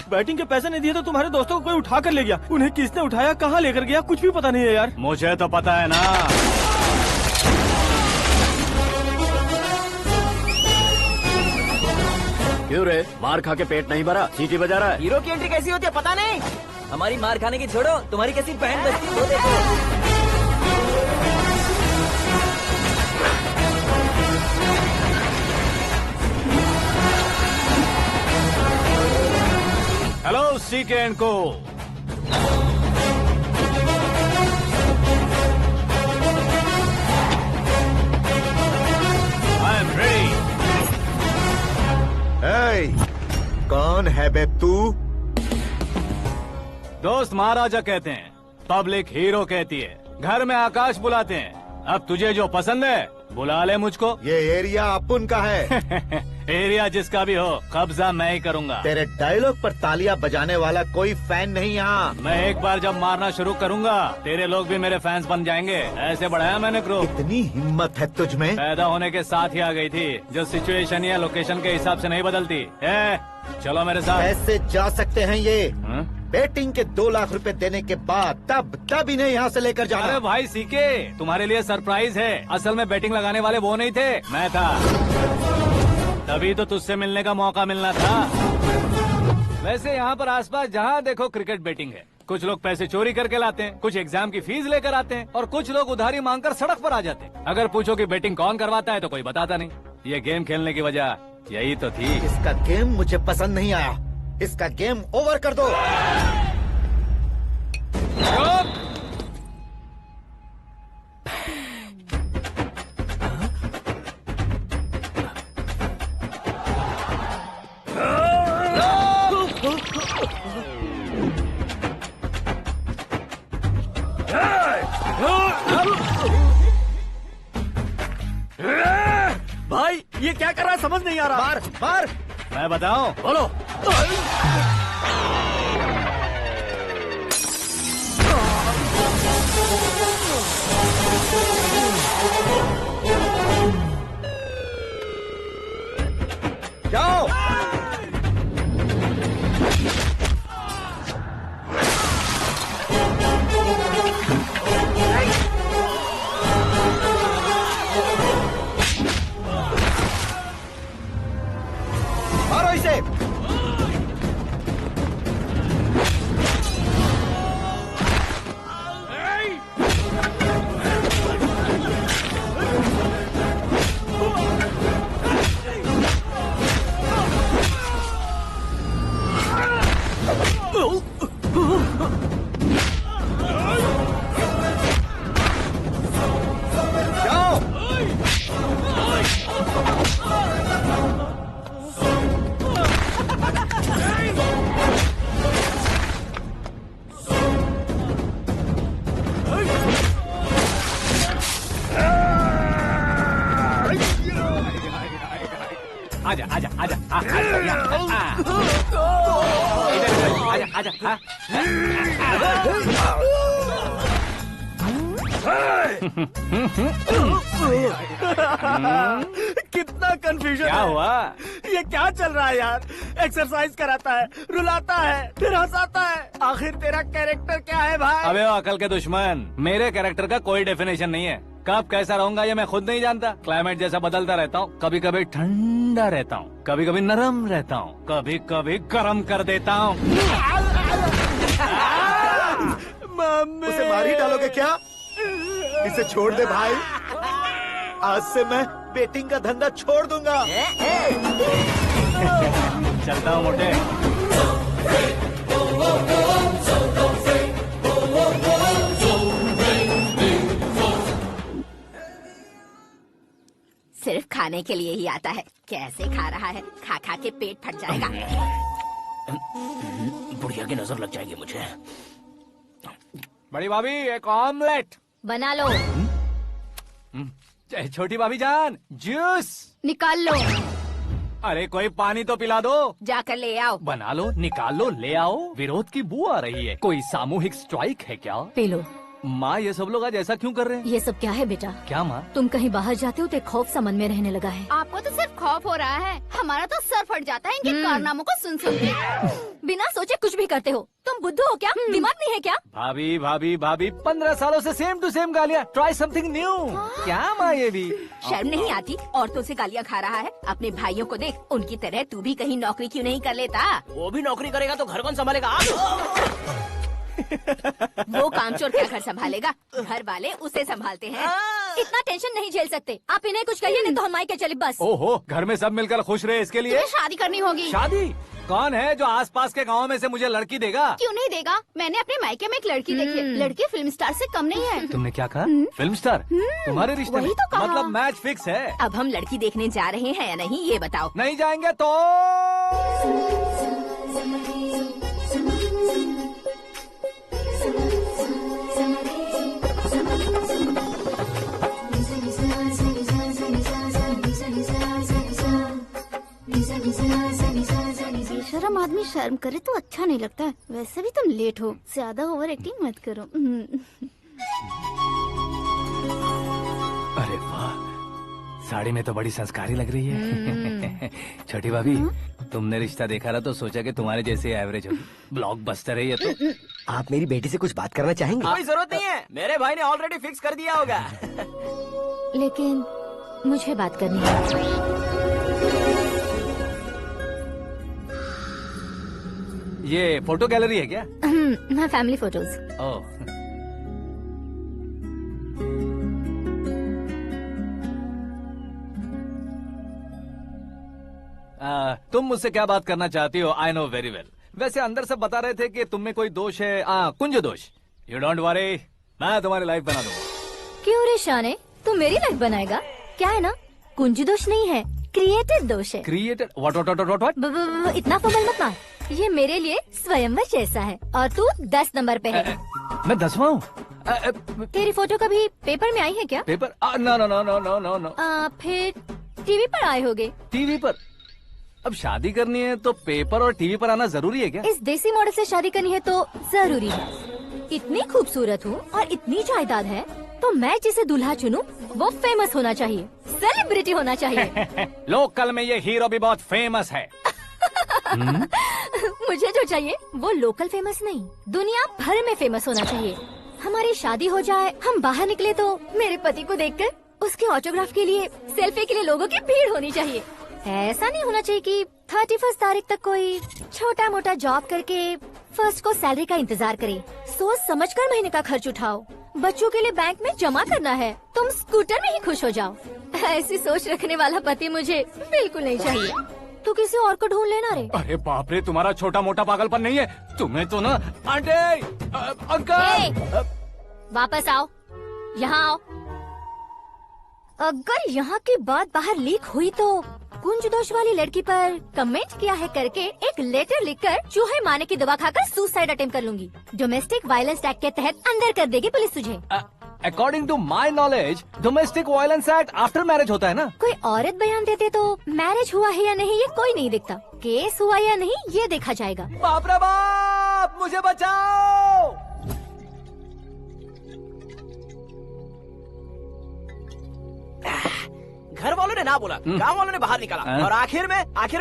Batting के पैसे नहीं दिए तो तुम्हारे दोस्तों को कोई उठा कर ले गया। उन्हें किसने उठाया, कहाँ लेकर गया, कुछ भी पता नहीं है यार। मुझे तो पता है ना। क्यों रे, मार खा के पेट नहीं भरा, सीटी बजा रहा है? हीरो की एंट्री कैसी होती है पता नहीं। हमारी मार खाने की छोड़ो, तुम्हारी कैसी बैंड बजती है वो देखो। हेलो सीके एंड को। I am ready. कौन है बे तू? दोस्त महाराजा कहते हैं, पब्लिक हीरो कहती है, घर में आकाश बुलाते हैं। अब तुझे जो पसंद है बुला ले मुझको। ये एरिया अपुन का है। एरिया जिसका भी हो, कब्जा मैं ही करूंगा। तेरे डायलॉग पर तालियां बजाने वाला कोई फैन नहीं यहाँ। मैं एक बार जब मारना शुरू करूंगा, तेरे लोग भी मेरे फैंस बन जाएंगे। ऐसे बढ़ाया मैंने ग्रुप। इतनी हिम्मत है तुझ में? पैदा होने के साथ ही आ गई थी, जो सिचुएशन या लोकेशन के हिसाब से नहीं बदलती। चलो मेरे साथ। कैसे जा सकते हैं ये? हाँ? बेटिंग के 2 लाख रुपए देने के बाद तब इन्हें यहाँ से लेकर जाना। अरे भाई सीके, तुम्हारे लिए सरप्राइज है। असल में बैटिंग लगाने वाले वो नहीं थे, मैं था। तभी तो तुझसे मिलने का मौका मिलना था। वैसे यहाँ पर आसपास जहाँ देखो क्रिकेट बैटिंग है। कुछ लोग पैसे चोरी करके लाते हैं, कुछ एग्जाम की फीस लेकर आते हैं, और कुछ लोग उधारी मांगकर सड़क पर आ जाते हैं। अगर पूछो कि बैटिंग कौन करवाता है तो कोई बताता नहीं। ये गेम खेलने की वजह यही तो थी। इसका गेम मुझे पसंद नहीं आया। इसका गेम ओवर कर दो। भाई ये क्या कर रहा है, समझ नहीं आ रहा। मार मार। मैं बताऊं? बोलो। जाओ। मारो इसे। आजा आजा आजा आजा। कितना कंफ्यूजन क्या है। हुआ? ये क्या चल रहा है यार? एक्सरसाइज कराता है, रुलाता है, फिर हंसाता है। आखिर तेरा कैरेक्टर क्या है भाई? अबे ओ अकल के दुश्मन, मेरे कैरेक्टर का कोई डेफिनेशन नहीं है। कब कैसा रहूंगा ये मैं खुद नहीं जानता। क्लाइमेट जैसा बदलता रहता हूँ। कभी कभी ठंडा रहता हूँ, कभी कभी नरम रहता हूँ, कभी कभी गर्म कर देता हूँ। उसे मार ही डालोगे क्या? इसे छोड़ दे भाई। आज से मैं बेटिंग का धंधा छोड़ दूंगा। चलता हूँ मोटे। सिर्फ खाने के लिए ही आता है। कैसे खा रहा है, खा खा के पेट फट जाएगा। बुढ़िया की नजर लग जाएगी मुझे। बड़ी भाभी एक ऑमलेट बना लो। छोटी भाभी जान जूस निकाल लो। अरे कोई पानी तो पिला दो। जाकर ले आओ। बना लो, निकाल लो, ले आओ। विरोध की बू आ रही है। कोई सामूहिक स्ट्राइक है क्या? P low. माँ ये सब लोग आज ऐसा क्यों कर रहे हैं? ये सब क्या है बेटा? क्या माँ? तुम कहीं बाहर जाते हो तो एक खौफ सा मन में रहने लगा है। आपको तो सिर्फ खौफ हो रहा है, हमारा तो सर फट जाता है इनके कारनामों को सुन सुन के। बिना सोचे कुछ भी करते हो। तुम बुद्धू हो क्या? दिमाग नहीं है क्या? भाभी भाभी भाभी 15 सालों से सेम टू सेम गालियाँ। Try something new. क्या माँ ये भी? शर्म नहीं आती? औरतों से गालियाँ खा रहा है। अपने भाइयों को देख, उनकी तरह तू भी कहीं नौकरी क्यों नहीं कर लेता? वो भी नौकरी करेगा तो घर कौन संभालेगा? आप वो कामचोर क्या घर संभालेगा? घर वाले उसे संभालते हैं। इतना टेंशन नहीं झेल सकते। आप इन्हें कुछ कहिए नहीं तो हम मायके चले बस। ओहो, घर में सब मिलकर खुश रहे इसके लिए। तुम्हें शादी करनी होगी। शादी? कौन है जो आसपास के गाँव में से मुझे लड़की देगा? क्यों नहीं देगा? मैंने अपने मायके में एक लड़की देखी है। लड़की फिल्म स्टार से कम नहीं है। तुमने क्या कहा? Film star? तुम्हारे रिश्ते में? वही तो कहा। मतलब मैच फिक्स है? अब हम लड़की देखने जा रहे हैं या नहीं ये बताओ। नहीं जाएंगे तो? बेशरम आदमी शर्म करे तो अच्छा नहीं लगता है। वैसे भी तुम लेट हो, ज्यादा ओवर एक्टिंग मत करो। अरे वाह, साड़ी में तो बड़ी संस्कारी लग रही है। छोटी भाभी, तुमने रिश्ता देखा ना तो सोचा कि तुम्हारे जैसे एवरेज होगी। ब्लॉकबस्टर है ये तो। आप मेरी बेटी से कुछ बात करना चाहेंगे? कोई जरूरत नहीं है, मेरे भाई ने ऑलरेडी फिक्स कर दिया होगा। लेकिन मुझे बात करनी है। ये फोटो गैलरी है क्या? मैं फैमिली फोटोज। ओह, तुम मुझसे क्या बात करना चाहती हो? I know very well. वैसे अंदर से बता रहे थे कि तुम में कोई दोष है। कुंज दोष। यू डोंट वरी, मैं तुम्हारी लाइफ बना दूंगा। क्यों रे शाने, तू मेरी लाइफ बनाएगा? क्या है ना, कुंज दोष नहीं है, क्रिएटेड दोष है। क्रिएटेड? व्हाट? इतना फमल मत मार। ये मेरे लिए स्वयंवर जैसा है और तू 10 नंबर पे है। मैं 10वां हूँ? तेरी फोटो कभी पेपर में आई है क्या? Paper? No no no no no no no. फिर टीवी पर आए होगे। टीवी पर? अब शादी करनी है तो पेपर और टीवी पर आना जरूरी है क्या? इस देसी मॉडल से शादी करनी है तो जरूरी है। इतनी खूबसूरत हूँ और इतनी जायदाद है तो मैं जिसे दूल्हा चुनूं वो फेमस होना चाहिए, सेलिब्रिटी होना चाहिए। लोकल में ये हीरो भी बहुत फेमस है। मुझे जो चाहिए वो लोकल फेमस नहीं, दुनिया भर में फेमस होना चाहिए। हमारी शादी हो जाए, हम बाहर निकले तो मेरे पति को देखकर उसके ऑटोग्राफ के लिए, सेल्फी के लिए लोगों की भीड़ होनी चाहिए। ऐसा नहीं होना चाहिए कि 31 तारीख तक कोई छोटा मोटा जॉब करके फर्स्ट को सैलरी का इंतजार करे। सोच समझकर महीने का खर्च उठाओ। बच्चों के लिए बैंक में जमा करना है, तुम स्कूटर में ही खुश हो जाओ। ऐसी सोच रखने वाला पति मुझे बिल्कुल नहीं चाहिए। तू किसी और को ढूंढ लेना रे। अरे बाप रे, तुम्हारा छोटा मोटा पागलपन नहीं है। तुम्हें तो ना आंटी, अंकल। वापस आओ, यहाँ आओ। अगर यहाँ की बात बाहर लीक हुई तो कुंज दोष वाली लड़की पर कमेंट किया है करके एक लेटर लिखकर चूहे मारने की दवा खाकर सुसाइड अटेम्प्ट कर लूंगी। डोमेस्टिक वायलेंस एक्ट के तहत अंदर कर देगी पुलिस तुझे। According to my knowledge domestic violence act after marriage होता है ना? कोई औरत बयान देते तो मैरिज हुआ है या नहीं ये कोई नहीं देखता, केस हुआ या नहीं ये देखा जाएगा। बाप रे बाप, मुझे बचाओ। घर वालों ने ना बोला, गांव वालों ने बाहर निकाला और आखिर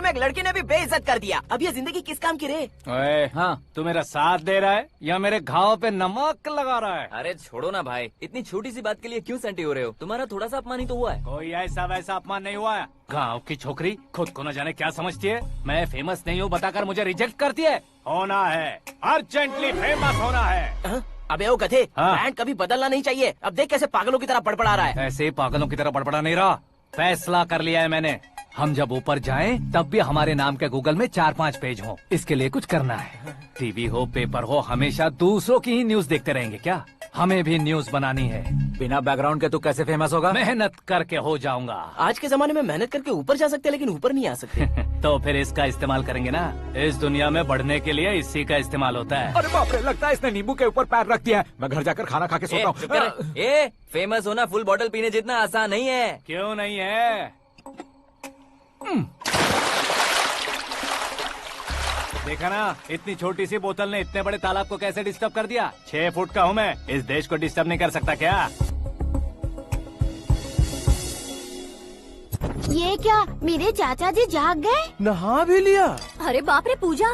में एक लड़की ने भी बेइज्जत कर दिया। अब ये जिंदगी किस काम की रे? ओए, हाँ, तू मेरा साथ दे रहा है या मेरे घाव पे नमक लगा रहा है? अरे छोड़ो ना भाई, इतनी छोटी सी बात के लिए क्यों सैंटी हो रहे हो? तुम्हारा थोड़ा सा अपमान ही तो हुआ है। कोई ऐसा वैसा अपमान नहीं हुआ है। गाँव की छोकरी खुद को न जाने क्या समझती है। मैं फेमस नहीं हूँ बताकर मुझे रिजेक्ट करती है। होना है, अर्जेंटली फेमस होना है। अबे ओ गधे, हाँ। ब्रांड कभी बदलना नहीं चाहिए। अब देख कैसे पागलों की तरह बड़बड़ा रहा है। ऐसे पागलों की तरह बड़बड़ा नहीं रहा। फैसला कर लिया है मैंने। हम जब ऊपर जाएं तब भी हमारे नाम के गूगल में 4-5 पेज हो। इसके लिए कुछ करना है। टीवी हो, पेपर हो, हमेशा दूसरों की ही न्यूज देखते रहेंगे क्या? हमें भी न्यूज बनानी है। बिना बैकग्राउंड के तू कैसे फेमस होगा? मेहनत करके हो जाऊंगा। आज के जमाने में मेहनत करके ऊपर जा सकते हैं लेकिन ऊपर नहीं आ सकते। तो फिर इसका इस्तेमाल करेंगे ना। इस दुनिया में बढ़ने के लिए इसी का इस्तेमाल होता है। अरे बाप रे, लगता है इसने नींबू के ऊपर पैर रख दिया है। मैं घर जाकर खाना खा के सोता हूँ। फेमस होना फुल बॉटल पीने जितना आसान नहीं है। क्यों नहीं है? देखा ना, इतनी छोटी सी बोतल ने इतने बड़े तालाब को कैसे डिस्टर्ब कर दिया। 6 फुट का हूँ मैं, इस देश को डिस्टर्ब नहीं कर सकता क्या? ये क्या, मेरे चाचा जी जाग गए? नहा भी लिया। अरे बाप रे पूजा,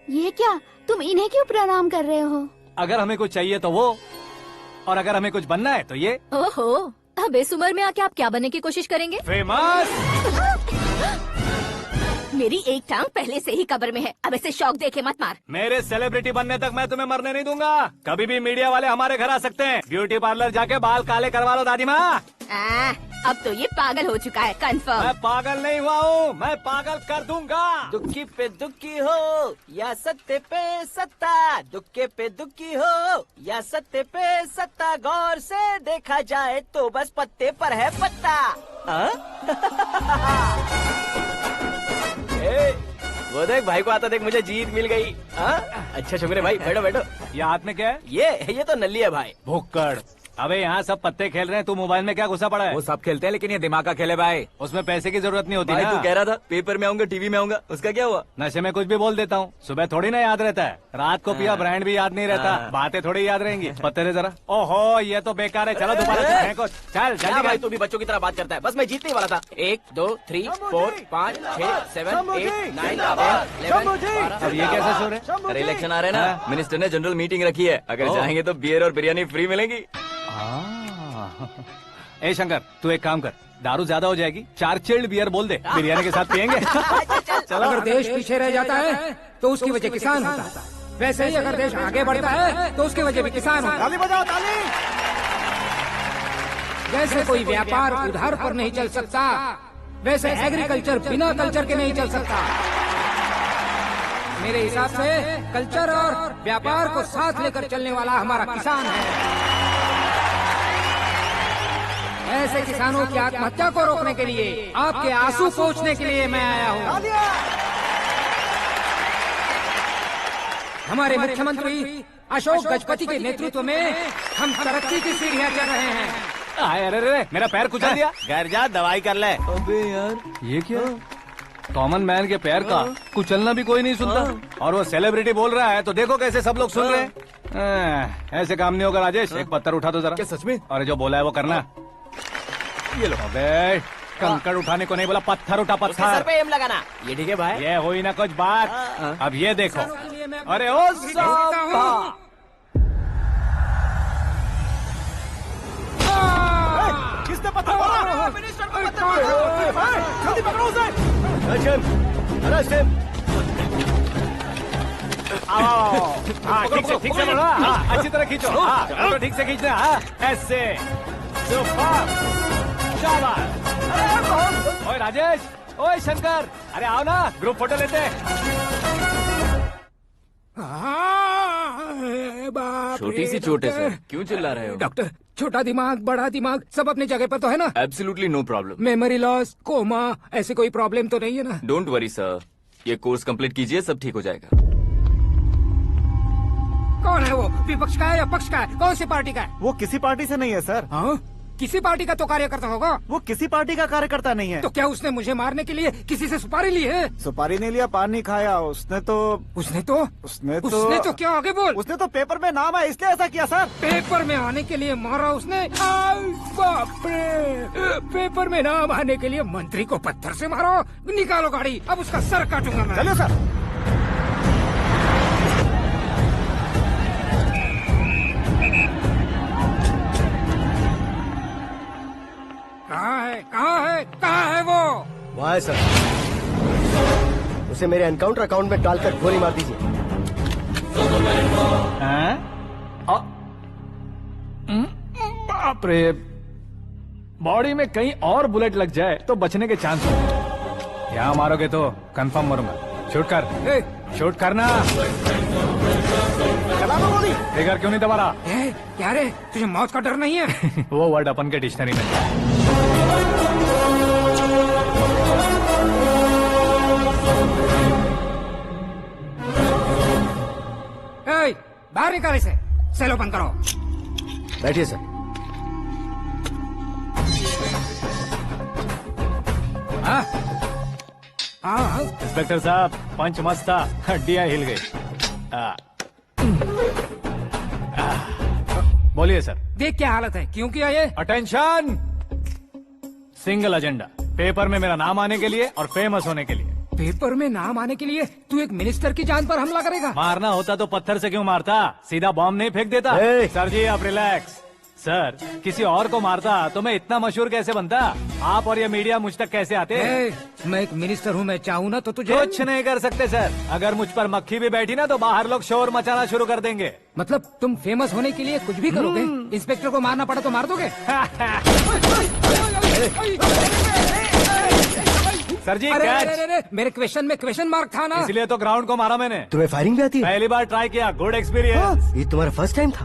ये क्या, तुम इन्हें क्यों प्रणाम कर रहे हो? अगर हमें कुछ चाहिए तो वो, और अगर हमें कुछ बनना है तो ये। ओहो, अब इस उम्र में आके आप क्या बनने की कोशिश करेंगे? फेमस। मेरी एक टांग पहले से ही कब्र में है, अब ऐसे शौक देके मत मार। मेरे सेलिब्रिटी बनने तक मैं तुम्हें मरने नहीं दूंगा। कभी भी मीडिया वाले हमारे घर आ सकते हैं। ब्यूटी पार्लर जाके बाल काले करवा लो दादी माँ। अब तो ये पागल हो चुका है, कंफर्म। मैं पागल नहीं हुआ हूँ, मैं पागल कर दूंगा। दुखी पे दुखी हो या सत्य पे सत्ता, दुखे पे दुखी हो या सत्य पे सत्ता, गौर से देखा जाए तो बस पत्ते पर है पत्ता। वो देख भाई को आता देख, मुझे जीत मिल गई। अच्छा शुक्र है भाई, बैठो बैठो। ये हाथ में क्या है? ये तो नल्ली है भाई। भुक्कड़। अबे यहाँ सब पत्ते खेल रहे हैं, तू मोबाइल में क्या घुसा पड़ा है? वो सब खेलते हैं लेकिन ये दिमाग का खेल है भाई। उसमें पैसे की जरूरत नहीं होती भाई ना। तू कह रहा था पेपर में आऊंगा, टीवी में आऊंगा, उसका क्या हुआ? नशे में कुछ भी बोल देता हूँ, सुबह थोड़ी ना याद रहता है। रात को पिया ब्रांड भी याद नहीं रहता, बातें थोड़ी याद रहेंगी। पत्ते दे जरा। ओहो ये तो बेकार है, चलो दोबारा से फेंको। चल क्या जल्दी भाई तू भी बच्चों की तरह बात करता है। बस मैं जीतने वाला था। 1 2 3 4 5 6 7 8 9 10 11। अब ये कैसा शोर है? अरे इलेक्शन आ रहे हैं ना, मिनिस्टर ने जनरल मीटिंग रखी है, अगर जाएंगे तो बियर और बिरयानी फ्री मिलेगी। ए शंकर, तू एक काम कर, दारू ज्यादा हो जाएगी, 4 चिल्ड बियर बोल दे, बिरयानी के साथ पियेंगे। चलो, अगर देश पीछे रह जाता है तो उसकी वजह किसान होता है, वैसे ही अगर देश आगे बढ़ता है तो उसकी वजह भी किसान होता है। ताली बजाओ, ताली। जैसे कोई व्यापार उधार पर नहीं चल सकता, वैसे एग्रीकल्चर बिना कल्चर के नहीं चल सकता। मेरे हिसाब से कल्चर और व्यापार को साथ लेकर चलने वाला हमारा किसान है। ऐसे किसानों की आत्महत्या को रोकने के लिए, आपके आंसू पोंछने के लिए मैं आया हूँ। हमारे मुख्यमंत्री अशोक गजपति के नेतृत्व में हम तरक्की की सीढ़ियाँ चढ़ रहे हैं। अरे मेरा पैर कुचल दिया। घर जा, दवाई कर ले। अबे यार ये क्या? कॉमन मैन के पैर का कुचलना भी कोई नहीं सुनता, और वो सेलिब्रिटी बोल रहा है तो देखो कैसे सब लोग सुन रहे हैं। ऐसे काम नहीं होगा राजेश, एक पत्थर उठा दो जरा। क्या सच में? और जो बोला है वो करना। ये लो। अबे कंकड़ उठाने को नहीं बोला, पत्थर उठा, उसके सर पत्थर। पे एम लगाना। ये ठीक है भाई। ये हुई ना कुछ बात। अब ये देखो। अरे ओ साहब, किसने पत्थर मारा? मिनिस्टर को पत्थर मारा। जल्दी पकड़ो उसे। हाँ ठीक से बढ़ो, हाँ अच्छी तरह खींचो, हाँ तो ठीक से खींचना, हाँ ऐसे। सुपर, शाबाश। ओए राजेश, ओए शंकर, अरे आओ ना, ग्रुप फोटो लेते हैं। छोटी सी चोट है सर, क्यों चिल्ला रहे हो? डॉक्टर, छोटा दिमाग बड़ा दिमाग सब अपनी जगह पर तो है ना? Absolutely no problem. Memory loss, coma, ऐसी कोई प्रॉब्लम तो नहीं है ना? डोंट वरी सर, ये कोर्स कंप्लीट कीजिए, सब ठीक हो जाएगा। कौन है वो? विपक्ष का है या पक्ष का है? कौन सी पार्टी का है? वो किसी पार्टी से नहीं है सर। हाँ? किसी पार्टी का तो कार्यकर्ता होगा। वो किसी पार्टी का कार्यकर्ता नहीं है। तो क्या उसने मुझे मारने के लिए किसी से सुपारी ली है? सुपारी नहीं लिया, पान नहीं खाया। उसने तो क्या आगे बोल? उसने तो पेपर में नाम है इसलिए ऐसा किया सर। पेपर में आने के लिए मारा उसने? बाप रे! पेपर में नाम आने के लिए मंत्री को पत्थर से मारो? निकालो गाड़ी, अब उसका सर काटूंगा मैं। चलो सर। कहाँ है वो? वहाँ है सर, उसे मेरे एनकाउंटर अकाउंट में डालकर गोली मार दीजिए। बाप रे, बॉडी में कहीं और बुलेट लग जाए तो बचने के चांस हो। यहाँ मारोगे तो कंफर्म मरूंगा। शूट कर, शूट करना। ट्रिगर क्यों नहीं दबा रहा? क्या रे, तुझे मौत का डर नहीं है? वो वर्ड अपन के डिक्शनरी में। बाहर निकाल इसे, सेल ओपन करो। बैठिए सर। हाँ हाँ इंस्पेक्टर साहब पंच मस्त था, हड्डियां हिल गई। बोलिए सर। देख क्या हालत है, क्यों किया ये? अटेंशन, सिंगल एजेंडा, पेपर में मेरा नाम आने के लिए और फेमस होने के लिए। पेपर में नाम आने के लिए तू एक मिनिस्टर की जान पर हमला करेगा? मारना होता तो पत्थर से क्यों मारता, सीधा बॉम्ब नहीं फेंक देता। सर जी आप रिलैक्स। सर किसी और को मारता तो मैं इतना मशहूर कैसे बनता, आप और ये मीडिया मुझ तक कैसे आते? मैं एक मिनिस्टर हूँ, मैं चाहूँ ना तो तुझे कुछ नहीं कर सकते सर। अगर मुझ पर मक्खी भी बैठी ना तो बाहर लोग शोर मचाना शुरू कर देंगे। मतलब तुम फेमस होने के लिए कुछ भी करोगे? इंस्पेक्टर को मारना पड़ा तो मार दोगे? सर जी अरे, मेरे क्वेश्चन में क्वेश्चन मार्क था ना, इसलिए तो ग्राउंड को मारा मैंने। तुम्हें फायरिंग भी आती है? पहली बार ट्राई किया, गुड एक्सपीरियंस। ये तुम्हारा फर्स्ट टाइम था?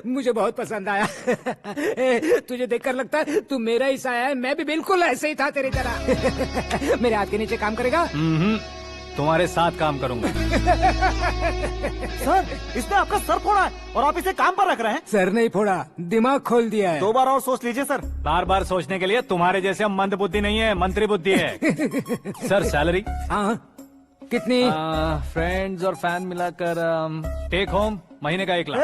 मुझे बहुत पसंद आया। तुझे देखकर लगता है तू मेरा ही साया है, मैं भी बिल्कुल ऐसे ही था तेरी तरह। मेरे हाथ के नीचे काम करेगा? तुम्हारे साथ काम करूंगा। सर इसने आपका सर फोड़ा है और आप इसे काम पर रख रहे हैं। सर नहीं फोड़ा, दिमाग खोल दिया है। 2 बार और सोच लीजिए सर। बार बार सोचने के लिए तुम्हारे जैसे मंद बुद्धि नहीं है, मंत्री बुद्धि है। Sir salary? हाँ कितनी? फ्रेंड्स और फैन मिलाकर टेक होम महीने का 1 लाख।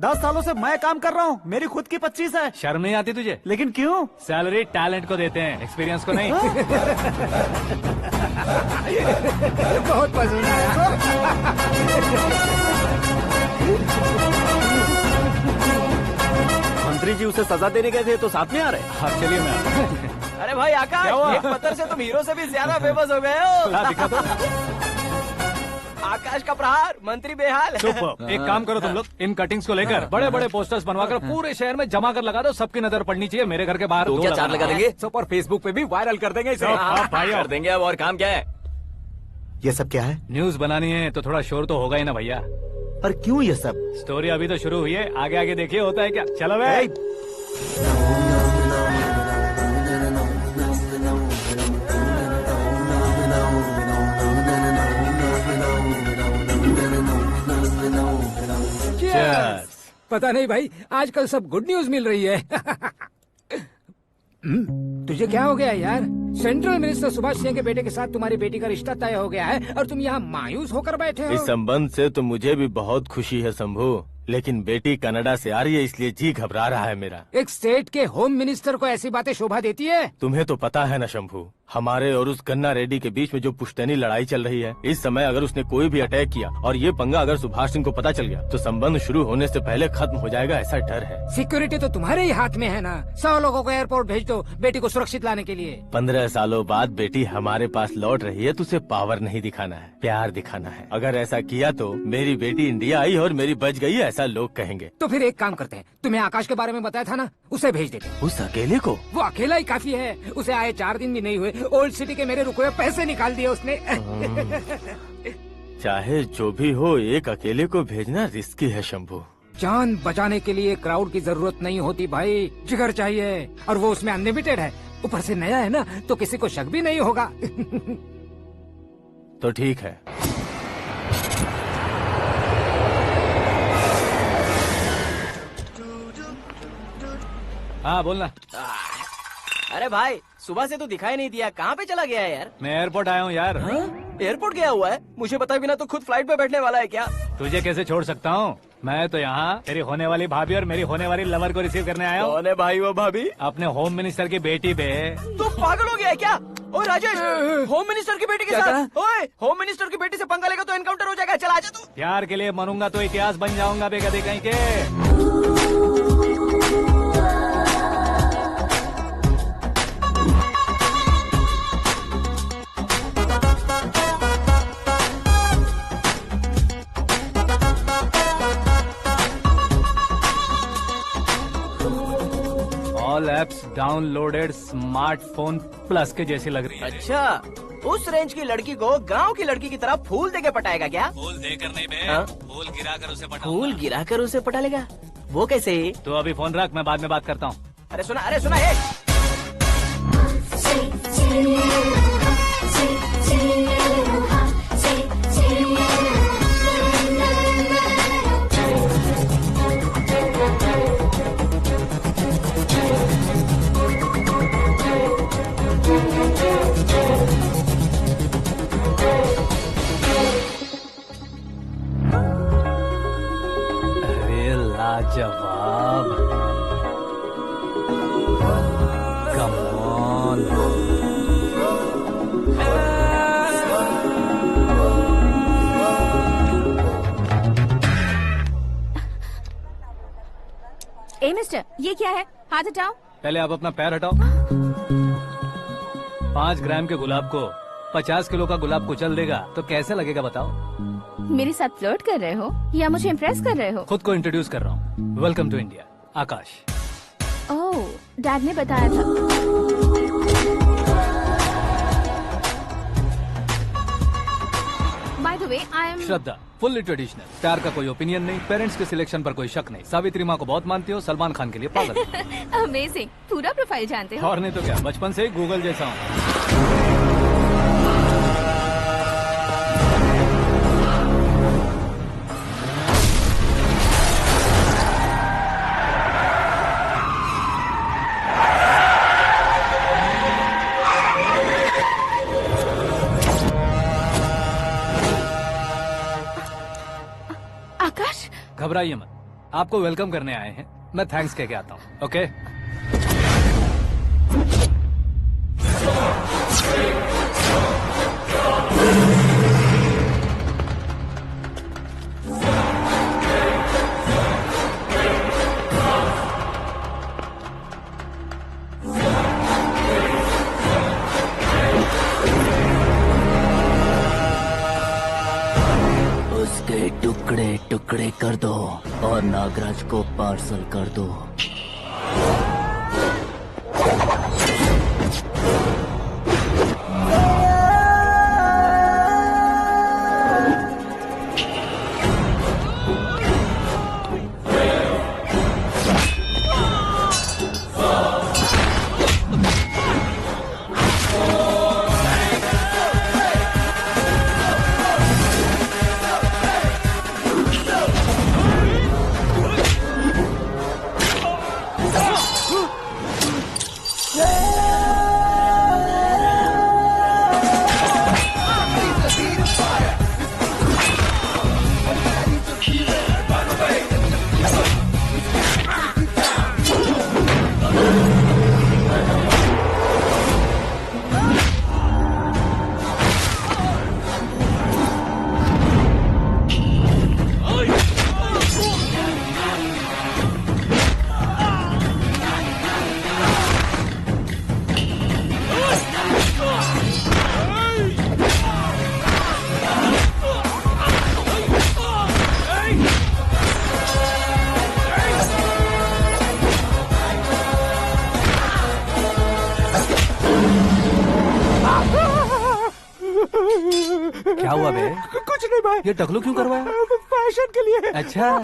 10 सालों से मैं काम कर रहा हूँ, मेरी खुद की 25 है। शर्म नहीं आती तुझे? लेकिन क्यों? सैलरी टैलेंट को देते हैं, एक्सपीरियंस को नहीं। बहुत पसंद आया। मंत्री जी उसे सजा देने गए थे तो साथ में आ रहे। हाँ चलिए मैं आता हूं। अरे भाई आकाश, एक पत्थर से तुम हीरो से भी ज्यादा फेमस हो गए हो। दिखा तो। आकाश का प्रहार, मंत्री बेहाल। सुपर। एक काम करो तुम लोग, इन कटिंग्स को लेकर बड़े बड़े पोस्टर्स बनवाकर पूरे शहर में जमा कर लगा दो, सबकी नजर पड़नी चाहिए। मेरे घर के बाहर तो 2 क्या 4 लगा देंगे? सब और फेसबुक पे भी वायरल कर देंगे इसे। भाई कर देंगे। अब और काम क्या है? ये सब क्या है? न्यूज बनानी है तो थोड़ा शोर तो होगा ही ना भैया। पर क्यों ये सब? स्टोरी अभी तो शुरू हुई है, आगे आगे देखिए होता है क्या। चलो भाई। पता नहीं भाई, आजकल सब गुड न्यूज मिल रही है। तुझे क्या हो गया यार? सेंट्रल मिनिस्टर सुभाष सिंह के बेटे के साथ तुम्हारी बेटी का रिश्ता तय हो गया है और तुम यहाँ मायूस होकर बैठे हो। इस संबंध से तो मुझे भी बहुत खुशी है शंभू, लेकिन बेटी कनाडा से आ रही है इसलिए जी घबरा रहा है मेरा। एक स्टेट के होम मिनिस्टर को ऐसी बातें शोभा देती है? तुम्हें तो पता है ना शंभू, हमारे और उस कन्ना रेड्डी के बीच में जो पुश्तैनी लड़ाई चल रही है, इस समय अगर उसने कोई भी अटैक किया और ये पंगा अगर सुभाष सिंह को पता चल गया तो संबंध शुरू होने से पहले खत्म हो जाएगा, ऐसा डर है। सिक्योरिटी तो तुम्हारे ही हाथ में है ना। 100 लोगों को एयरपोर्ट भेज दो बेटी को सुरक्षित लाने के लिए। 15 सालों बाद बेटी हमारे पास लौट रही है तो उसे पावर नहीं दिखाना है, प्यार दिखाना है। अगर ऐसा किया तो मेरी बेटी इंडिया आई और मेरी बच गई, ऐसा लोग कहेंगे। तो फिर एक काम करते हैं, तुम्हें आकाश के बारे में बताया था ना, उसे भेज देते हैं। उस अकेले को? वो अकेला ही काफी है, उसे आए 4 दिन भी नहीं हुए, ओल्ड सिटी के मेरे रुके हुए पैसे निकाल दिए उसने। चाहे जो भी हो, एक अकेले को भेजना रिस्की है शंभू। जान बचाने के लिए क्राउड की जरूरत नहीं होती भाई, जिगर चाहिए, और वो उसमें अनलिमिटेड है। ऊपर से नया है ना तो किसी को शक भी नहीं होगा। तो ठीक है। हाँ बोलना। अरे भाई सुबह से तो दिखाई नहीं दिया, कहाँ पे चला गया है यार? मैं एयरपोर्ट आया हूँ यार। एयरपोर्ट गया हुआ है? मुझे बताए बिना तो खुद फ्लाइट पे बैठने वाला है क्या? तुझे कैसे छोड़ सकता हूँ? मैं तो यहाँ तेरी होने वाली भाभी और मेरी होने वाली लवर को रिसीव करने आया हूँ। कौन है भाई वो भाभी? अपने होम मिनिस्टर की बेटी पे। तू पागल हो गया है क्या? ओ राजेश, होम मिनिस्टर की बेटी के साथ? ओए, होम मिनिस्टर की बेटी से पंगा लेगा तो एनकाउंटर हो जाएगा। चल आजा तू। प्यार के लिए मरूंगा तो इतिहास बन जाऊंगा बेगधे कहीं के। All apps downloaded smartphone plus के जैसी लग रही है। अच्छा, उस रेंज की लड़की को गांव की लड़की की तरह फूल देके पटाएगा क्या? फूल देकर नहीं बे, फूल गिराकर उसे पटा। फूल गिराकर उसे पटा लेगा? वो कैसे? तो अभी फोन रख, मैं बाद में बात करता हूँ। अरे सुना ये। लाजवाब। Come on. ए मिस्टर, ये क्या है? हाथ हटाओ। पहले आप अपना पैर हटाओ। 5 ग्राम के गुलाब को 50 किलो का गुलाब कुचल देगा तो कैसे लगेगा बताओ? मेरे साथ फ्लर्ट कर रहे हो या मुझे इम्प्रेस कर रहे हो? खुद को इंट्रोड्यूस कर रहा हूँ। Welcome to India, Aakash. Oh, dad ने बताया था। By the way, I am Shraddha, fully traditional. प्यार का कोई ओपिनियन नहीं, पेरेंट्स के सिलेक्शन पर कोई शक नहीं। सावित्री माँ को बहुत मानती हो, सलमान खान के लिए पागल। अमेजिंग, पूरा प्रोफाइल जानते हो। और नहीं तो क्या, बचपन से ही गूगल जैसा हूँ। आकाश, घबराइए मत, आपको वेलकम करने आए हैं। मैं थैंक्स कह के आता हूँ। ओके? उसके टुकड़े टुकड़े कर दो और नागराज को पार्सल कर दो। क्या हुआ बे? कुछ नहीं भाई। ये टकलू क्यों करवाया? फैशन के लिए। अच्छा।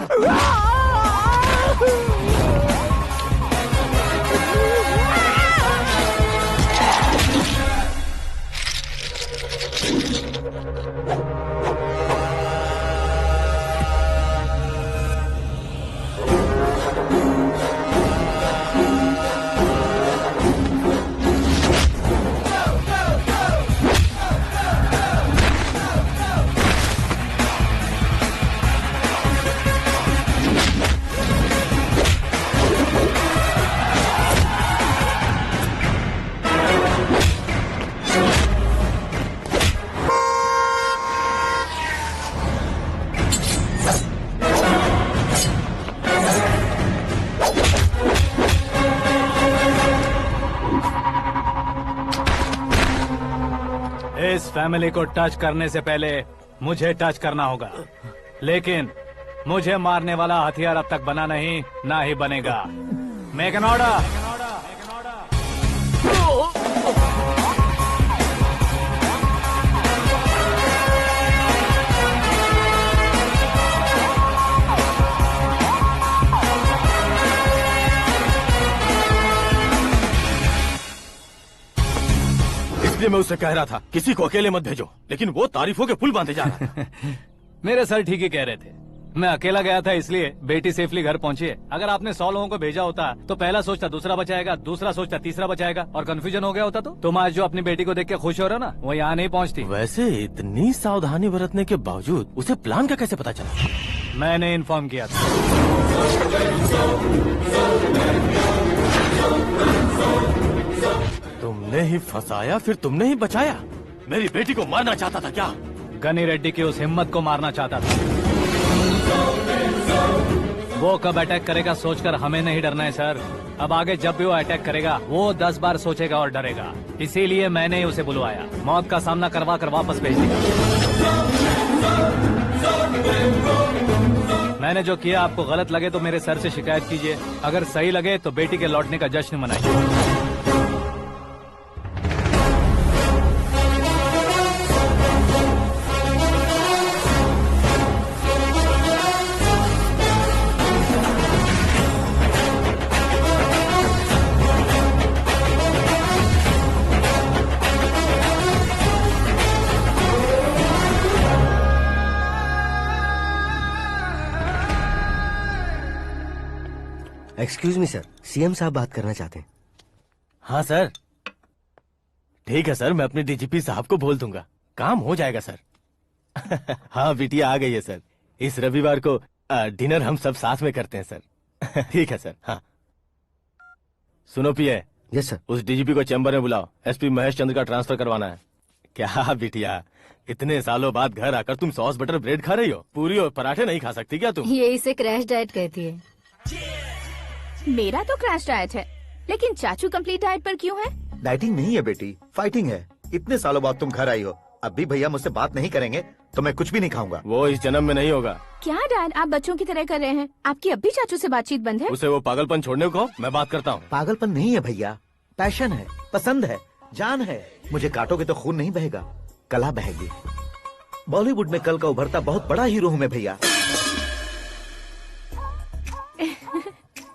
इस फैमिली को टच करने से पहले मुझे टच करना होगा, लेकिन मुझे मारने वाला हथियार अब तक बना नहीं, ना ही बनेगा। Make an order. इसलिए मैं उससे कह रहा था किसी को अकेले मत भेजो, लेकिन वो तारीफों के पुल बांधे जा रहा था। मेरे सर ठीक ही कह रहे थे। मैं अकेला गया था इसलिए बेटी सेफली घर पहुंची है। अगर आपने 100 लोगों को भेजा होता तो पहला सोचता दूसरा बचाएगा, दूसरा सोचता तीसरा बचाएगा, और कंफ्यूजन हो गया होता तो तुम आज जो अपनी बेटी को देख के खुश हो रहे हो ना, वो यहाँ नहीं पहुँचती। वैसे इतनी सावधानी बरतने के बावजूद उसे प्लान का कैसे पता चला? मैंने इन्फॉर्म किया था। तुमने ही फंसाया, फिर तुमने ही बचाया। मेरी बेटी को मारना चाहता था क्या? गनी रेड्डी की उस हिम्मत को मारना चाहता था। वो कब अटैक करेगा सोचकर हमें नहीं डरना है सर। अब आगे जब भी वो अटैक करेगा वो 10 बार सोचेगा और डरेगा। इसीलिए मैंने ही उसे बुलवाया। मौत का सामना करवा कर वापस भेज दिया। मैंने जो किया आपको गलत लगे तो मेरे सर से शिकायत कीजिए, अगर सही लगे तो बेटी के लौटने का जश्न मनाइए। एक्सक्यूज मी सर, सीएम साहब बात करना चाहते हैं। हाँ सर, ठीक है सर, मैं अपने डीजीपी साहब को बोल दूंगा, काम हो जाएगा सर। हाँ बिटिया आ गई है सर। इस रविवार को डिनर हम सब साथ में करते हैं सर। ठीक है सर। हाँ सुनो पिए। Yes sir. उस डीजीपी को चैम्बर में बुलाओ, एसपी महेश चंद्र का ट्रांसफर करवाना है। क्या बिटिया, इतने सालों बाद घर आकर तुम सॉस बटर ब्रेड खा रही हो? पूरी और पराठे नहीं खा सकती क्या तुम? ये इसे क्रैश डाइट कहती है। मेरा तो क्रैश डाइट है, लेकिन चाचू कंप्लीट डाइट पर क्यों है? डाइटिंग नहीं है बेटी, फाइटिंग है। इतने सालों बाद तुम घर आई हो, अब भी भैया मुझसे बात नहीं करेंगे तो मैं कुछ भी नहीं खाऊंगा। वो इस जन्म में नहीं होगा। क्या डैड, आप बच्चों की तरह कर रहे हैं? आपकी अब भी चाचू से बातचीत बंद है? उसे वो पागलपन छोड़ने को कहो, मैं बात करता हूँ। पागलपन नहीं है भैया, पैशन है, पसंद है, जान है। मुझे काटोगे तो खून नहीं बहेगा, कला बहेगी। बॉलीवुड में कल का उभरता बहुत बड़ा हीरो हूँ मैं भैया।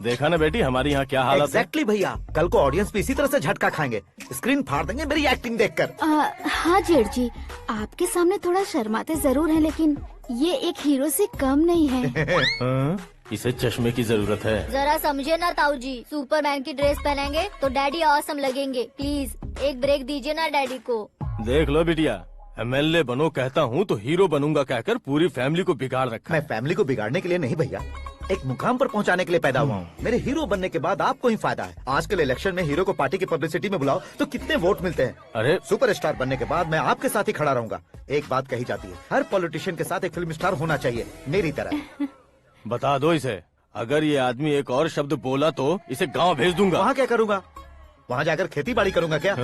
देखा ना बेटी हमारी यहाँ क्या हालत है। एग्जैक्टली भैया, कल को ऑडियंस भी इसी तरह से झटका खाएंगे, स्क्रीन फाड़ देंगे मेरी एक्टिंग देखकर। हाँ जेठ जी, आपके सामने थोड़ा शर्माते जरूर हैं, लेकिन ये एक हीरो से कम नहीं है। इसे चश्मे की जरूरत है। जरा समझे ना ताऊ जी, सुपरमैन की ड्रेस पहनेंगे तो डैडी ऑसम लगेंगे। प्लीज एक ब्रेक दीजिए ना डैडी को। देख लो बिटिया, एमएलए बनो कहता हूँ तो हीरो बनूंगा कहकर पूरी फैमिली को बिगाड़ रखा। मैं फैमिली को बिगाड़ने के लिए नहीं भैया, एक मुकाम पर पहुंचाने के लिए पैदा हुआ हूँ। मेरे हीरो बनने के बाद आपको ही फायदा है। आजकल इलेक्शन में हीरो को पार्टी की पब्लिसिटी में बुलाओ तो कितने वोट मिलते हैं। अरे सुपरस्टार बनने के बाद मैं आपके साथ ही खड़ा रहूंगा। एक बात कही जाती है, हर पॉलिटिशियन के साथ एक फिल्म स्टार होना चाहिए, मेरी तरह। बता दो इसे, अगर ये आदमी एक और शब्द बोला तो इसे गाँव भेज दूंगा। वहाँ क्या करूँगा? वहाँ जाकर खेती बाड़ी करूंगा क्या?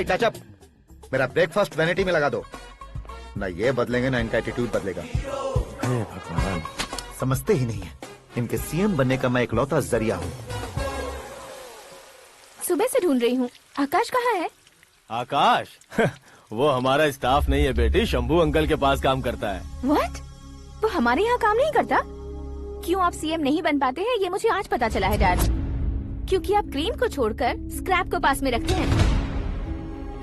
टच अप, मेरा ब्रेकफास्ट वैनिटी में लगा दो। न ये बदलेंगे न इनका एटीट्यूड बदलेगा। भगवान, समझते ही नहीं है, इनके सीएम बनने का मैं इकलौता जरिया हूँ। सुबह से ढूंढ रही हूँ, आकाश कहाँ है? आकाश? वो हमारा स्टाफ नहीं है बेटी, शंभू अंकल के पास काम करता है। व्हाट? वो हमारे यहाँ काम नहीं करता? क्यों आप सीएम नहीं बन पाते हैं ये मुझे आज पता चला है डैड। क्योंकि आप क्रीम को छोड़कर स्क्रैप को पास में रखते हैं।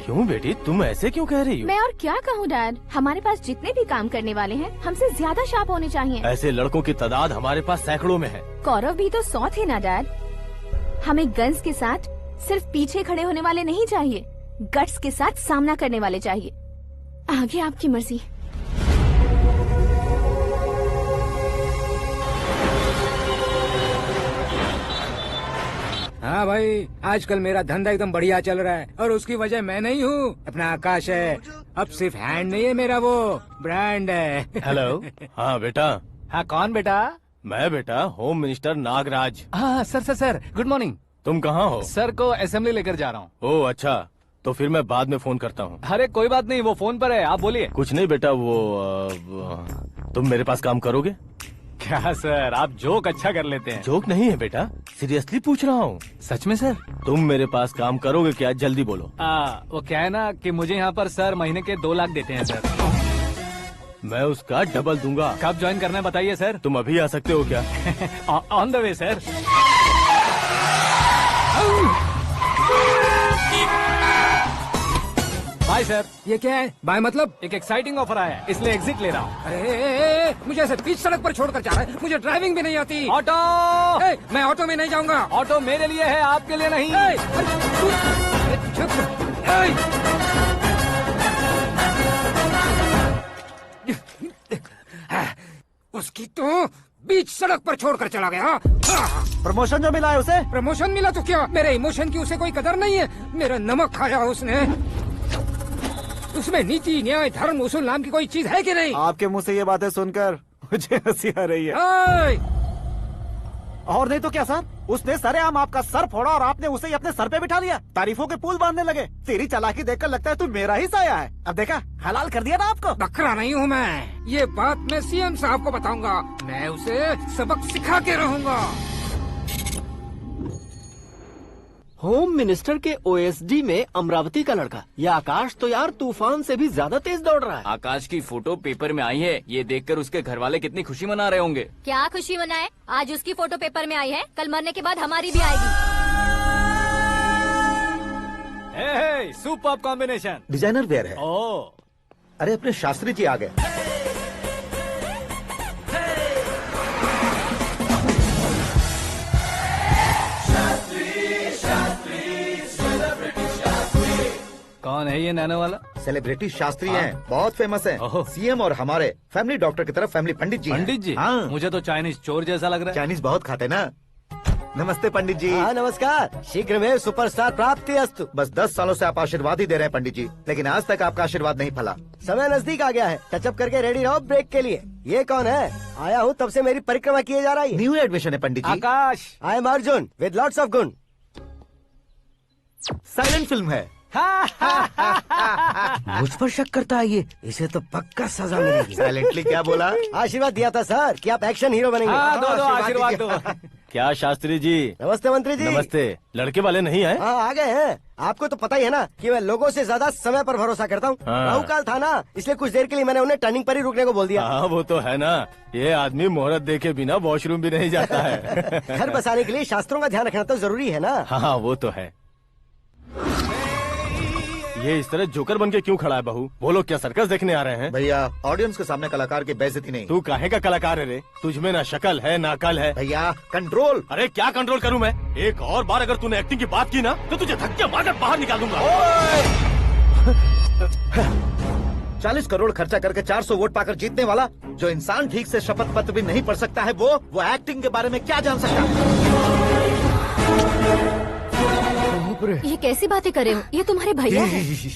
क्यों बेटी, तुम ऐसे क्यों कह रही हो? मैं और क्या कहूँ डैड, हमारे पास जितने भी काम करने वाले हैं हमसे ज्यादा शार्प होने चाहिए। ऐसे लड़कों की तादाद हमारे पास सैकड़ों में है। कौरव भी तो 100 थे ना डैड। हमें गन्स के साथ सिर्फ पीछे खड़े होने वाले नहीं चाहिए, गट्स के साथ सामना करने वाले चाहिए। आगे आपकी मर्जी। हाँ भाई, आजकल मेरा धंधा एकदम बढ़िया चल रहा है और उसकी वजह मैं नहीं हूँ, अपना आकाश है। अब सिर्फ हैंड नहीं है मेरा, वो ब्रांड है। हेलो। हाँ बेटा। हाँ कौन बेटा? मैं बेटा होम मिनिस्टर नागराज। हाँ सर गुड मॉर्निंग। तुम कहाँ हो? सर को असेंबली लेकर जा रहा हूँ। ओह अच्छा, तो फिर मैं बाद में फोन करता हूँ। अरे कोई बात नहीं, वो फोन पर है, आप बोलिए। कुछ नहीं बेटा, तुम मेरे पास काम करोगे? क्या सर, आप जोक अच्छा कर लेते हैं। जोक नहीं है बेटा, सीरियसली पूछ रहा हूँ। सच में सर? तुम मेरे पास काम करोगे क्या? जल्दी बोलो। वो क्या है ना कि मुझे यहाँ पर सर महीने के 2 लाख देते हैं सर। मैं उसका डबल दूंगा। कब ज्वाइन करना है बताइए सर। तुम अभी आ सकते हो क्या? On the way sir. Bye sir. ये क्या है? बाय मतलब? एक एक्साइटिंग ऑफर आया है, इसलिए एग्जिट ले रहा हूँ। अरे मुझे ऐसे बीच सड़क पर छोड़कर जा रहा है, मुझे ड्राइविंग भी नहीं आती। ऑटो। मैं ऑटो में नहीं जाऊंगा। ऑटो मेरे लिए है, आपके लिए नहीं। उसकी तो बीच सड़क पर छोड़कर चला गया। प्रमोशन जो मिला है उसे? प्रमोशन मिला तो क्या, मेरे इमोशन की उसे कोई कदर नहीं है। मेरा नमक खाया उसने। उसमें नीति, न्याय, धर्म, उसूल नाम की कोई चीज है कि नहीं? आपके मुंह से ये बातें सुनकर मुझे हंसी आ रही है। और नहीं तो क्या सर, उसने सरेआम आपका सर फोड़ा और आपने उसे ही अपने सर पे बिठा लिया। तारीफों के पुल बांधने लगे। तेरी चालाकी देखकर लगता है तू मेरा ही साया है। अब देखा, हलाल कर दिया ना आपको। बकरा नहीं हूँ मैं। ये बात मैं सीएम साहब को बताऊंगा। मैं उसे सबक सिखा के रहूंगा। होम मिनिस्टर के ओएसडी में अमरावती का लड़का। यह आकाश तो यार तूफान से भी ज्यादा तेज दौड़ रहा है। आकाश की फोटो पेपर में आई है। ये देखकर उसके घर वाले कितनी खुशी मना रहे होंगे। क्या खुशी मनाए? आज उसकी फोटो पेपर में आई है, कल मरने के बाद हमारी भी आएगी। Super combination. डिजाइनर वेयर है। ओह, अरे अपने शास्त्री जी आ गए। कौन है ये नैनो वाला? सेलिब्रिटी शास्त्री हैं, बहुत फेमस हैं। सीएम और हमारे फैमिली डॉक्टर की तरफ फैमिली पंडित जी हैं। पंडित जी? हाँ। मुझे तो चाइनीज चोर जैसा लग रहा है। चाइनीज बहुत खाते ना। नमस्ते पंडित जी। हाँ नमस्कार। शीघ्र में सुपरस्टार प्राप्ति अस्तु। बस 10 सालों से आप आशीर्वाद ही दे रहे हैं पंडित जी, लेकिन आज तक आपका आशीर्वाद नहीं फला। समय नजदीक आ गया है, टचअप करके रेडी रहो ब्रेक के लिए। ये कौन है? आया हूँ तब से मेरी परिक्रमा किए जा रही है। न्यू एडमिशन है Pandit ji. Aakash. I am Arjun with lots of gun. Silent film है। मुझ पर शक करता है ये, इसे तो पक्का सजा मिलेगी। साइलेंटली क्या बोला? आशीर्वाद दिया था सर कि आप एक्शन हीरो बनेंगे। हाँ, दो आशीर्वाद दो। क्या शास्त्री जी? नमस्ते मंत्री जी। नमस्ते। लड़के वाले नहीं आए? हाँ आ गए हैं। आपको तो पता ही है ना कि मैं लोगों से ज्यादा समय पर भरोसा करता हूँ। हाँ। राहु काल था ना, इसलिए कुछ देर के लिए मैंने उन्हें टर्निंग पर ही रुकने को बोल दिया। हाँ वो तो है ना, ये आदमी मुहूर्त देखे बिना वॉशरूम भी नहीं जाता है। घर बसाने के लिए शास्त्रों का ध्यान रखना तो जरूरी है ना। हाँ वो तो है। ये इस तरह जोकर बन के क्यों खड़ा है बहू? वो लोग क्या सर्कस देखने आ रहे हैं? भैया ऑडियंस के सामने कलाकार की बेइज्जती नहीं। तू काहे का कलाकार है रे? तुझमें ना शक्ल है ना अकल है। भैया कंट्रोल। अरे क्या कंट्रोल करूं मैं? एक और बार अगर तूने एक्टिंग की बात की ना तो तुझे धक्के मारकर बाहर निकाल दूंगा। 40 करोड़ खर्चा करके 400 वोट पाकर जीतने वाला, जो इंसान ठीक से शपथ पत्र भी नहीं पढ़ सकता है, वो एक्टिंग के बारे में क्या जान सकता है? ये कैसी बातें करे हो? ये तुम्हारे भैया हैं।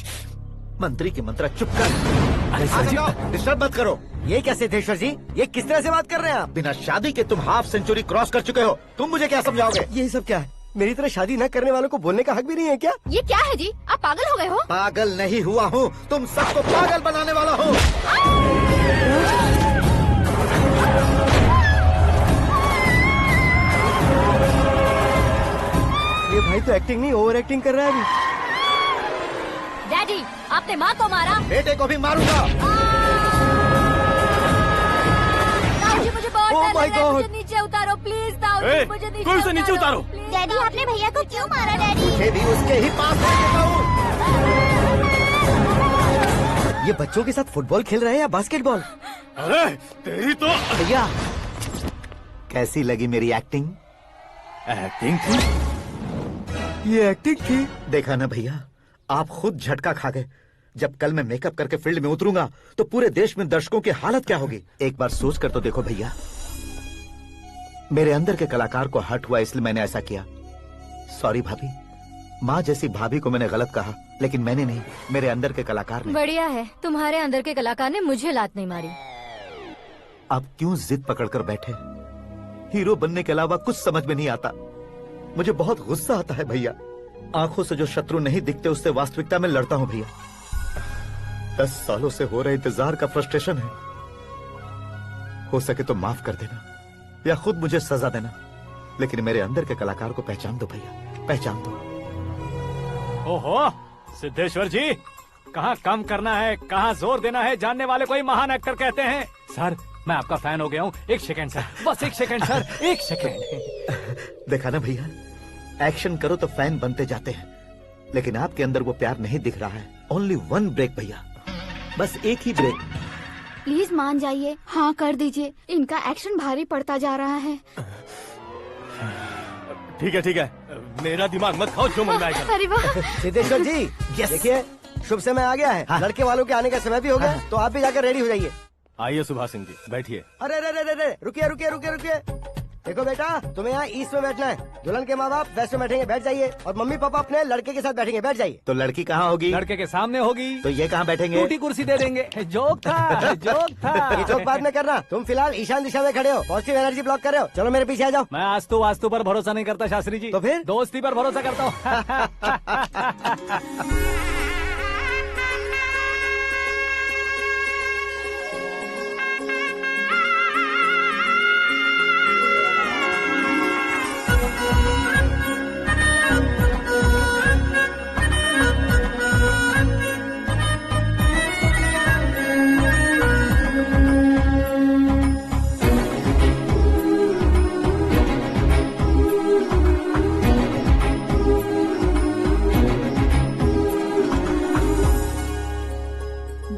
मंत्री की मंत्रा चुप कर। डिस्टर्ब मत करो। ये क्या सिद्धेश्वर जी, ये किस तरह से बात कर रहे हैं आप? बिना शादी के तुम हाफ सेंचुरी क्रॉस कर चुके हो। तुम मुझे क्या समझाओगे? ये सब क्या है? मेरी तरह शादी न करने वालों को बोलने का हक भी नहीं है क्या? ये क्या है जी? आप पागल हो गए हो? पागल नहीं हुआ हूँ, तुम सबको पागल बनाने वाला हूँ। ये भाई तो एक्टिंग नहीं ओवर एक्टिंग कर रहा है अभी। डैडी, आपने माँ को मारा। बेटे को भी मारूंगा। ताऊजी मुझे बहुत Oh डर my लग रहा है, God. मुझे नीचे उतारो प्लीज। ताऊजी ए, मुझे कोई उसे नीचे उतारो। डैडी आपने भैया को क्यों मारा डैडी? मुझे भी उसके ही पास लेके जाऊं। ये बच्चों के साथ फुटबॉल खेल रहे हैं या बास्केटबॉल? अरे तेरी तो भैया कैसी लगी मेरी एक्टिंग? एक्टिंग थी। ये एक्टिंग थी। देखा ना भैया, आप खुद झटका खा गए। जब कल मैं मेकअप करके फील्ड में उतरूंगा तो पूरे देश में दर्शकों की हालत क्या होगी? एक बार सोच कर तो देखो भैया। मेरे अंदर के कलाकार को हर्ट हुआ इसलिए मैंने ऐसा किया। सॉरी भाभी। माँ जैसी भाभी को मैंने गलत कहा, लेकिन मैंने नहीं, मेरे अंदर के कलाकार ने। बढ़िया है, तुम्हारे अंदर के कलाकार ने मुझे लात नहीं मारी। आप क्यों जिद पकड़कर बैठे? हीरो बनने के अलावा कुछ समझ में नहीं आता। मुझे बहुत गुस्सा आता है भैया। आंखों से जो शत्रु नहीं दिखते उससे वास्तविकता में लड़ता हूँ भैया। 10 सालों से हो रहे इंतजार का फ्रस्ट्रेशन है। हो सके तो माफ कर देना या खुद मुझे सजा देना, लेकिन मेरे अंदर के कलाकार को पहचान दो भैया, पहचान दो। ओहो सिद्धेश्वर जी, कहाँ कम करना है कहाँ जोर देना है जानने वाले को ही महान एक्टर कहते हैं। सर मैं आपका फैन हो गया हूँ। एक सेकंड सर, बस एक सेकंड सर, एक सेकंड। देखा ना भैया, एक्शन करो तो फैन बनते जाते हैं, लेकिन आपके अंदर वो प्यार नहीं दिख रहा है। ओनली 1 ब्रेक भैया, बस एक ही ब्रेक। प्लीज मान जाइए, हाँ कर दीजिए। इनका एक्शन भारी पड़ता जा रहा है। ठीक है, मेरा दिमाग मत खाओ, जो मन में आएगा। अरे वाह सिद्धेश्वर जी देखिए, शुभ समय आ गया है। लड़के वालों के आने का समय भी हो गया, तो आप भी जाकर रेडी हो जाइए। आइए सुभाष सिंह जी, बैठिए। अरे अरे अरे अरे, रुकिए रुकिए रुकिए रुकिए। देखो बेटा, तुम्हें यहाँ ईस्ट में बैठना है। दुल्हन के माँ बाप वेस्ट में बैठेंगे, बैठ जाइए। और मम्मी पापा अपने लड़के के साथ बैठेंगे, बैठ जाइए। तो लड़की कहाँ होगी? लड़के के सामने होगी। तो ये कहाँ बैठेंगे? टूटी कुर्सी दे देंगे। जोक था, जोक था। ये जोक बाद में करना। तुम फिलहाल ईशान दिशा में खड़े हो, पॉजिटिव एनर्जी ब्लॉक कर रहे हो। चलो मेरे पीछे आ जाओ। मैं वास्तु पर भरोसा नहीं करता शास्त्री जी। तो फिर? दोस्ती पर भरोसा करता हूँ।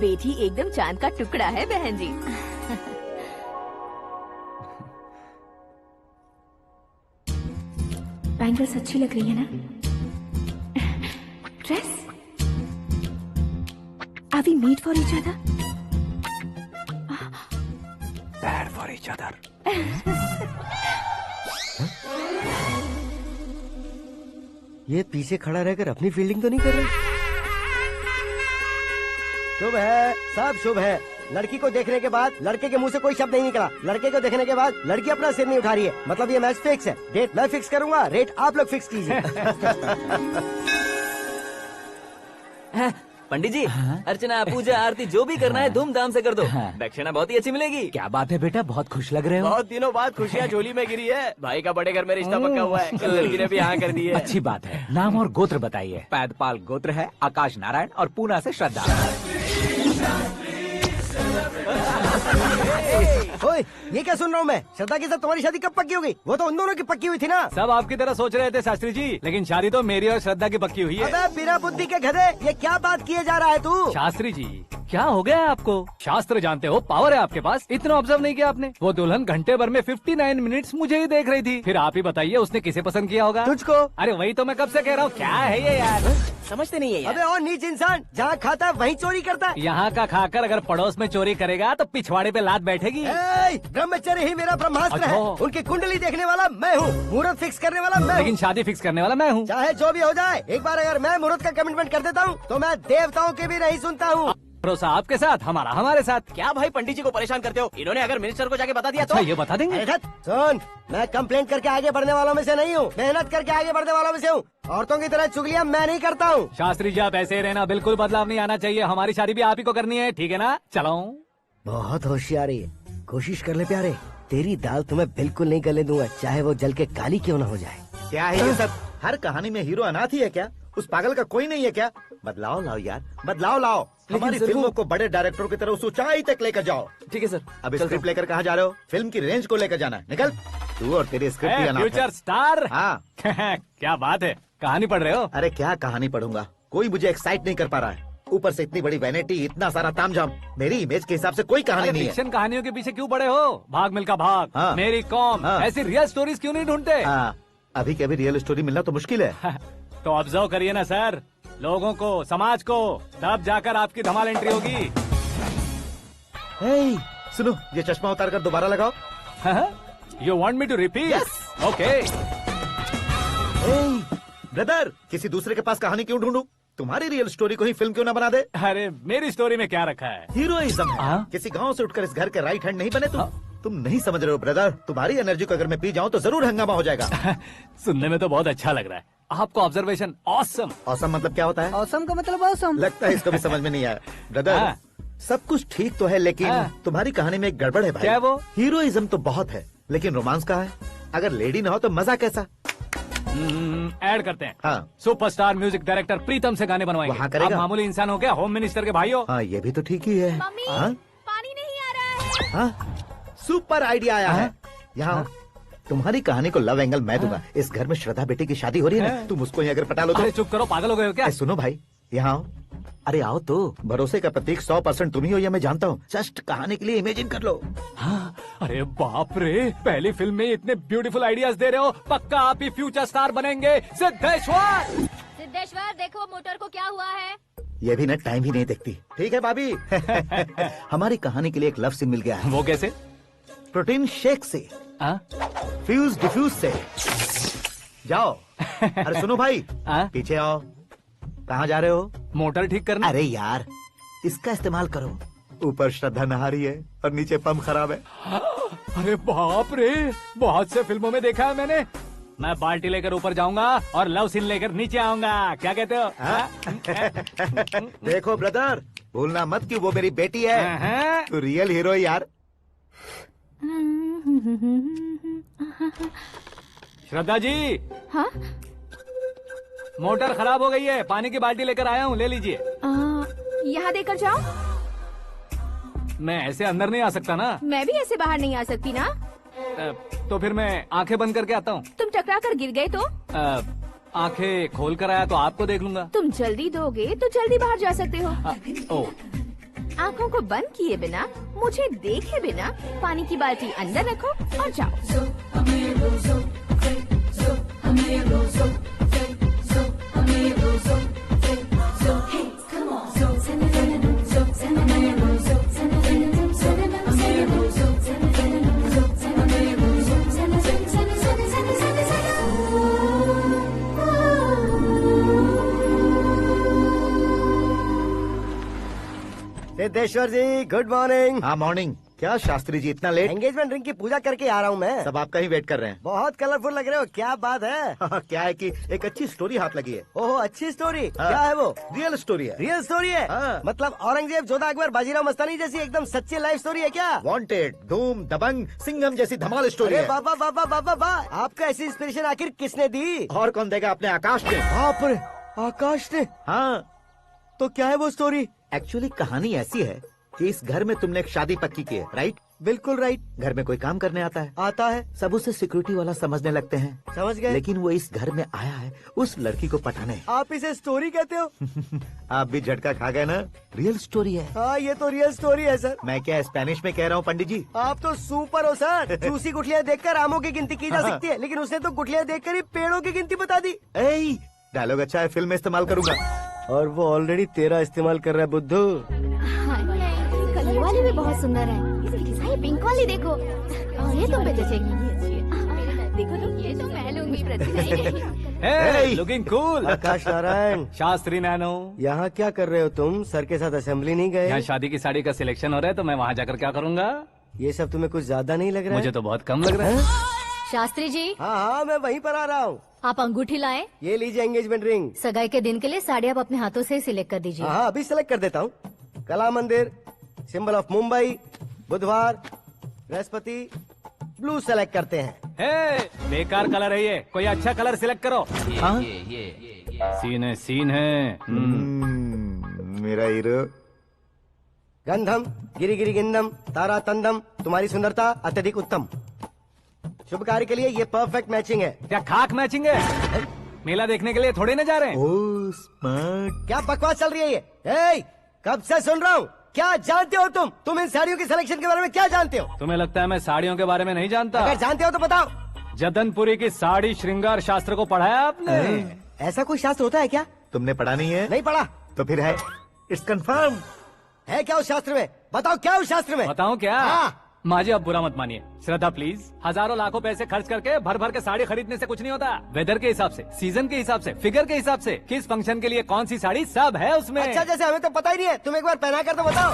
बेटी एकदम चांद का टुकड़ा है बहन जी। बैंगल्स अच्छी लग रही है ना? Dress? Are we made for each other? Bad for each other. ये पीछे खड़ा रहकर अपनी फील्डिंग तो नहीं कर रहा? शुभ है, सब शुभ है। लड़की को देखने के बाद लड़के के मुंह से कोई शब्द नहीं निकला। लड़के को देखने के बाद लड़की अपना सिर नहीं उठा रही है। मतलब ये मैच फिक्स है। डेट मैं फिक्स करूंगा, रेट आप लोग फिक्स कीजिए। पंडित जी, अर्चना, पूजा, आरती जो भी करना है धूमधाम से कर दो। दक्षिणा बहुत ही अच्छी मिलेगी। क्या बात है बेटा, बहुत खुश लग रहे हो। बहुत दिनों बाद खुशियाँ झोली में गिरी है। भाई का बड़े घर में रिश्ता पक्का हुआ है। कल लड़की ने भी हाँ कर दी है। अच्छी बात है। नाम और गोत्र बताइए। पैदपाल गोत्र है, आकाश नारायण, और पूना से श्रद्धा। ओए, ये क्या सुन रहा हूँ मैं? श्रद्धा के साथ तुम्हारी शादी कब पक्की हो गई? वो तो उन दोनों की पक्की हुई थी ना। सब आपकी तरह सोच रहे थे शास्त्री जी, लेकिन शादी तो मेरी और श्रद्धा की पक्की हुई है। अबे बिना बुद्धि के गधे, ये क्या बात किए जा रहा है तू? शास्त्री जी, क्या हो गया है आपको? शास्त्र जानते हो, पावर है आपके पास। इतना ऑब्जर्व नहीं किया आपने? वो दुल्हन घंटे भर में 59 मिनट्स मुझे ही देख रही थी। फिर आप ही बताइए उसने किसे पसंद किया होगा? तुझको। अरे वही तो मैं कब से कह रहा हूँ, क्या है ये यार? समझते नहीं है यार। अबे और नीच इंसान, जहाँ खाता है वहीं चोरी करता है। यहाँ का खाकर अगर पड़ोस में चोरी करेगा तो पिछवाड़े पे लात बैठेगी। ब्रह्मचर्य ही मेरा ब्रह्मास्त्र है। अच्छा। उनकी कुंडली देखने वाला मैं हूँ, मुहूर्त फिक्स करने वाला मैं हूँ। लेकिन शादी फिक्स करने वाला मैं हूँ। चाहे जो भी हो जाए, एक बार अगर मैं मुहूर्त का कमिटमेंट कर देता हूँ तो मैं देवताओं की भी नहीं सुनता हूँ। भरोसा आपके साथ, हमारा हमारे साथ। क्या भाई पंडित जी को परेशान करते हो? इन्होंने अगर मिनिस्टर को जाके बता दिया तो? अच्छा, ये बता देंगे। सुन, मैं कंप्लेंट करके आगे बढ़ने वालों में से नहीं हूँ, मेहनत करके आगे बढ़ने वालों में से हूँ। औरतों की तरह चुगलियाँ मैं नहीं करता हूँ। शास्त्री जी आप ऐसे ही रहना, बिल्कुल बदलाव नहीं आना चाहिए। हमारी शादी भी आप ही को करनी है, ठीक है ना? चलो। बहुत होशियारी है, कोशिश कर ले प्यारे। तेरी दाल तुम्हें बिल्कुल नहीं गलने दूंगा, चाहे वो जल के काली क्यों न हो जाए। क्या है ये सब? हर कहानी में हीरो अनाथ ही है क्या? उस पागल का कोई नहीं है क्या? बदलाव लाओ यार, बदलाव लाओ। हमारी फिल्मों को बड़े डायरेक्टरों की तरह उस ऊंचाई तक लेकर जाओ। ठीक है सर। अब स्क्रिप्ट लेकर कहाँ जा रहे हो? फिल्म की रेंज को लेकर जाना है। निकल तू और तेरी स्क्रिप्ट ही अनाथ है। Future star. हाँ। क्या बात है, कहानी पढ़ रहे हो? अरे क्या कहानी पढ़ूंगा, कोई मुझे एक्साइट नहीं कर पा रहा है। ऊपर से इतनी बड़ी वैनिटी, इतना सारा तामझाम। मेरी इमेज के हिसाब से कोई कहानी नहीं है। फिक्शन कहानियों के पीछे क्यों पड़े हो? भाग मिल्खा भाग, हाँ। मेरी कॉम, हाँ। ऐसी रियल स्टोरीज क्यों नहीं ढूंढते? हाँ, अभी के अभी रियल स्टोरी मिलना तो मुश्किल है। तो ऑब्जर्व करिए ना सर, लोगों को, समाज को, तब जाकर आपकी धमाल एंट्री होगी। सुनो, ये चश्मा उतार कर दोबारा लगाओ। You want me to repeat? Okay. Brother, किसी दूसरे के पास कहानी क्यों ढूंढूं? तुम्हारी रियल स्टोरी को ही फिल्म क्यों ना बना दे? अरे मेरी स्टोरी में क्या रखा है? हीरोइज्म है। किसी गांव से उठकर इस घर के राइट हैंड नहीं बने तुम। तुम नहीं समझ रहे हो ब्रदर, तुम्हारी एनर्जी को अगर मैं पी जाऊं तो जरूर हंगामा हो जाएगा। सुनने में तो बहुत अच्छा लग रहा है। आपको ऑब्जर्वेशन ऑसम। ऑसम मतलब क्या होता है? ऑसम का मतलब ऑसम। लगता है इसको भी समझ में नहीं आया। ब्रदर, सब कुछ ठीक तो है, लेकिन तुम्हारी कहानी में एक गड़बड़ है भाई। क्या वो? हीरोइज्म तो बहुत है, लेकिन रोमांस कहाँ है? अगर लेडी ना हो तो मजा कैसा? ऐड करते हैं। हाँ। सुपरस्टार म्यूजिक डायरेक्टर प्रीतम से गाने बनवाएंगे। वहाँ करेगा? आप मामूली इंसान हो क्या, होम मिनिस्टर के भाई हो? हाँ, ये भी तो ठीक ही है। मम्मी, हाँ? पानी नहीं आ रहा है। हाँ? सुपर आइडिया आया है। यहाँ तुम्हारी कहानी को लव एंगल मैं दूंगा। इस घर में श्रद्धा बेटी की शादी हो रही है ना, तुम उसको ही अगर पटा लो तो। अरे चुप करो, पागल हो गए हो क्या? सुनो भाई, यहाँ आओ। अरे आओ तो, भरोसे का प्रतीक 100% तुम ही हो, यह मैं जानता हूँ। जस्ट कहानी के लिए इमेजिन कर लो। हाँ, अरे बाप रे, पहली फिल्म में इतने ब्यूटीफुल आइडियाज दे रहे हो। पक्का आप ही फ्यूचर स्टार बनेंगे। सिद्धेश्वर, सिद्धेश्वर देखो मोटर को क्या हुआ है। ये भी ना टाइम ही नहीं देखती। ठीक है भाभी। हमारी कहानी के लिए एक लव सीन मिल गया है। वो कैसे? प्रोटीन शेक से, फ्यूज डिफ्यूज से। जाओ। अरे सुनो भाई, पीछे आओ। कहाँ जा रहे हो? मोटर ठीक करना। अरे यार, इसका इस्तेमाल करो। ऊपर श्रद्धा नहा रही है और नीचे पंप खराब है। अरे बाप रे, बहुत से फिल्मों में देखा है मैंने। मैं बाल्टी लेकर ऊपर जाऊंगा और लव सीन लेकर नीचे आऊंगा। क्या कहते हो? देखो ब्रदर, भूलना मत कि वो मेरी बेटी है। तू रियल हीरो यार। श्रद्धा जी। हाँ? मोटर खराब हो गई है, पानी की बाल्टी लेकर आया हूँ, ले लीजिए। यहाँ देकर जाओ। मैं ऐसे अंदर नहीं आ सकता ना। मैं भी ऐसे बाहर नहीं आ सकती ना। तो फिर मैं आंखें बंद करके आता हूँ। तुम टकरा कर गिर गए तो? आंखें खोल कर आया तो आपको देख लूंगा। तुम जल्दी दोगे तो जल्दी बाहर जा सकते हो। ओ। आँखों को बंद किए बिना, मुझे देखे बिना पानी की बाल्टी अंदर रखो और जाओ। सिद्धेश्वर जी, गुड मॉर्निंग। हाँ मॉर्निंग। क्या शास्त्री जी इतना लेट? एंगेजमेंट रिंग की पूजा करके आ रहा हूँ मैं। सब आपका ही वेट कर रहे हैं। बहुत कलरफुल लग रहे हो, क्या बात है? क्या है कि एक अच्छी स्टोरी हाथ लगी है। ओहो, अच्छी स्टोरी। क्या है वो? रियल स्टोरी है। रियल स्टोरी है? मतलब औरंगजेब, जोधा अकबर, बाजीराव मस्तानी जैसी एकदम सच्ची लाइफ स्टोरी है क्या? वांटेड, धूम, दबंग, सिंघम जैसी धमाल स्टोरी है। बाबा बाबा बाबा बा, आपका ऐसी इंस्पिरेशन आखिर किसने दी? और कौन देगा? अपने आकाश ने। बाप रे, आकाश ने? हाँ। तो क्या है वो स्टोरी? एक्चुअली कहानी ऐसी है कि इस घर में तुमने एक शादी पक्की की है, राइट? बिल्कुल राइट। घर में कोई काम करने आता है? आता है। सब उसे सिक्योरिटी वाला समझने लगते हैं। समझ गए। लेकिन वो इस घर में आया है उस लड़की को पटाने। आप इसे स्टोरी कहते हो? आप भी झटका खा गए ना। रियल स्टोरी है। हाँ, ये तो रियल स्टोरी है सर। मैं क्या स्पेनिश में कह रहा हूँ पंडित जी? आप तो सुपर हो सर। चूसी गुठलियाँ देखकर आमों की गिनती की जा सकती है, लेकिन उसने तो गुठलियाँ देखकर ही पेड़ों की गिनती बता दी। डायलॉग अच्छा है, फिल्म में इस्तेमाल करूंगा। और वो ऑलरेडी तेरा इस्तेमाल कर रहा है बुद्धू। ये वाली भी बहुत सुंदर है। ये पिंक वाली देखो, और ये तुम पे जचेगी। देखो तो, ये तो मैं लूंगी। Looking cool. Aakash Narayan. Shastri Nano. यहाँ क्या कर रहे हो तुम? सर के साथ असेंबली नहीं गए? यहाँ शादी की साड़ी का सिलेक्शन हो रहा है, तो मैं वहाँ जाकर क्या करूँगा? ये सब तुम्हें कुछ ज्यादा नहीं लग रहा है? मुझे तो बहुत कम लग रहा है। शास्त्री जी। हाँ हाँ, मैं वहीं पर आ रहा हूँ। आप अंगूठी लाएं। ये लीजिए एंगेजमेंट रिंग। सगाई के दिन के लिए साड़ी आप अपने हाथों से सिलेक्ट कर दीजिए। हाँ, अभी सिलेक्ट कर देता हूँ। कला मंदिर, सिंबल ऑफ मुंबई, बुधवार, बृहस्पति, ब्लू सेलेक्ट करते हैं। बेकार कलर है ये, कोई अच्छा कलर सिलेक्ट करो। ये सीन है, सीन है। मेरा हीरो। गंधम, गिरी गिरी गिंदम, तारा तंदम, तुम्हारी सुंदरता अत्यधिक उत्तम। शुभ कार्य के लिए ये परफेक्ट मैचिंग है। क्या खाक मैचिंग है? मेला देखने के लिए थोड़ी ना जा रहे हैं। Oh smart. क्या बकवास चल रही है ये? ए, कब से सुन रहा हूँ। क्या जानते हो तुम इन साड़ियों की सिलेक्शन के बारे में क्या जानते हो? तुम्हें लगता है मैं साड़ियों के बारे में नहीं जानता? अगर जानते हो तो बताओ। जदनपुरी की साड़ी श्रृंगार शास्त्र को पढ़ा है आपने? ऐसा कोई शास्त्र होता है क्या? तुमने पढ़ा नहीं है? नहीं पढ़ा। तो फिर है, इट्स कंफर्म। है क्या उस शास्त्र में? बताओ क्या उस शास्त्र में? बताऊं क्या? हाँ। माँ जी, आप बुरा मत मानिए। श्रद्धा प्लीज, हजारों लाखों पैसे खर्च करके भर भर के साड़ी खरीदने से कुछ नहीं होता। वेदर के हिसाब से, सीजन के हिसाब से, फिगर के हिसाब से, किस फंक्शन के लिए कौन सी साड़ी, सब है उसमें। अच्छा, जैसे हमें तो पता ही नहीं है, तुम एक बार पहना कर तो बताओ।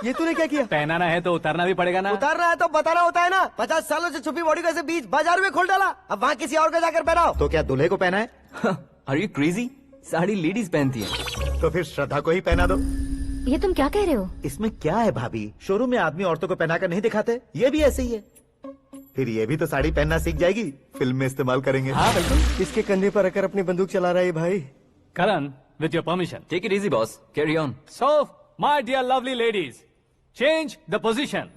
ये तूने क्या किया? पहनाना है तो उतारना भी पड़ेगा ना। उतारना है तो बताना होता है ना। 50 सालों से छुपी बॉडी को ऐसे बीच बाजार में खोल डाला, अब वहाँ किसी और को जाकर पहनाओ। तो क्या दूल्हे को पहना है? Are you crazy? Sari ladies पहनती है। तो फिर श्रद्धा को ही पहना दो। ये तुम क्या कह रहे हो? इसमें क्या है भाभी? शोरूम में आदमी औरतों को पहनाकर नहीं दिखाते? ये भी ऐसे ही है। फिर ये भी तो साड़ी पहनना सीख जाएगी, फिल्म में इस्तेमाल करेंगे। हाँ बिल्कुल। इसके कंधे पर रखकर अपनी बंदूक चला रहा है भाई। Karan, with your permission. Take it easy boss, carry on. So my dear lovely ladies, change the position.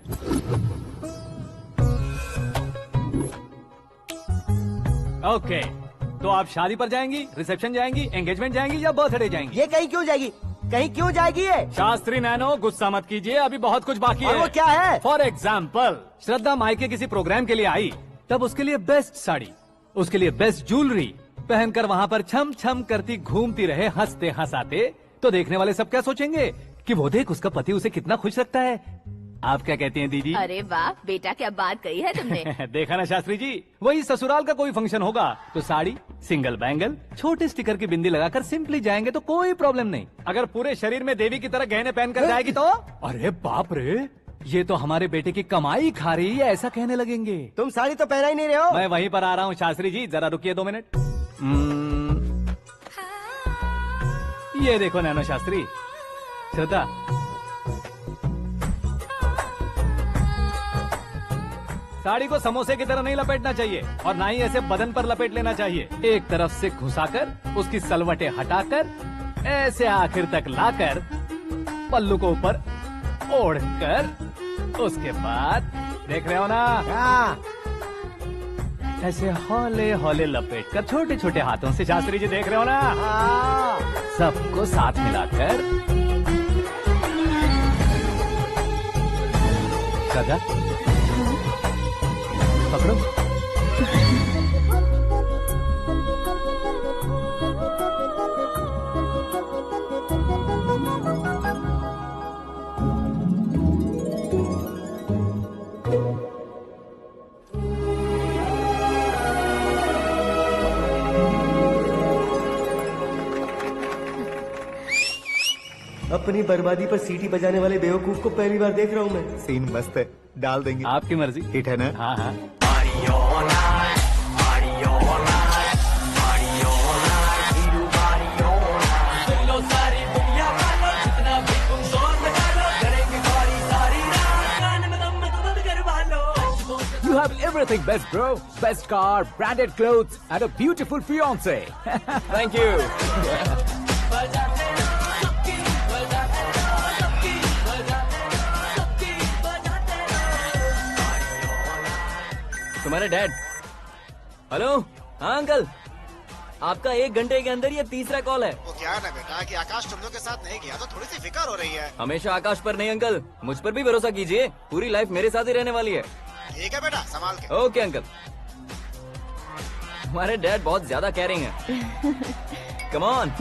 Okay, तो आप शादी पर जाएंगी, रिसेप्शन जाएंगी, एंगेजमेंट जाएंगी या बर्थडे जाएंगी? ये कहीं क्यों जाएगी? कहीं क्यों जाएगी ये? शास्त्री नैनो गुस्सा मत कीजिए, अभी बहुत कुछ बाकी और है। वो क्या है? फॉर एग्जाम्पल, श्रद्धा मायके किसी प्रोग्राम के लिए आई, तब उसके लिए बेस्ट साड़ी, उसके लिए बेस्ट ज्वेलरी पहनकर वहाँ पर छम छम करती घूमती रहे हंसते हंसाते, तो देखने वाले सब क्या सोचेंगे कि वो देख उसका पति उसे कितना खुश रखता है। आप क्या कहती हैं दीदी? अरे वाह बेटा, क्या बात कही है तुमने। देखा ना शास्त्री जी, वही ससुराल का कोई फंक्शन होगा तो साड़ी, सिंगल बैंगल, छोटे स्टिकर की बिंदी लगाकर सिंपली जाएंगे तो कोई प्रॉब्लम नहीं। अगर पूरे शरीर में देवी की तरह गहने पहनकर जाएगी तो अरे बाप रे, ये तो हमारे बेटे की कमाई खा रही है, ऐसा कहने लगेंगे। तुम साड़ी तो पहना ही नहीं रहे हो। मैं वहीं पर आ रहा हूँ शास्त्री जी, जरा रुकिए 2 मिनट। ये देखो नैनो शास्त्री, श्रद्धा साड़ी को समोसे की तरह नहीं लपेटना चाहिए और ना ही ऐसे बदन पर लपेट लेना चाहिए। एक तरफ से घुसाकर उसकी सलवटें हटाकर ऐसे आखिर तक लाकर पल्लू को ऊपर ओढ़कर उसके बाद देख रहे हो ना, ऐसे हौले हौले लपेट कर छोटे छोटे हाथों से, शास्त्री जी देख रहे हो ना, सबको साथ मिलाकर सदा पकड़ो। अपनी बर्बादी पर सीटी बजाने वाले बेवकूफ को पहली बार देख रहा हूँ मैं। सीन मस्त है, डाल देंगे। आपकी मर्जी। हिट है ना? हाँ हाँ। You have everything best, bro. Best car, branded clothes, and a beautiful fiance. Thank you. तुम्हारे डैड। हेलो, हाँ अंकल, आपका 1 घंटे के अंदर ये तीसरा कॉल है। वो क्या है ना बेटा कि आकाश तुम लोग के साथ नहीं गया तो थोड़ी सी फिक्र हो रही है। हमेशा आकाश पर नहीं अंकल, मुझ पर भी भरोसा कीजिए, पूरी लाइफ मेरे साथ ही रहने वाली है। ठीक है बेटा, संभाल के। Okay uncle. हमारे डैड बहुत ज्यादा केयरिंग है। Come on.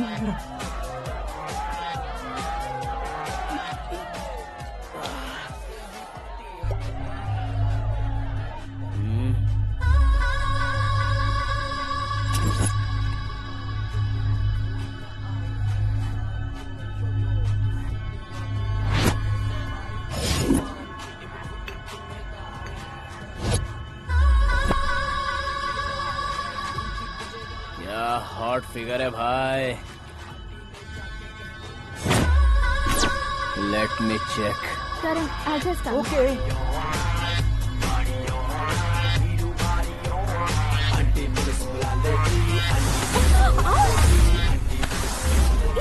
हॉट फिगर है भाई। Let me check. Karan, I'll just come. Okay.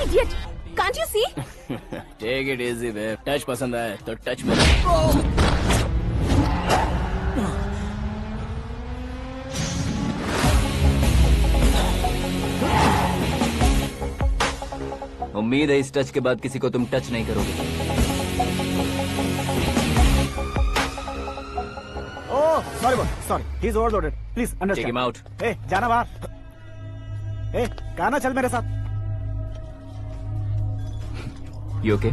Idiot! Can't you see? Take it easy babe. Touch पसंद आए तो टच में। उम्मीद है इस टच के बाद किसी को तुम टच नहीं करोगे। Oh sorry sorry, he is overloaded, please take understand. Him out. ए जाना बाहर। ए गाना चल मेरे साथ। You okay?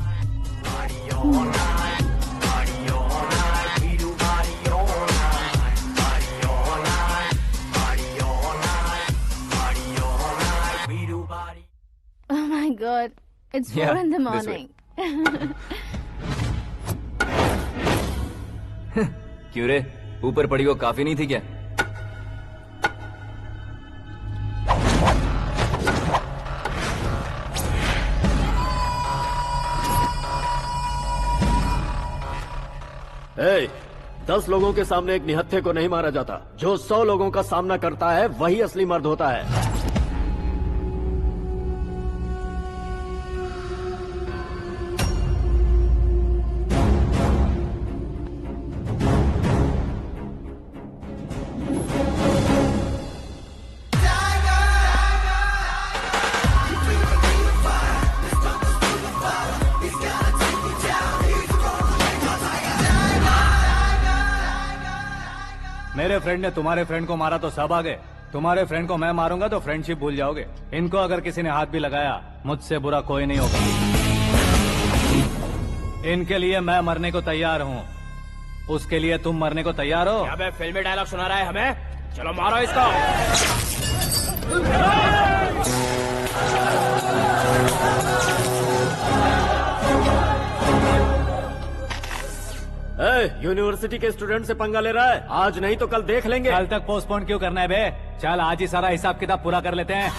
Oh my God, it's 4 in the this way. morning. क्यों रे, ऊपर पड़ी वो काफी नहीं थी क्या? ए, 10 लोगों के सामने एक निहत्थे को नहीं मारा जाता। जो 100 लोगों का सामना करता है वही असली मर्द होता है। मेरे फ्रेंड ने तुम्हारे फ्रेंड को मारा तो सब आ गए, तुम्हारे फ्रेंड को मैं मारूंगा तो फ्रेंडशिप भूल जाओगे। इनको अगर किसी ने हाथ भी लगाया, मुझसे बुरा कोई नहीं होगा। इनके लिए मैं मरने को तैयार हूँ, उसके लिए तुम मरने को तैयार हो? अबे फिल्मी डायलॉग सुना रहा है हमें, चलो मारो इसको। यूनिवर्सिटी के स्टूडेंट से पंगा ले रहा है, आज नहीं तो कल देख लेंगे। कल तक पोस्टपोन क्यों करना है बे? चल आज ही सारा हिसाब किताब पूरा कर लेते हैं।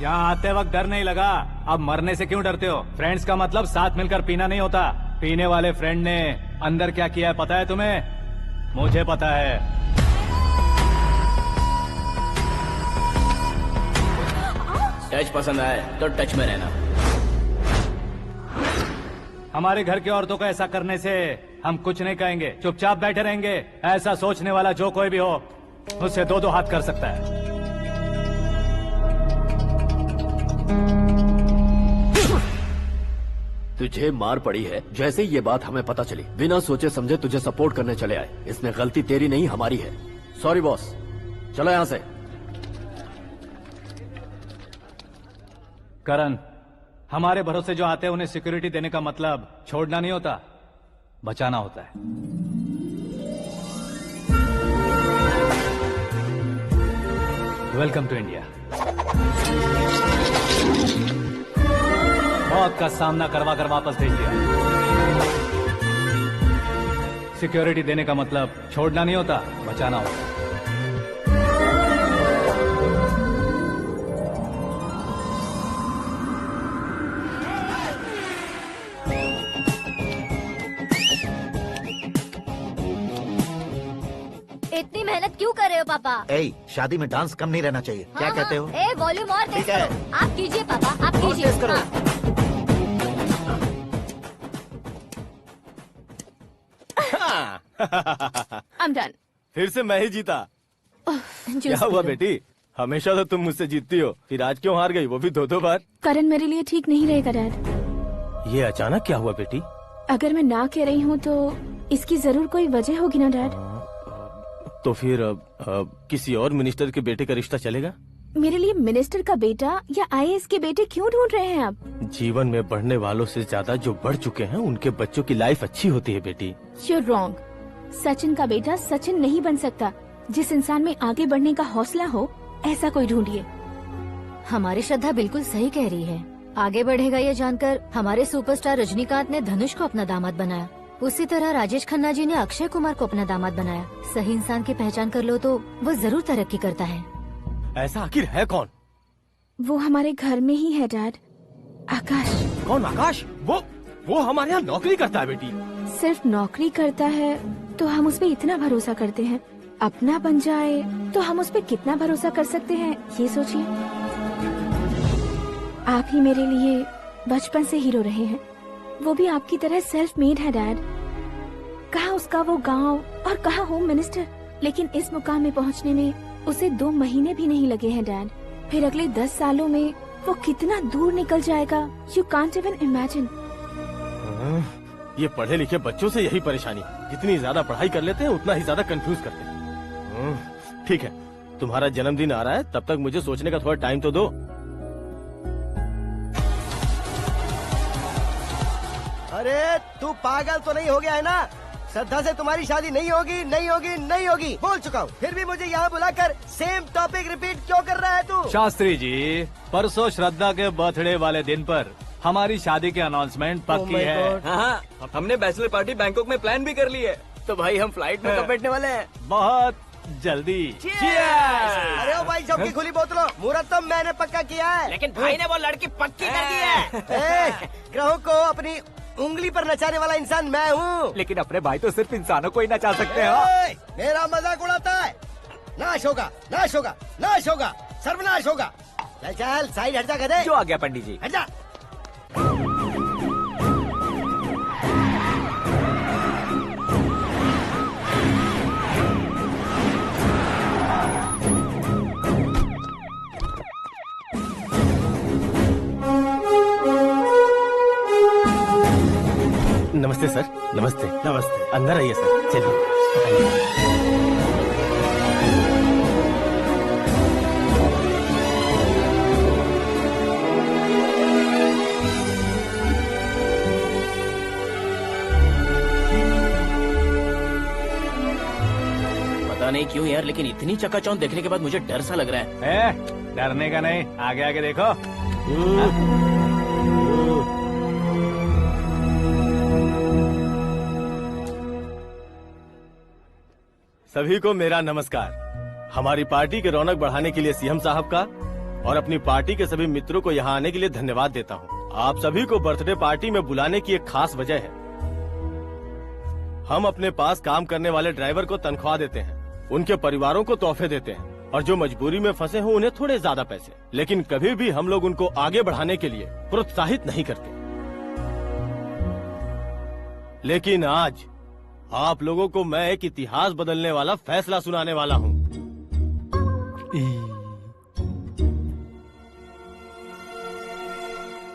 यहाँ आते वक्त डर नहीं लगा, अब मरने से क्यों डरते हो? फ्रेंड्स का मतलब साथ मिलकर पीना नहीं होता। पीने वाले फ्रेंड ने अंदर क्या किया है पता है तुम्हें? मुझे पता है। टच पसंद आए तो टच में रहना। हमारे घर की औरतों को ऐसा करने से हम कुछ नहीं कहेंगे, चुपचाप बैठे रहेंगे। ऐसा सोचने वाला जो कोई भी हो, उससे दो हाथ कर सकता है। तुझे मार पड़ी है, जैसे ये बात हमें पता चली बिना सोचे समझे तुझे सपोर्ट करने चले आए। इसमें गलती तेरी नहीं हमारी है। सॉरी बॉस, चलो यहाँ से। करण, हमारे भरोसे जो आते हैं उन्हें सिक्योरिटी देने का मतलब छोड़ना नहीं होता, बचाना होता है। Welcome to India. मौत का सामना करवा कर वापस भेज दिया। सिक्योरिटी देने का मतलब छोड़ना नहीं होता, बचाना होता है। इतनी मेहनत क्यों कर रहे हो पापा? शादी में डांस कम नहीं रहना चाहिए। क्या कहते हो? ए वॉल्यूम और तेज ठीक है। करो। आप कीजिए पापा, आप कीजिए। तेज करो। I'm done. फिर से मैं ही जीता। क्या हुआ बेटी? हमेशा तो तुम मुझसे जीतती हो, फिर आज क्यों हार गई, वो भी दो बार? करण मेरे लिए ठीक नहीं रहेगा डैड। ये अचानक क्या हुआ बेटी? अगर मैं ना कह रही हूँ तो इसकी जरूर कोई वजह होगी ना डैड। तो फिर किसी और मिनिस्टर के बेटे का रिश्ता चलेगा? मेरे लिए मिनिस्टर का बेटा या आईएएस के बेटे क्यों ढूंढ रहे हैं आप? जीवन में बढ़ने वालों से ज्यादा जो बढ़ चुके हैं उनके बच्चों की लाइफ अच्छी होती है बेटी। You're wrong. सचिन का बेटा सचिन नहीं बन सकता। जिस इंसान में आगे बढ़ने का हौसला हो, ऐसा कोई ढूंढिए। हमारी श्रद्धा बिल्कुल सही कह रही है। आगे बढ़ेगा ये जानकर हमारे सुपरस्टार रजनीकांत ने धनुष को अपना दामाद बनाया। उसी तरह राजेश खन्ना जी ने अक्षय कुमार को अपना दामाद बनाया। सही इंसान की पहचान कर लो तो वो जरूर तरक्की करता है। ऐसा आखिर है कौन? वो हमारे घर में ही है डैड, आकाश। कौन आकाश? वो हमारे यहाँ नौकरी करता है बेटी। सिर्फ नौकरी करता है तो हम उस पे इतना भरोसा करते हैं। अपना बन जाए तो हम उस पे कितना भरोसा कर सकते हैं, ये सोचिए। आप ही मेरे लिए बचपन से हीरो रहे हैं, वो भी आपकी तरह सेल्फ मेड है डैड। कहाँ उसका वो गांव और कहाँ होम मिनिस्टर, लेकिन इस मुकाम में पहुँचने में उसे 2 महीने भी नहीं लगे हैं डैड। फिर अगले 10 सालों में वो कितना दूर निकल जाएगा, यू कांट इवन इमेजिन। ये पढ़े लिखे बच्चों से यही परेशानी, जितनी ज्यादा पढ़ाई कर लेते हैं उतना ही ज्यादा कंफ्यूज करते हैं। ठीक है, तुम्हारा जन्मदिन आ रहा है, तब तक मुझे सोचने का थोड़ा टाइम तो दो। अरे तू पागल तो नहीं हो गया है ना? श्रद्धा से तुम्हारी शादी नहीं होगी, नहीं होगी, नहीं होगी, बोल चुका हूँ। फिर भी मुझे यहाँ बुलाकर सेम टॉपिक रिपीट क्यों कर रहा है तू? शास्त्री जी, परसों श्रद्धा के बर्थडे वाले दिन पर हमारी शादी की अनाउंसमेंट पक्की है। हाँ, हमने बैचलर पार्टी बैंकॉक में प्लान भी कर ली है। तो भाई हम फ्लाइट में कब बैठने वाले हैं? बहुत जल्दी। अरे ओ भाई, सबकी खुली बोतलों, मुहूर्त तो मैंने पक्का किया है। लेकिन भाई ने वो लड़की पक्की कर दी है। ग्रहों को अपनी उंगली पर नचाने वाला इंसान मैं हूँ। लेकिन अपने भाई तो सिर्फ इंसानों को ही नचा सकते हैं। मेरा मजाक उड़ाता है? नाश होगा, नाश होगा, नाश होगा, सर्वनाश होगा। चल चल साइड हट जा गधे। जो आ गया पंडित जी। हट जा। नमस्ते। नमस्ते। अंदर आइए सर, चलिए। पता नहीं क्यों यार, लेकिन इतनी चकाचौंध देखने के बाद मुझे डर सा लग रहा है। डरने का नहीं, आगे आगे देखो। सभी को मेरा नमस्कार। हमारी पार्टी के रौनक बढ़ाने के लिए सीएम साहब का और अपनी पार्टी के सभी मित्रों को यहाँ आने के लिए धन्यवाद देता हूँ। आप सभी को बर्थडे पार्टी में बुलाने की एक खास वजह है। हम अपने पास काम करने वाले ड्राइवर को तनख्वाह देते हैं, उनके परिवारों को तोहफे देते हैं और जो मजबूरी में फंसे हो उन्हें थोड़े ज्यादा पैसे, लेकिन कभी भी हम लोग उनको आगे बढ़ाने के लिए प्रोत्साहित नहीं करते। लेकिन आज आप लोगों को मैं एक इतिहास बदलने वाला फैसला सुनाने वाला हूँ।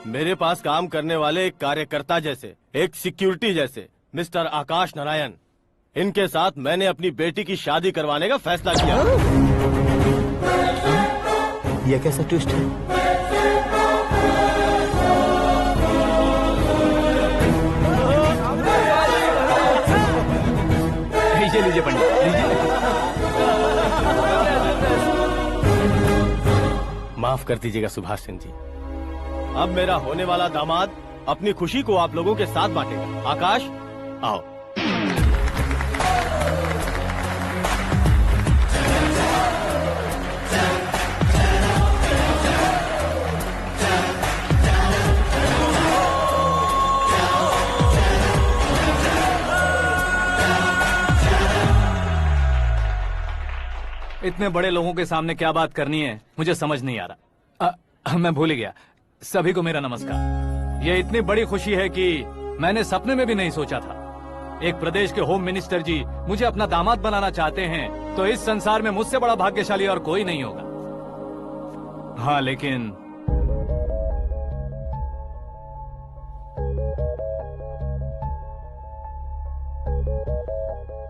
मेरे पास काम करने वाले एक कार्यकर्ता जैसे, एक सिक्योरिटी जैसे मिस्टर आकाश नारायण, इनके साथ मैंने अपनी बेटी की शादी करवाने का फैसला किया। यह कैसा ट्विस्ट है? लीजिए पंडित, लीजिए। माफ कर दीजिएगा सुभाष सिंह जी। अब मेरा होने वाला दामाद अपनी खुशी को आप लोगों के साथ बांटेगा। आकाश, आओ। इतने बड़े लोगों के सामने क्या बात करनी है मुझे समझ नहीं आ रहा। मैं भूल ही गया। सभी को मेरा नमस्कार। ये इतनी बड़ी खुशी है कि मैंने सपने में भी नहीं सोचा था। एक प्रदेश के होम मिनिस्टर जी मुझे अपना दामाद बनाना चाहते हैं तो इस संसार में मुझसे बड़ा भाग्यशाली और कोई नहीं होगा। हाँ, लेकिन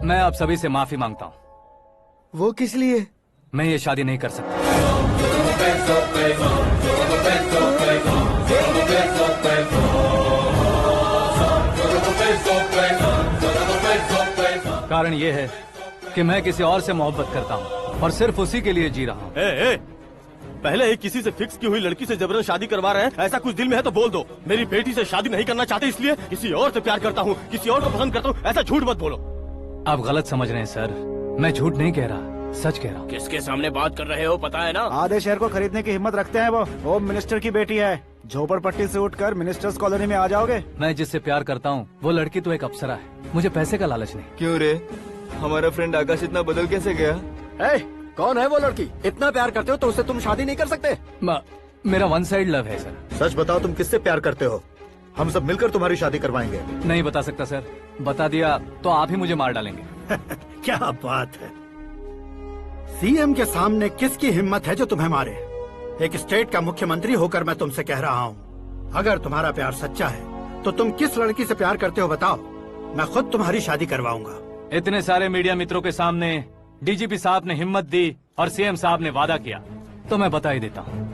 मैं आप सभी से माफी मांगता हूँ। वो किस लिए? मैं ये शादी नहीं कर सकता। कारण ये है कि मैं किसी और से मोहब्बत करता हूँ और सिर्फ उसी के लिए जी रहा हूँ। पहले ही किसी से फिक्स की हुई लड़की से जबरन शादी करवा रहे हैं। ऐसा कुछ दिल में है तो बोल दो। मेरी बेटी से शादी नहीं करना चाहते इसलिए किसी और से प्यार करता हूँ, किसी और को पसंद करता हूँ, ऐसा झूठ मत बोलो। आप गलत समझ रहे हैं सर, मैं झूठ नहीं कह रहा, सच कह रहा हूँ। किसके सामने बात कर रहे हो पता है ना? आधे शहर को खरीदने की हिम्मत रखते हैं वो। होम मिनिस्टर की बेटी है। झोपड़पट्टी से उठकर मिनिस्टर्स कॉलोनी में आ जाओगे। मैं जिससे प्यार करता हूँ वो लड़की तो एक अप्सरा है। मुझे पैसे का लालच नहीं। क्यों रे, हमारा फ्रेंड आकाश इतना बदल कैसे गया? कौन है वो लड़की? इतना प्यार करते हो तो उससे तुम शादी नहीं कर सकते? मेरा वन साइड लव है सर। सच बताओ, तुम किससे प्यार करते हो? हम सब मिलकर तुम्हारी शादी करवाएंगे। नहीं बता सकता सर, बता दिया तो आप ही मुझे मार डालेंगे। क्या बात है, सीएम के सामने किसकी हिम्मत है जो तुम्हें मारे? एक स्टेट का मुख्यमंत्री होकर मैं तुमसे कह रहा हूँ, अगर तुम्हारा प्यार सच्चा है तो तुम किस लड़की से प्यार करते हो बताओ, मैं खुद तुम्हारी शादी करवाऊंगा। इतने सारे मीडिया मित्रों के सामने डीजीपी साहब ने हिम्मत दी और सीएम साहब ने वादा किया तो मैं बता ही देता हूँ।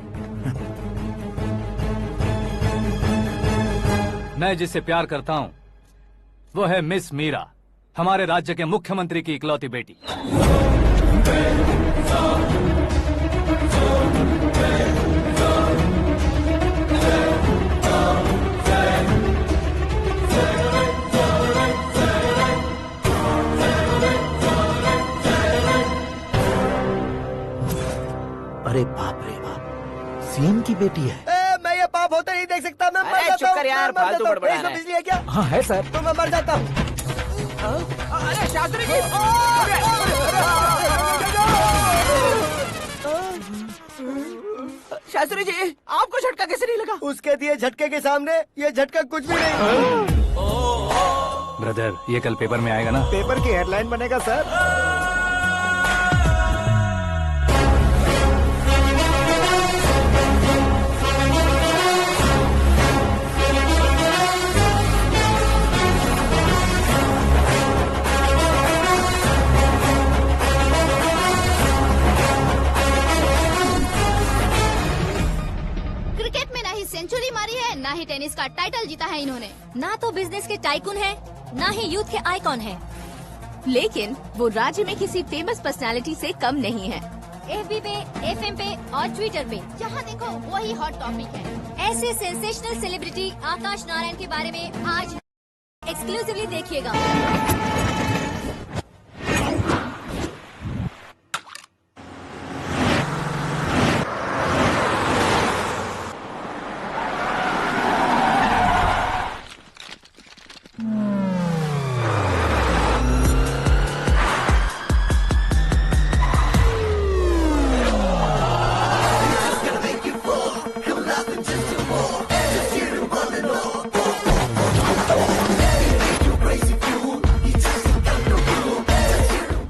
मैं जिससे प्यार करता हूँ वो है मिस मीरा, हमारे राज्य के मुख्यमंत्री की इकलौती बेटी। अरे बाप रे बाप, सीएम की बेटी है। मैं ये पाप होते नहीं देख सकता। मैं मर जाता चुप कर यार, फालतू बड़बड़ा रहा है। बिजली है क्या? हाँ है सर। तो मैं मर जाता हूँ। अरे शास्त्री जी, शास्त्री जी आपको झटका कैसे नहीं लगा? उसके दिए झटके के सामने ये झटका कुछ भी नहीं। ब्रदर, ये कल पेपर में आएगा ना? पेपर की हेडलाइन बनेगा सर। ही टेनिस का टाइटल जीता है इन्होंने। ना तो बिजनेस के टाइकून है, ना ही यूथ के आइकॉन है। लेकिन वो राज्य में किसी फेमस पर्सनालिटी से कम नहीं है। FB पे, FM पे और ट्विटर पे जहाँ देखो वही हॉट टॉपिक है। ऐसे सेंसेशनल सेलिब्रिटी आकाश नारायण के बारे में आज एक्सक्लूसिवली देखिएगा।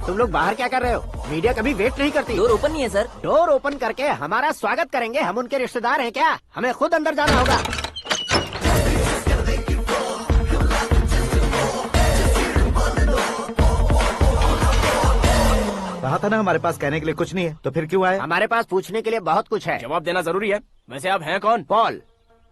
तुम लोग बाहर क्या कर रहे हो? मीडिया कभी वेट नहीं करती। डोर ओपन नहीं है सर। डोर ओपन करके हमारा स्वागत करेंगे? हम उनके रिश्तेदार हैं क्या? हमें खुद अंदर जाना होगा। कहा था ना हमारे पास कहने के लिए कुछ नहीं है, तो फिर क्यों आए? हमारे पास पूछने के लिए बहुत कुछ है। जवाब देना जरूरी है। वैसे आप हैं कौन? पॉल,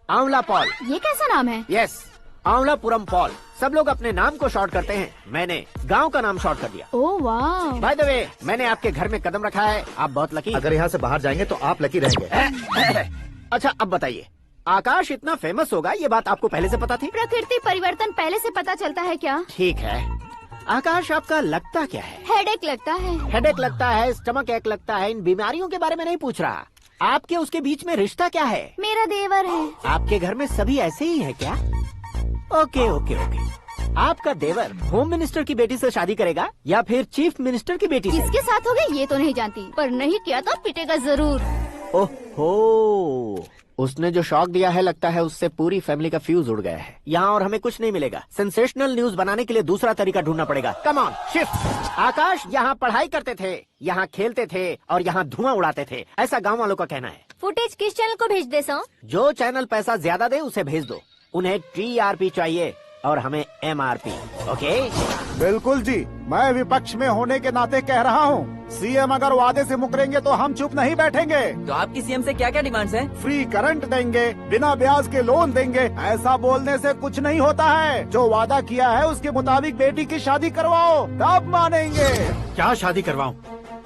आंवला पॉल। ये कैसा नाम है? Yes, Aanvalapuram Paul. सब लोग अपने नाम को शॉर्ट करते हैं, मैंने गांव का नाम शॉर्ट कर दिया। ओह वाह। बाय द वे, मैंने आपके घर में कदम रखा है, आप बहुत लकी। अगर यहाँ से बाहर जाएंगे तो आप लकी रहेंगे। अच्छा अब बताइए, आकाश इतना फेमस होगा ये बात आपको पहले से पता थी? प्रकृति परिवर्तन पहले से पता चलता है क्या? ठीक है, आकाश आपका लगता क्या है? हेडेक लगता है। हेडेक लगता है, स्टमक एक लगता है, इन बीमारियों के बारे में नहीं पूछ रहा। आपके उसके बीच में रिश्ता क्या है? मेरा देवर है। आपके घर में सभी ऐसे ही है क्या? Okay okay okay. आपका देवर होम मिनिस्टर की बेटी से शादी करेगा या फिर चीफ मिनिस्टर की बेटी से? किसके साथ होगा ये तो नहीं जानती, पर नहीं किया तो पिटेगा जरूर। ओहो, उसने जो शॉक दिया है लगता है उससे पूरी फैमिली का फ्यूज उड़ गया है। यहाँ और हमें कुछ नहीं मिलेगा। सेंसेशनल न्यूज बनाने के लिए दूसरा तरीका ढूंढना पड़ेगा। Come on, shift. आकाश यहाँ पढ़ाई करते थे, यहाँ खेलते थे और यहाँ धुआं उड़ाते थे, ऐसा गाँव वालों का कहना है। फुटेज किस चैनल को भेज दे सो? जो चैनल पैसा ज्यादा दे उसे भेज दो। उन्हें TRP चाहिए और हमें MRP। ओके? बिल्कुल जी, मैं विपक्ष में होने के नाते कह रहा हूँ, सीएम अगर वादे से मुकरेंगे तो हम चुप नहीं बैठेंगे। तो आपकी सीएम से क्या क्या डिमांड्स हैं? फ्री करंट देंगे, बिना ब्याज के लोन देंगे। ऐसा बोलने से कुछ नहीं होता है। जो वादा किया है उसके मुताबिक बेटी की शादी करवाओ, तब मानेंगे। क्या शादी करवाऊं?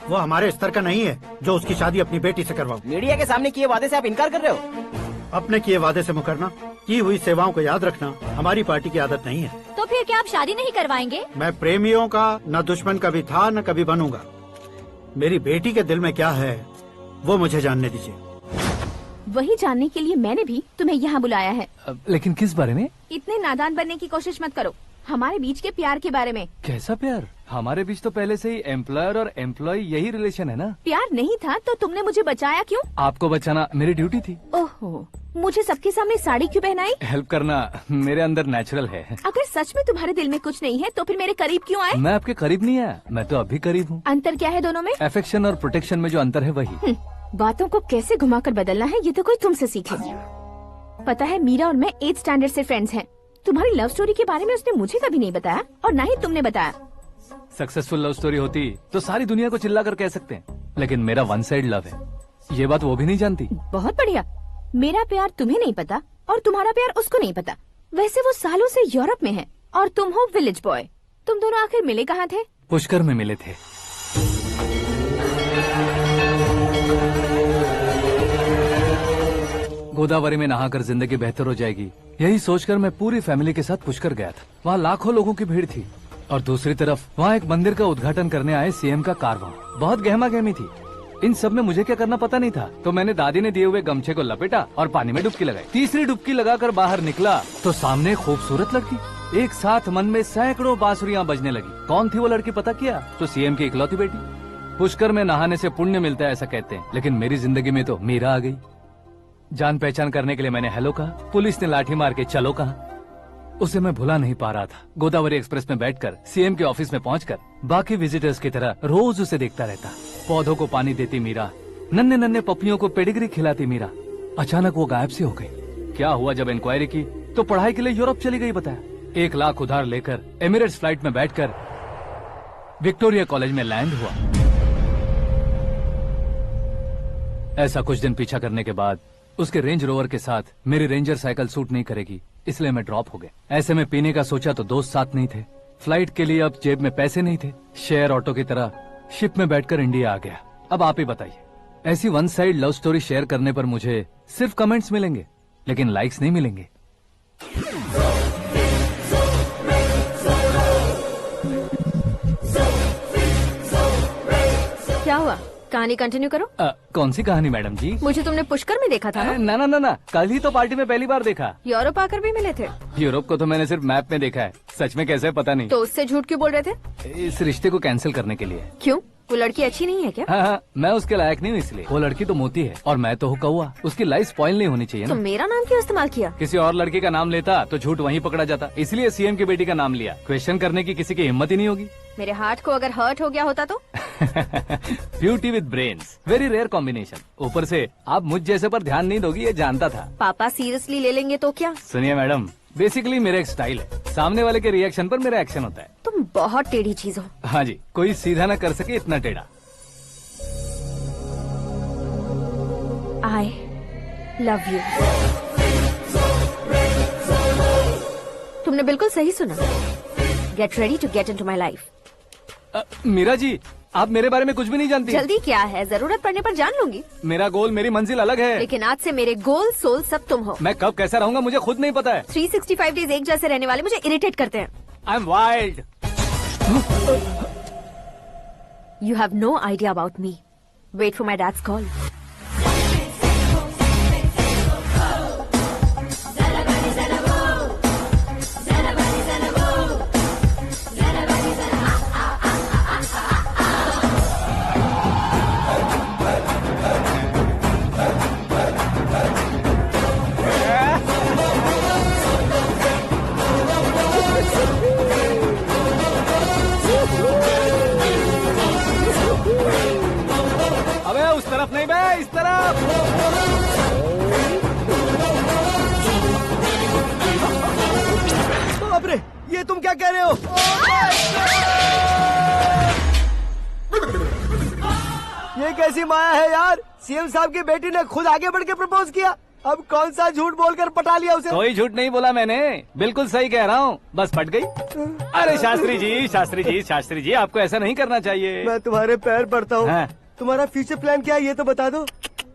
वो हमारे स्तर का नहीं है जो उसकी शादी अपनी बेटी से करवाऊं। मीडिया के सामने किए वादे से आप इनकार कर रहे हो? अपने किए वादे से मुकरना, की हुई सेवाओं को याद रखना हमारी पार्टी की आदत नहीं है। तो फिर क्या आप शादी नहीं करवाएंगे? मैं प्रेमियों का न दुश्मन कभी था न कभी बनूंगा। मेरी बेटी के दिल में क्या है वो मुझे जानने दीजिए। वही जानने के लिए मैंने भी तुम्हें यहाँ बुलाया है। लेकिन किस बारे में? इतने नादान बनने की कोशिश मत करो। हमारे बीच के प्यार के बारे में। कैसा प्यार? हमारे बीच तो पहले से ही एम्प्लॉयर और एम्प्लॉय यही रिलेशन है ना। प्यार नहीं था तो तुमने मुझे बचाया क्यों? आपको बचाना मेरी ड्यूटी थी। ओहो, मुझे सबके सामने साड़ी क्यों पहनाई? हेल्प करना मेरे अंदर नेचुरल है। अगर सच में तुम्हारे दिल में कुछ नहीं है तो फिर मेरे करीब क्यों आए? मैं आपके करीब नहीं आया, मैं तो अभी करीब हूँ। अंतर क्या है दोनों में? अफेक्शन और प्रोटेक्शन में जो अंतर है वही। बातों को कैसे घुमाकर बदलना है ये तो कोई तुमसे सीखे। पता है, मीरा और मैं 8th स्टैंडर्ड से फ्रेंड्स हैं। तुम्हारी लव स्टोरी के बारे में उसने मुझे कभी नहीं बताया और ना ही तुमने बताया। सक्सेसफुल लव स्टोरी होती तो सारी दुनिया को चिल्ला कर कह सकते हैं, लेकिन मेरा वन साइड लव है, ये बात वो भी नहीं जानती। बहुत बढ़िया। मेरा प्यार तुम्हें नहीं पता और तुम्हारा प्यार उसको नहीं पता। वैसे वो सालों से यूरोप में है और तुम हो विलेज बॉय। तुम दोनों आखिर मिले कहाँ थे? पुष्कर में मिले थे। गोदावरी में नहाकर जिंदगी बेहतर हो जाएगी, यही सोचकर मैं पूरी फैमिली के साथ पुष्कर गया था। वहाँ लाखों लोगों की भीड़ थी और दूसरी तरफ वहाँ एक मंदिर का उद्घाटन करने आए सीएम का कारवां। बहुत गहमा गहमी थी। इन सब में मुझे क्या करना पता नहीं था, तो मैंने दादी ने दिए हुए गमछे को लपेटा और पानी में डुबकी लगाई। तीसरी डुबकी लगाकर बाहर निकला तो सामने खूबसूरत लड़की। एक साथ मन में सैकड़ों बांसुरियां बजने लगी। कौन थी वो लड़की पता किया? तो सीएम की इकलौती बेटी। पुष्कर में नहाने से पुण्य मिलता है ऐसा कहते हैं, लेकिन मेरी जिंदगी में तो मीरा आ गई। जान पहचान करने के लिए मैंने हेलो कहा, पुलिस ने लाठी मार के चलो कहा। उसे मैं भुला नहीं पा रहा था। गोदावरी एक्सप्रेस में बैठकर सीएम के ऑफिस में पहुंचकर बाकी विजिटर्स की तरह रोज उसे देखता रहता। पौधों को पानी देती मीरा, नन्हे नन्हे पपियों को पेडिग्री खिलाती मीरा। अचानक वो गायब सी हो गई। क्या हुआ? जब इंक्वायरी की तो पढ़ाई के लिए यूरोप चली गई बताया। 1 लाख उधार लेकर एमिरेट्स फ्लाइट में बैठकर विक्टोरिया कॉलेज में लैंड हुआ। ऐसा कुछ दिन पीछा करने के बाद उसके रेंज रोवर के साथ मेरी रेंजर साइकिल सूट नहीं करेगी, इसलिए मैं ड्रॉप हो गया। ऐसे में पीने का सोचा तो दोस्त साथ नहीं थे, फ्लाइट के लिए अब जेब में पैसे नहीं थे, शेयर ऑटो की तरह शिप में बैठकर इंडिया आ गया। अब आप ही बताइए, ऐसी one side love story share करने पर मुझे सिर्फ कमेंट्स मिलेंगे, लेकिन लाइक्स नहीं मिलेंगे। क्या हुआ, कहानी कंटिन्यू करो। कौन सी कहानी मैडम जी? मुझे तुमने पुष्कर में देखा था ना? ना, कल ही तो पार्टी में पहली बार देखा। यूरोप आकर भी मिले थे? यूरोप को तो मैंने सिर्फ मैप में देखा है, सच में कैसे पता नहीं। तो उससे झूठ क्यों बोल रहे थे? इस रिश्ते को कैंसिल करने के लिए। क्यों, वो लड़की अच्छी नहीं है क्या? हाँ, मैं उसके लायक नहीं हूँ इसलिए। वो लड़की तो मोती है और मैं तो हूँ कौवा, उसकी लाइफ स्पॉइल नहीं होनी चाहिए तो ना। मेरा नाम क्यों इस्तेमाल किया? किसी और लड़की का नाम लेता तो झूठ वहीं पकड़ा जाता, इसलिए सीएम की बेटी का नाम लिया। क्वेश्चन करने की किसी की हिम्मत ही नहीं होगी। मेरे हार्ट को अगर हर्ट हो गया होता तो? Beauty with brains, very rare combination. ऊपर से आप मुझ जैसे पर ध्यान नहीं दोगी ये जानता था। पापा सीरियसली ले लेंगे तो क्या? सुनिए मैडम, बेसिकली मेरा एक स्टाइल है, सामने वाले के रिएक्शन पर मेरा एक्शन होता है। तुम बहुत टेढ़ी चीज हो। हाँ जी, कोई सीधा न कर सके इतना टेढ़ा। I love you। तुमने बिल्कुल सही सुना। Get ready to get into my life। Meera ji, आप मेरे बारे में कुछ भी नहीं जानती। जल्दी क्या है, जरूरत पड़ने पर जान लूंगी। मेरा गोल, मेरी मंजिल अलग है। लेकिन आज से मेरे गोल सोल सब तुम हो। मैं कब कैसा रहूंगा मुझे खुद नहीं पता है। 365 डेज एक जैसे रहने वाले मुझे इरिटेट करते हैं। I am wild. You have no idea about me। Wait for my dad's call। अबे उस तरफ नहीं बे, इस तरफ। बाप रे, ये तुम क्या कह रहे हो? ये कैसी माया है यार? सीएम साहब की बेटी ने खुद आगे बढ़ के प्रपोज किया, अब कौन सा झूठ बोलकर पटा लिया उसे? कोई झूठ नहीं बोला मैंने, बिल्कुल सही कह रहा हूँ, बस पट गई। अरे शास्त्री जी आपको ऐसा नहीं करना चाहिए। मैं तुम्हारे पैर पड़ता हूँ। हाँ। तुम्हारा फ्यूचर प्लान क्या है ये तो बता दो।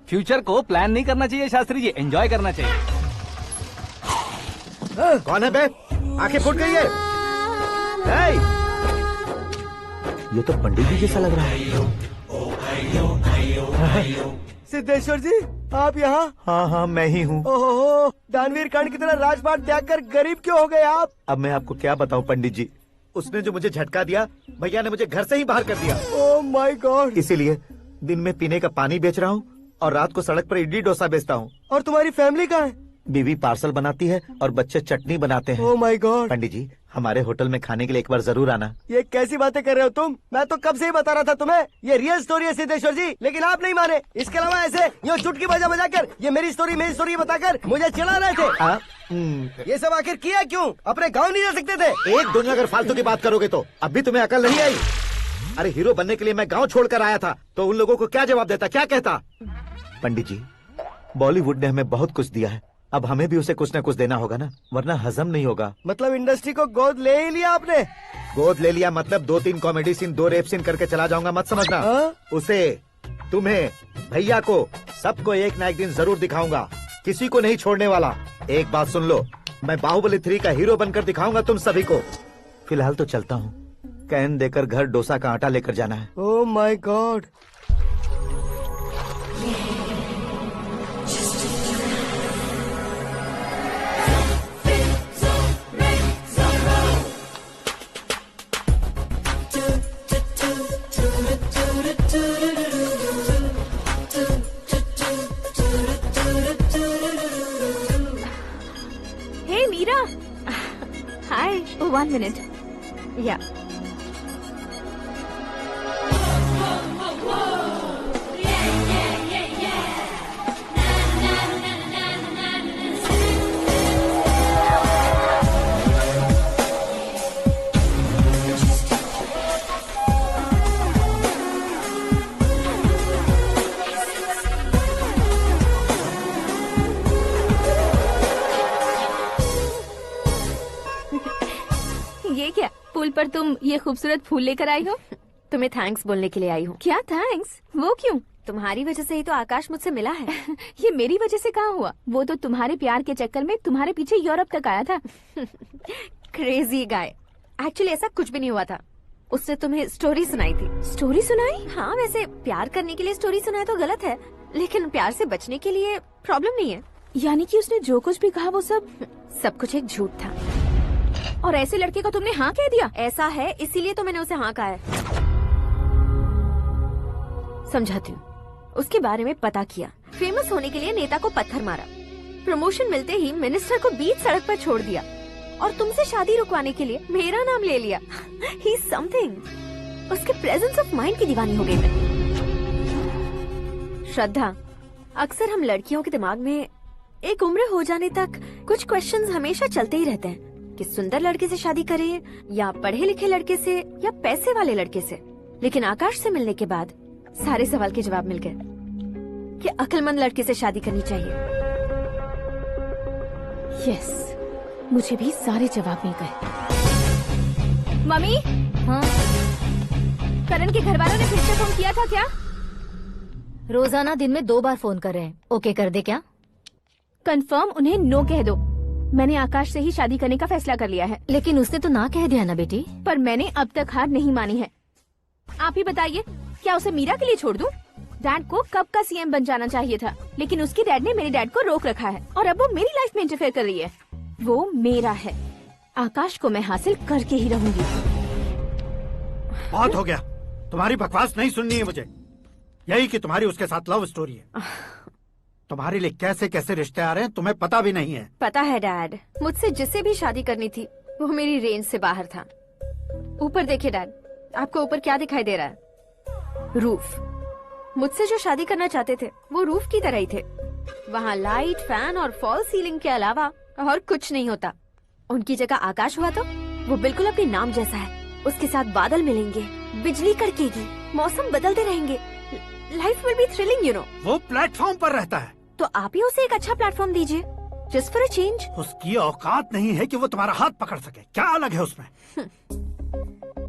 फ्यूचर को प्लान नहीं करना चाहिए शास्त्री जी, एंजॉय करना चाहिए। कौन है बे? आंखें फूट गई है। ये तो पंडित जी जैसा लग रहा है। सिद्धेश्वर जी, आप यहाँ? हाँ, मैं ही हूँ। ओहो, दानवीर कांड की तरह राजपाट त्याग कर गरीब क्यों हो गए आप? अब मैं आपको क्या बताऊँ पंडित जी, उसने जो मुझे झटका दिया, भैया ने मुझे घर से ही बाहर कर दिया। Oh my God. इसीलिए दिन में पीने का पानी बेच रहा हूँ और रात को सड़क पर इडली डोसा बेचता हूँ। और तुम्हारी फैमिली कहाँ है? बीवी पार्सल बनाती है और बच्चे चटनी बनाते हैं। Oh my God. पंडित जी, हमारे होटल में खाने के लिए एक बार जरूर आना। ये कैसी बातें कर रहे हो तुम? मैं तो कब से ही बता रहा था तुम्हें, ये रियल स्टोरी है सिद्धेश्वर जी, लेकिन आप नहीं माने। इसके अलावा ऐसे यूँ चुटकी बजा कर ये मेरी स्टोरी बताकर मुझे चिढ़ा रहे थे। ये सब आखिर किया क्यों? अपने गाँव नहीं जा सकते थे? एक दिन अगर फालतू की बात करोगे तो अब भी तुम्हें अकल नहीं आई। अरे हीरो बनने के लिए मैं गाँव छोड़कर आया था, तो उन लोगों को क्या जवाब देता, क्या कहता? पंडित जी, बॉलीवुड ने हमें बहुत कुछ दिया है, अब हमें भी उसे कुछ न कुछ देना होगा ना, वरना हजम नहीं होगा। मतलब इंडस्ट्री को गोद ले ही लिया आपने? गोद ले लिया मतलब 2-3 कॉमेडी सीन, 2 रेप सीन करके चला जाऊंगा मत समझना। उसे, तुम्हें, भैया को, सबको एक ना एक दिन जरूर दिखाऊंगा, किसी को नहीं छोड़ने वाला। एक बात सुन लो, मैं बाहुबली 3 का हीरो बनकर दिखाऊंगा तुम सभी को। फिलहाल तो चलता हूँ, कैन देकर घर डोसा का आटा लेकर जाना है। Oh my God. Hey Meera. Hi. Oh, 1 minute. Yeah. पर तुम ये खूबसूरत फूल लेकर आई हो। तुम्हें थैंक्स बोलने के लिए आई हूँ। क्या थैंक्स? वो क्यों? तुम्हारी वजह से ही तो आकाश मुझसे मिला है। ये मेरी वजह से कहाँ हुआ? वो तो तुम्हारे प्यार के चक्कर में तुम्हारे पीछे यूरोप तक आया था। Crazy guy. एक्चुअली ऐसा कुछ भी नहीं हुआ था। उसने तुम्हें स्टोरी सुनाई थी। स्टोरी सुनाई? हाँ, वैसे प्यार करने के लिए स्टोरी सुनाए तो गलत है, लेकिन प्यार से बचने के लिए प्रॉब्लम नहीं है। यानी कि उसने जो कुछ भी कहा वो सब कुछ एक झूठ था। और ऐसे लड़के को तुमने हाँ कह दिया? ऐसा है, इसीलिए तो मैंने उसे हाँ कहा है। समझाती हूँ। उसके बारे में पता किया। फेमस होने के लिए नेता को पत्थर मारा। प्रमोशन मिलते ही मिनिस्टर को बीच सड़क पर छोड़ दिया और तुमसे शादी रुकवाने के लिए मेरा नाम ले लिया। ही समथिंग। उसके प्रेजेंस ऑफ माइंड की दीवानी हो गई मैं। श्रद्धा, अक्सर हम लड़कियों के दिमाग में एक उम्र हो जाने तक कुछ क्वेश्चंस हमेशा चलते ही रहते हैं कि सुंदर लड़के से शादी करें या पढ़े लिखे लड़के से या पैसे वाले लड़के से। लेकिन आकाश से मिलने के बाद सारे सवाल के जवाब मिल गए कि अक्लमंद लड़के से शादी करनी चाहिए। यस, मुझे भी सारे जवाब मिल गए। मम्मी, हाँ? करण के घर वालों ने फिर से फोन किया था क्या? रोजाना दिन में 2 बार फोन कर रहे हैं। ओके कर दे क्या? कंफर्म उन्हें नो कह दो। मैंने आकाश से ही शादी करने का फैसला कर लिया है। लेकिन उसने तो ना कह दिया ना बेटी। पर मैंने अब तक हार नहीं मानी है। आप ही बताइए, क्या उसे मीरा के लिए छोड़ दूं? डैड को कब का सीएम बन जाना चाहिए था, लेकिन उसके डैड ने मेरे डैड को रोक रखा है और अब वो मेरी लाइफ में इंटरफेयर कर रही है। वो मेरा है। आकाश को मैं हासिल करके ही रहूंगी। बहुत हो गया, तुम्हारी बकवास नहीं सुननी है मुझे। यही कि तुम्हारी उसके साथ लव स्टोरी है। तुम्हारे लिए कैसे कैसे रिश्ते आ रहे हैं तुम्हें पता भी नहीं है। पता है डैड, मुझसे जिसे भी शादी करनी थी वो मेरी रेंज से बाहर था। ऊपर देखिए डैड, आपको ऊपर क्या दिखाई दे रहा है? रूफ। मुझसे जो शादी करना चाहते थे वो रूफ की तरह ही थे। वहाँ लाइट, फैन और फॉल सीलिंग के अलावा और कुछ नहीं होता। उनकी जगह आकाश हुआ तो वो बिल्कुल अपने नाम जैसा है। उसके साथ बादल मिलेंगे, बिजली कड़केगी, मौसम बदलते रहेंगे। Life will be thrilling, you know. वो प्लेटफॉर्म पर रहता है तो आप ही उसे एक अच्छा प्लेटफॉर्म दीजिए, जस्ट फॉर अ चेंज। उसकी औकात नहीं है कि वो तुम्हारा हाथ पकड़ सके। क्या अलग है उसमें?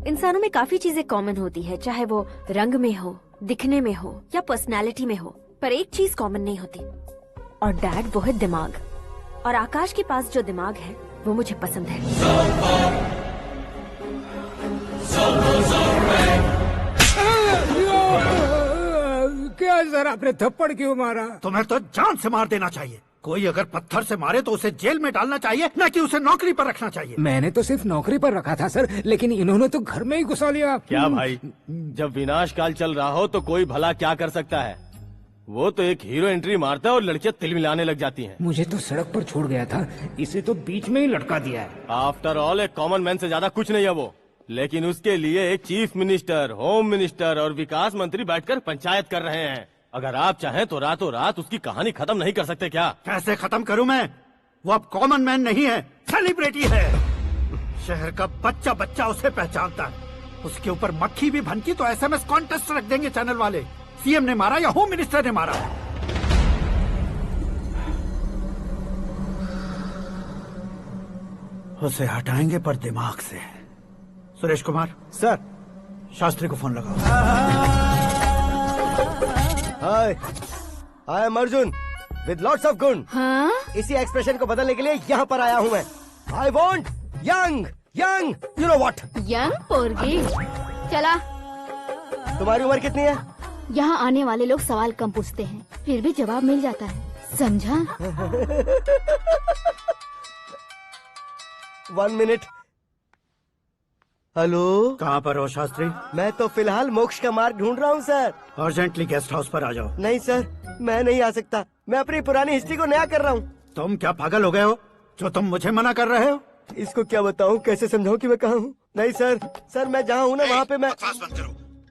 इंसानों में काफी चीजें कॉमन होती है, चाहे वो रंग में हो, दिखने में हो या पर्सनालिटी में हो, पर एक चीज कॉमन नहीं होती, और डैड वो है दिमाग। और आकाश के पास जो दिमाग है वो मुझे पसंद है। क्या सर, आपने थप्पड़ क्यों मारा? तुम्हें तो जान से मार देना चाहिए। कोई अगर पत्थर से मारे तो उसे जेल में डालना चाहिए, न कि उसे नौकरी पर रखना चाहिए। मैंने तो सिर्फ नौकरी पर रखा था सर, लेकिन इन्होंने तो घर में ही घुसा लिया। क्या भाई, जब विनाश काल चल रहा हो तो कोई भला क्या कर सकता है? वो तो एक हीरो एंट्री मारता है और लड़कियां तिल मिलाने लग जाती हैं। मुझे तो सड़क पर छोड़ गया था, इसे तो बीच में ही लटका दिया है। आफ्टर ऑल एक कॉमन मैन से ज्यादा कुछ नहीं है वो, लेकिन उसके लिए एक चीफ मिनिस्टर, होम मिनिस्टर और विकास मंत्री बैठकर पंचायत कर रहे हैं। अगर आप चाहें तो रातों रात उसकी कहानी खत्म नहीं कर सकते क्या? कैसे खत्म करूं मैं? वो अब कॉमन मैन नहीं है, सेलिब्रिटी है। शहर का बच्चा बच्चा उसे पहचानता है। उसके ऊपर मक्खी भी भनकी तो एसएमएस कॉन्टेस्ट रख देंगे चैनल वाले। सीएम ने मारा या होम मिनिस्टर ने मारा। उसे हटाएंगे पर दिमाग से। सुरेश कुमार सर, शास्त्री को फोन लगाओ। Hi, I am Arjun with lots of gun. हाँ? इसी एक्सप्रेशन को बदलने के लिए यहाँ पर आया हूँ मैं। I want young young, you know what? Young पोरगी। चला। तुम्हारी उम्र कितनी है? यहाँ आने वाले लोग सवाल कम पूछते हैं, फिर भी जवाब मिल जाता है, समझा? 1 मिनट। हेलो, कहाँ पर हो शास्त्री? मैं तो फिलहाल मोक्ष का मार्ग ढूंढ रहा हूँ सर। अर्जेंटली गेस्ट हाउस पर आ जाओ। नहीं सर, मैं नहीं आ सकता। मैं अपनी पुरानी हिस्ट्री को नया कर रहा हूँ। तुम क्या पागल हो गए हो जो तुम मुझे मना कर रहे हो? इसको क्या बताऊँ, कैसे समझाऊँ कि मैं कहाँ हूँ? नहीं सर, मैं जहाँ हूँ ना वहाँ पे मैं।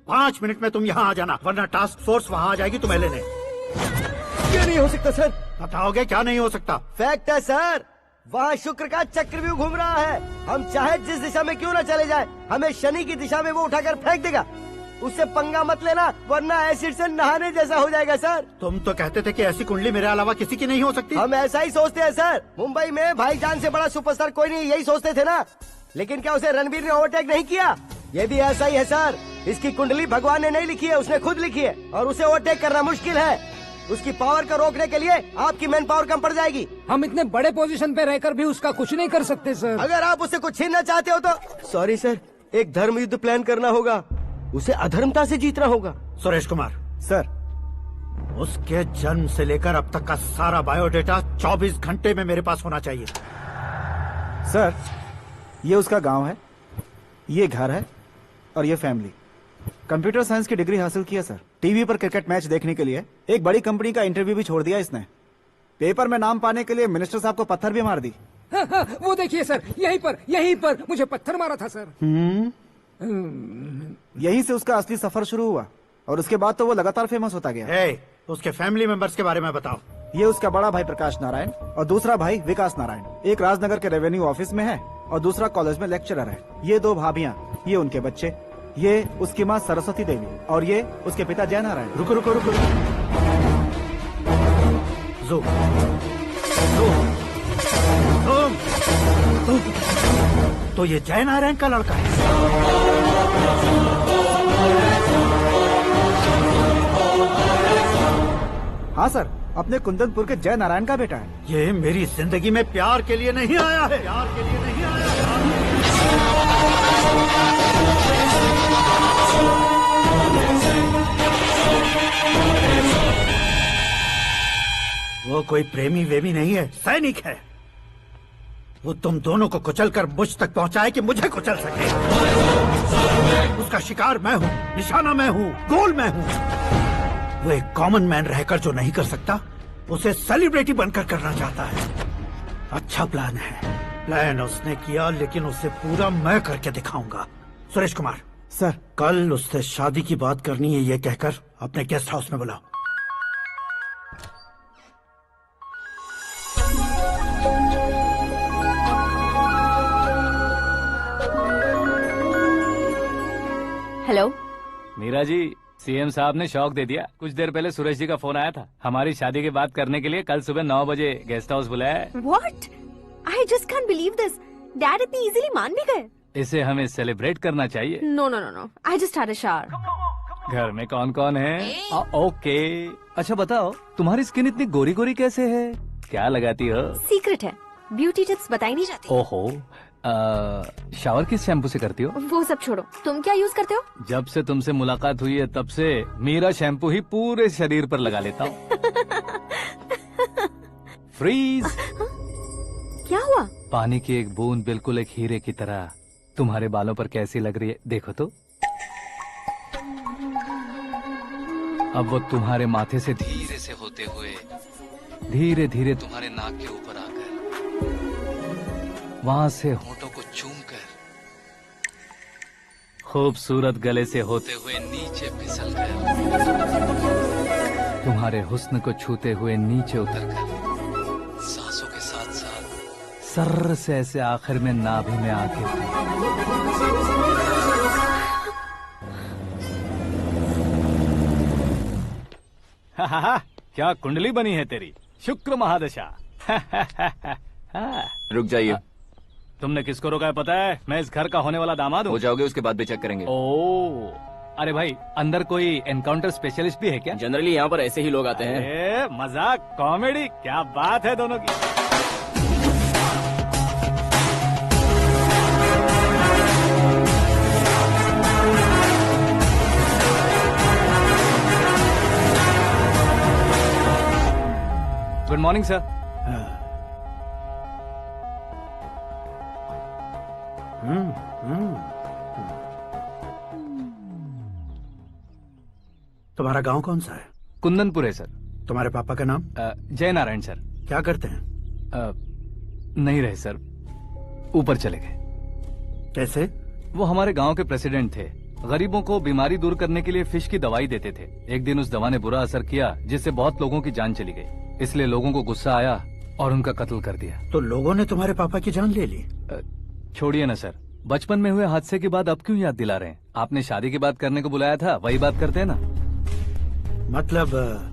5 मिनट में तुम यहाँ आ जाना, वरना टास्क फोर्स वहाँ आ जाएगी तुम्हें लेने। क्यों नहीं हो सकता सर? बताओगे क्या नहीं हो सकता? फैक्ट है सर, वहाँ शुक्र का चक्रव्यूह घूम रहा है। हम चाहे जिस दिशा में क्यों न चले जाए, हमें शनि की दिशा में वो उठाकर फेंक देगा। उससे पंगा मत लेना, वरना एसिड से नहाने जैसा हो जाएगा सर। तुम तो कहते थे कि ऐसी कुंडली मेरे अलावा किसी की नहीं हो सकती। हम ऐसा ही सोचते हैं सर। मुंबई में भाईजान से बड़ा सुपरस्टार कोई नहीं, यही सोचते थे ना। लेकिन क्या उसे रणवीर ने ओवरटेक नहीं किया? ये भी ऐसा ही है सर। इसकी कुंडली भगवान ने नहीं लिखी है, उसने खुद लिखी है, और उसे ओवरटेक करना मुश्किल है। उसकी पावर को रोकने के लिए आपकी मैन पावर कम पड़ जाएगी। हम इतने बड़े पोजीशन पे रहकर भी उसका कुछ नहीं कर सकते सर। अगर आप उसे कुछ छीनना चाहते हो तो सॉरी सर, एक धर्म युद्ध प्लान करना होगा। उसे अधर्मता से जीतना होगा। सुरेश कुमार सर, उसके जन्म से लेकर अब तक का सारा बायोडेटा 24 घंटे में मेरे पास होना चाहिए। सर, ये उसका गांव है, ये घर है और ये फैमिली। कंप्यूटर साइंस की डिग्री हासिल किया सर। टीवी पर क्रिकेट मैच देखने के लिए एक बड़ी कंपनी का इंटरव्यू भी छोड़ दिया इसने। पेपर में नाम पाने के लिए मिनिस्टर साहब को पत्थर भी मार दी। वो देखिए सर, यहीं पर मुझे पत्थर मारा था सर। यहीं से उसका असली सफर शुरू हुआ और उसके बाद तो वो लगातार फेमस होता गया। उसके फैमिली मेंबर्स के बारे में बताओ। ये उसका बड़ा भाई प्रकाश नारायण और दूसरा भाई विकास नारायण। एक राजनगर के रेवेन्यू ऑफिस में है और दूसरा कॉलेज में लेक्चरर है। ये 2 भाभियां, ये उनके बच्चे, ये उसकी माँ सरस्वती देवी और ये उसके पिता जय नारायण। रुको रुको रुको, तो ये जय नारायण का लड़का है। हाँ सर, अपने कुंदनपुर के जय नारायण का बेटा है। ये मेरी जिंदगी में प्यार के लिए नहीं आया है। प्यार के लिए नहीं आया है। वो कोई प्रेमी वेमी नहीं है, सैनिक है। वो तुम दोनों को कुचलकर मुझ तक पहुंचाए कि मुझे कुचल सके। उसका शिकार मैं हूँ, निशाना मैं हूँ, गोल मैं हूँ। वो एक कॉमन मैन रहकर जो नहीं कर सकता, उसे सेलिब्रिटी बनकर करना चाहता है। अच्छा प्लान है। प्लान उसने किया, लेकिन उसे पूरा मैं करके दिखाऊंगा। सुरेश कुमार सर, कल उससे शादी की बात करनी है, ये कहकर अपने गेस्ट हाउस में बुलाओ। हेलो मीरा जी, सीएम साहब ने शौक दे दिया। कुछ देर पहले सुरेश जी का फोन आया था, हमारी शादी की बात करने के लिए कल सुबह 9 बजे गेस्ट हाउस बुलाया है। What? I just can't believe this. Dad इतनी इजीली मान भी गए। इसे हमें सेलिब्रेट करना चाहिए। No, no, no, no. I just had a shower. घर में कौन कौन है? ओके। अच्छा बताओ, तुम्हारी स्किन इतनी गोरी गोरी कैसे है? क्या लगाती हो? सीक्रेट है, ब्यूटी टिप्स बताई नहीं जाती। ओहो, शावर किस शैम्पू से करती हो? वो सब छोड़ो, तुम क्या यूज करते हो? जब से तुमसे मुलाकात हुई है तब से मेरा शैम्पू ही पूरे शरीर पर लगा लेता हूँ। फ्रीज। क्या हुआ? पानी की एक बूंद बिल्कुल एक हीरे की तरह तुम्हारे बालों पर कैसी लग रही है, देखो तो। अब वो तुम्हारे माथे से धीरे से होते हुए धीरे धीरे तुम्हारे नाक के ऊपर आकर वहां से होठों को चूमकर खूबसूरत गले से होते हुए नीचे फिसलकर तुम्हारे हुस्न को छूते हुए नीचे उतरकर सांसों के साथ साथ सर्र से ऐसे आखिर में नाभि में आके क्या कुंडली बनी है तेरी, शुक्र महादशा। रुक जाइए। तुमने किसको रोका है पता है? मैं इस घर का होने वाला दामाद हूँ। हो जाओगे उसके बाद भी चेक करेंगे। ओ, अरे भाई, अंदर कोई एनकाउंटर स्पेशलिस्ट भी है क्या? जनरली यहाँ पर ऐसे ही लोग आते हैं। मजाक, कॉमेडी, क्या बात है दोनों की। Good morning sir. तुम्हारा गांव कौन सा है? कुंदनपुर है सर। तुम्हारे पापा का नाम? जय नारायण सर। क्या करते हैं? नहीं रहे सर, ऊपर चले गए। कैसे? वो हमारे गांव के प्रेसिडेंट थे। गरीबों को बीमारी दूर करने के लिए फिश की दवाई देते थे। एक दिन उस दवा ने बुरा असर किया जिससे बहुत लोगों की जान चली गई। इसलिए लोगों को गुस्सा आया और उनका कत्ल कर दिया। तो लोगों ने तुम्हारे पापा की जान ले ली? छोड़िए ना सर, बचपन में हुए हादसे की बात अब क्यों याद दिला रहे हैं? आपने शादी की बात करने को बुलाया था, वही बात करते हैं ना। मतलब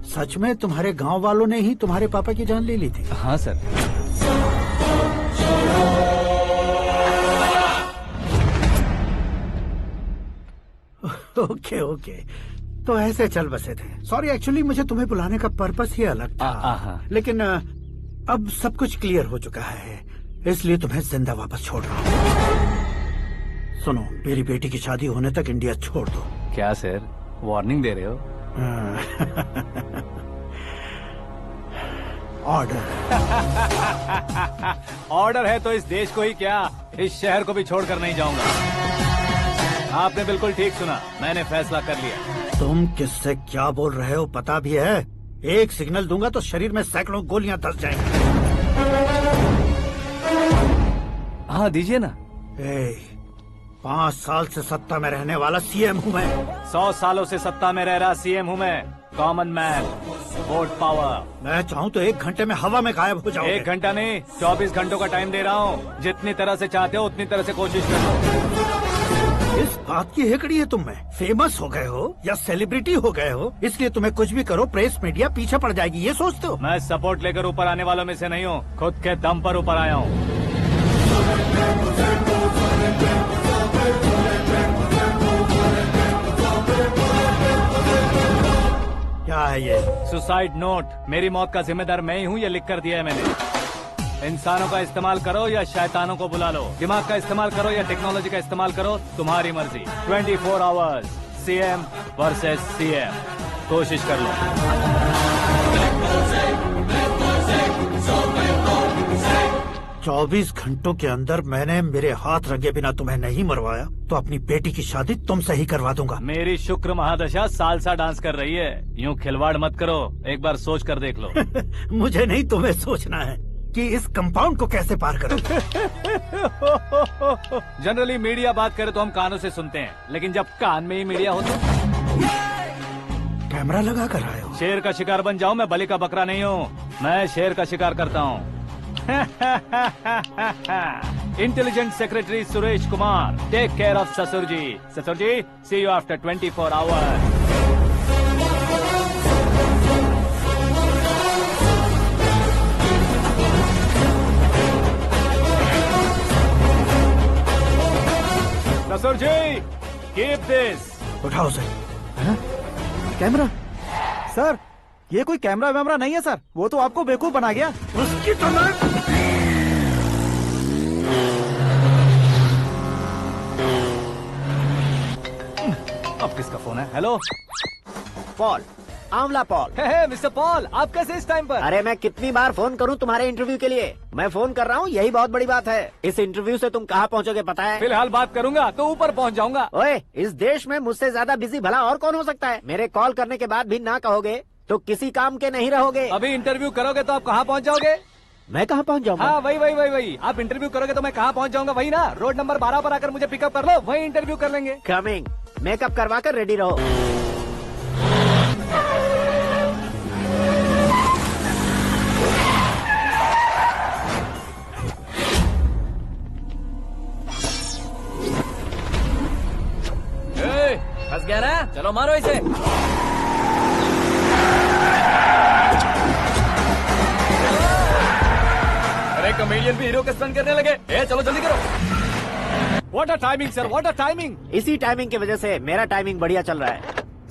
सच में तुम्हारे गांव वालों ने ही तुम्हारे पापा की जान ले ली थी? हाँ सर। ओके ओके, तो ऐसे चल बसे थे। सॉरी, एक्चुअली मुझे तुम्हें बुलाने का पर्पस ही अलग था, लेकिन अब सब कुछ क्लियर हो चुका है, इसलिए तुम्हें जिंदा वापस छोड़ रहा हूँ। सुनो, मेरी बेटी की शादी होने तक इंडिया छोड़ दो। क्या सर, वार्निंग दे रहे हो? ऑर्डर। ऑर्डर है तो इस देश को ही क्या, इस शहर को भी छोड़कर नहीं जाऊंगा। आपने बिल्कुल ठीक सुना, मैंने फैसला कर लिया। तुम किससे क्या बोल रहे हो पता भी है? एक सिग्नल दूंगा तो शरीर में सैकड़ों गोलियां धस जाएंगी। हाँ दीजिए ना। 5 साल से सत्ता में रहने वाला सीएम हूँ मैं। 100 सालों से सत्ता में रह रहा सीएम हूँ मैं। Common man, vote power. मैं चाहूँ तो 1 घंटे में हवा में गायब हो जाऊँ। 1 घंटा नहीं, 24 घंटों का टाइम दे रहा हूँ। जितनी तरह से चाहते हो उतनी तरह से कोशिश करो। इस बात की हेकड़ी है तुम में। फेमस हो गए हो या सेलिब्रिटी हो गए हो, इसलिए तुम्हें कुछ भी करो प्रेस मीडिया पीछे पड़ जाएगी, ये सोचते हो? मैं सपोर्ट लेकर ऊपर आने वालों में से नहीं हूँ, खुद के दम पर ऊपर आया हूँ। क्या है ये? Suicide note. मेरी मौत का जिम्मेदार मैं ही हूँ, ये लिख कर दिया है मैंने। इंसानों का इस्तेमाल करो या शैतानों को बुला लो, दिमाग का इस्तेमाल करो या टेक्नोलॉजी का इस्तेमाल करो, तुम्हारी मर्जी। 24 आवर्स, सीएम वर्सेस सीएम, कोशिश कर लो। 24 घंटों के अंदर मैंने मेरे हाथ रंगे बिना तुम्हें नहीं मरवाया तो अपनी बेटी की शादी तुमसे ही करवा दूंगा। मेरी शुक्र महादशा सालसा डांस कर रही है, यूँ खिलवाड़ मत करो, एक बार सोच कर देख लो। मुझे नहीं, तुम्हें सोचना है कि इस कंपाउंड को कैसे पार करो। जनरली मीडिया बात करे तो हम कानों से सुनते हैं, लेकिन जब कान में ही मीडिया हो तो कैमरा लगा कर आए हो। शेर का शिकार बन जाऊं, मैं बलि का बकरा नहीं हूँ, मैं शेर का शिकार करता हूँ। Intelligent secretary Suresh Kumar, take care of ससुर जी। ससुर जी, सी यू आफ्टर 24 आवर्स। ससुर जी, कीप दिस। उठाओ सर। कैमरा? सर, ये कोई कैमरा वैमरा नहीं है सर, वो तो आपको बेवकूफ बना गया। उसकी तो अब किसका फोन है? हेलो पॉल, आंवला पॉल। मिस्टर पॉल, आप कैसे इस टाइम पर? अरे मैं कितनी बार फोन करूं तुम्हारे इंटरव्यू के लिए? मैं फोन कर रहा हूं, यही बहुत बड़ी बात है। इस इंटरव्यू से तुम कहां पहुंचोगे पता है? फिलहाल बात करूंगा तो ऊपर पहुंच जाऊंगा। ओए, इस देश में मुझसे ज्यादा बिजी भला और कौन हो सकता है? मेरे कॉल करने के बाद भी ना कहोगे तो किसी काम के नहीं रहोगे। अभी इंटरव्यू करोगे तो आप कहाँ पहुँच जाओगे? मैं कहाँ पहुँच जाऊंगा? हाँ, वही। आप इंटरव्यू करोगे तो मैं कहाँ पहुँच जाऊंगा? वही ना, रोड नंबर 12 पर आकर मुझे पिकअप कर लो, वही इंटरव्यू कर लेंगे। कमिंग। मेकअप करवा कर रेडी रहो। फंस गया ना, चलो मारो इसे। अरे कमेडियन भी हीरो के स्टंट करने लगे। चलो जल्दी करो। What a timing sir, what a timing. इसी टाइमिंग की वजह से मेरा टाइमिंग बढ़िया चल रहा है।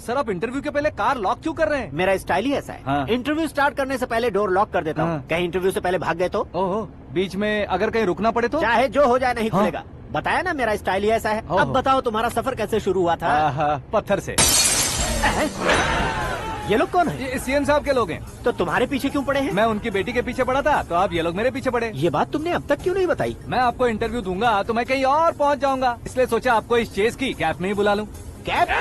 सर, आप इंटरव्यू के पहले कार लॉक क्यों कर रहे हैं? मेरा स्टाइल ही ऐसा है। हाँ। इंटरव्यू स्टार्ट करने से पहले डोर लॉक कर देता हूँ। कहीं इंटरव्यू से पहले भाग गए तो? ओहो, बीच में अगर कहीं रुकना पड़े तो? चाहे जो हो जाए नहीं खुलेगा। बताया ना, मेरा स्टाइल ही ऐसा है। अब बताओ तुम्हारा सफर कैसे शुरू हुआ था? पत्थर से। ये लोग कौन है? ये सीएम साहब के लोग हैं। तो तुम्हारे पीछे क्यों पड़े हैं? मैं उनकी बेटी के पीछे पड़ा था, तो आप ये लोग मेरे पीछे पड़े। ये बात तुमने अब तक क्यों नहीं बताई? मैं आपको इंटरव्यू दूंगा तो मैं कहीं और पहुंच जाऊंगा, इसलिए सोचा आपको इस चेस की कैप में ही बुला लूं। कैप में?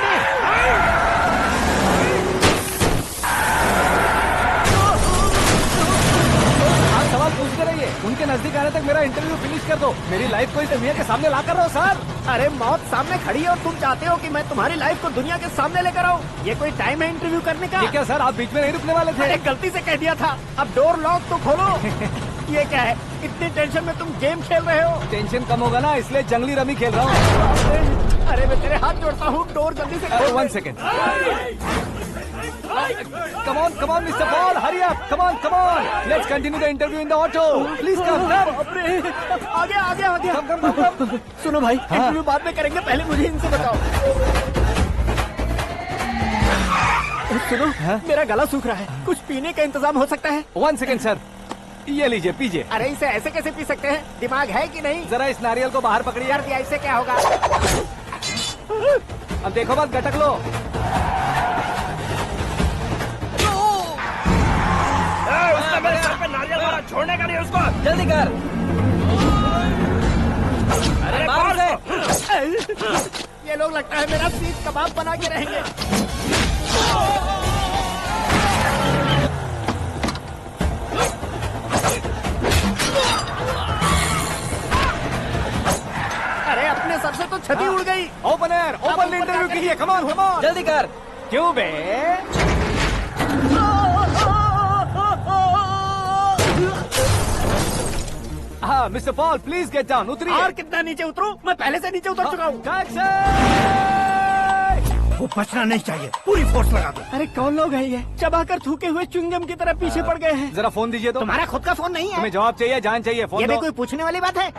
सवाल पूछते रहिए, उनके नजदीक आने तक मेरा इंटरव्यू फिनिश कर दो। मेरी लाइफ को इस दुनिया के सामने ला कर रहो सर। अरे मौत सामने खड़ी है और तुम चाहते हो कि मैं तुम्हारी लाइफ को दुनिया के सामने लेकर आऊं? ये कोई टाइम है इंटरव्यू करने का? ये क्या सर, आप बीच में नहीं रुकने वाले थे? अरे गलती से कह दिया था। अब डोर लॉक तो खोलो। ये क्या है, इतनी टेंशन में तुम गेम खेल रहे हो? टेंशन कम होगा ना, इसलिए जंगली रमी खेल रहा हूँ। अरे मैं तेरे हाथ जोड़ता हूँ, डोर जल्दी से खोलो। 1 second. Come on, Mr. Paul, hurry up! Come on! Let's continue the interview in the auto. Please come. आगे। Come. सुनो भाई, इंटरव्यू बाद में करेंगे, पहले मुझे इनसे बताओ। सुनो, मेरा गला सूख रहा है, कुछ पीने का इंतजाम हो सकता है? 1 सेकेंड सर, ये लीजिए पीजिए। अरे इसे ऐसे कैसे पी सकते हैं? दिमाग है कि नहीं? जरा इस नारियल को बाहर पकड़िए। यार दिया इससे क्या होगा? अब देखो मत, गटक लो। उसने मेरे सर पे नारियल मारा, छोड़ने का नहीं उसको। जल्दी कर। अरे मार उसे। ये लोग लगता है मेरा सीख कबाब बना के रहेंगे। अरे अपने सर से तो छती उड़ गई। ओपनर, ओपन इंटरव्यू कीजिए। कम ऑन, कम ऑन, जल्दी कर। क्यों बे? हाँ mister Paul, please get down. उतरिए। और कितना नीचे उतरूं? मैं पहले से नीचे उतर चुका हूँ। वो बचना नहीं चाहिए, पूरी फोर्स लगा दो। अरे कौन लोग हैं ये? चबाकर थूके हुए च्युइंगम की तरह पीछे पड़ गए हैं। जरा फोन दीजिए तो। तुम्हारा खुद का फोन नहीं है? तुम्हें जवाब चाहिए, जान चाहिए, फोन ये दो। भी कोई पूछने वाली बात है?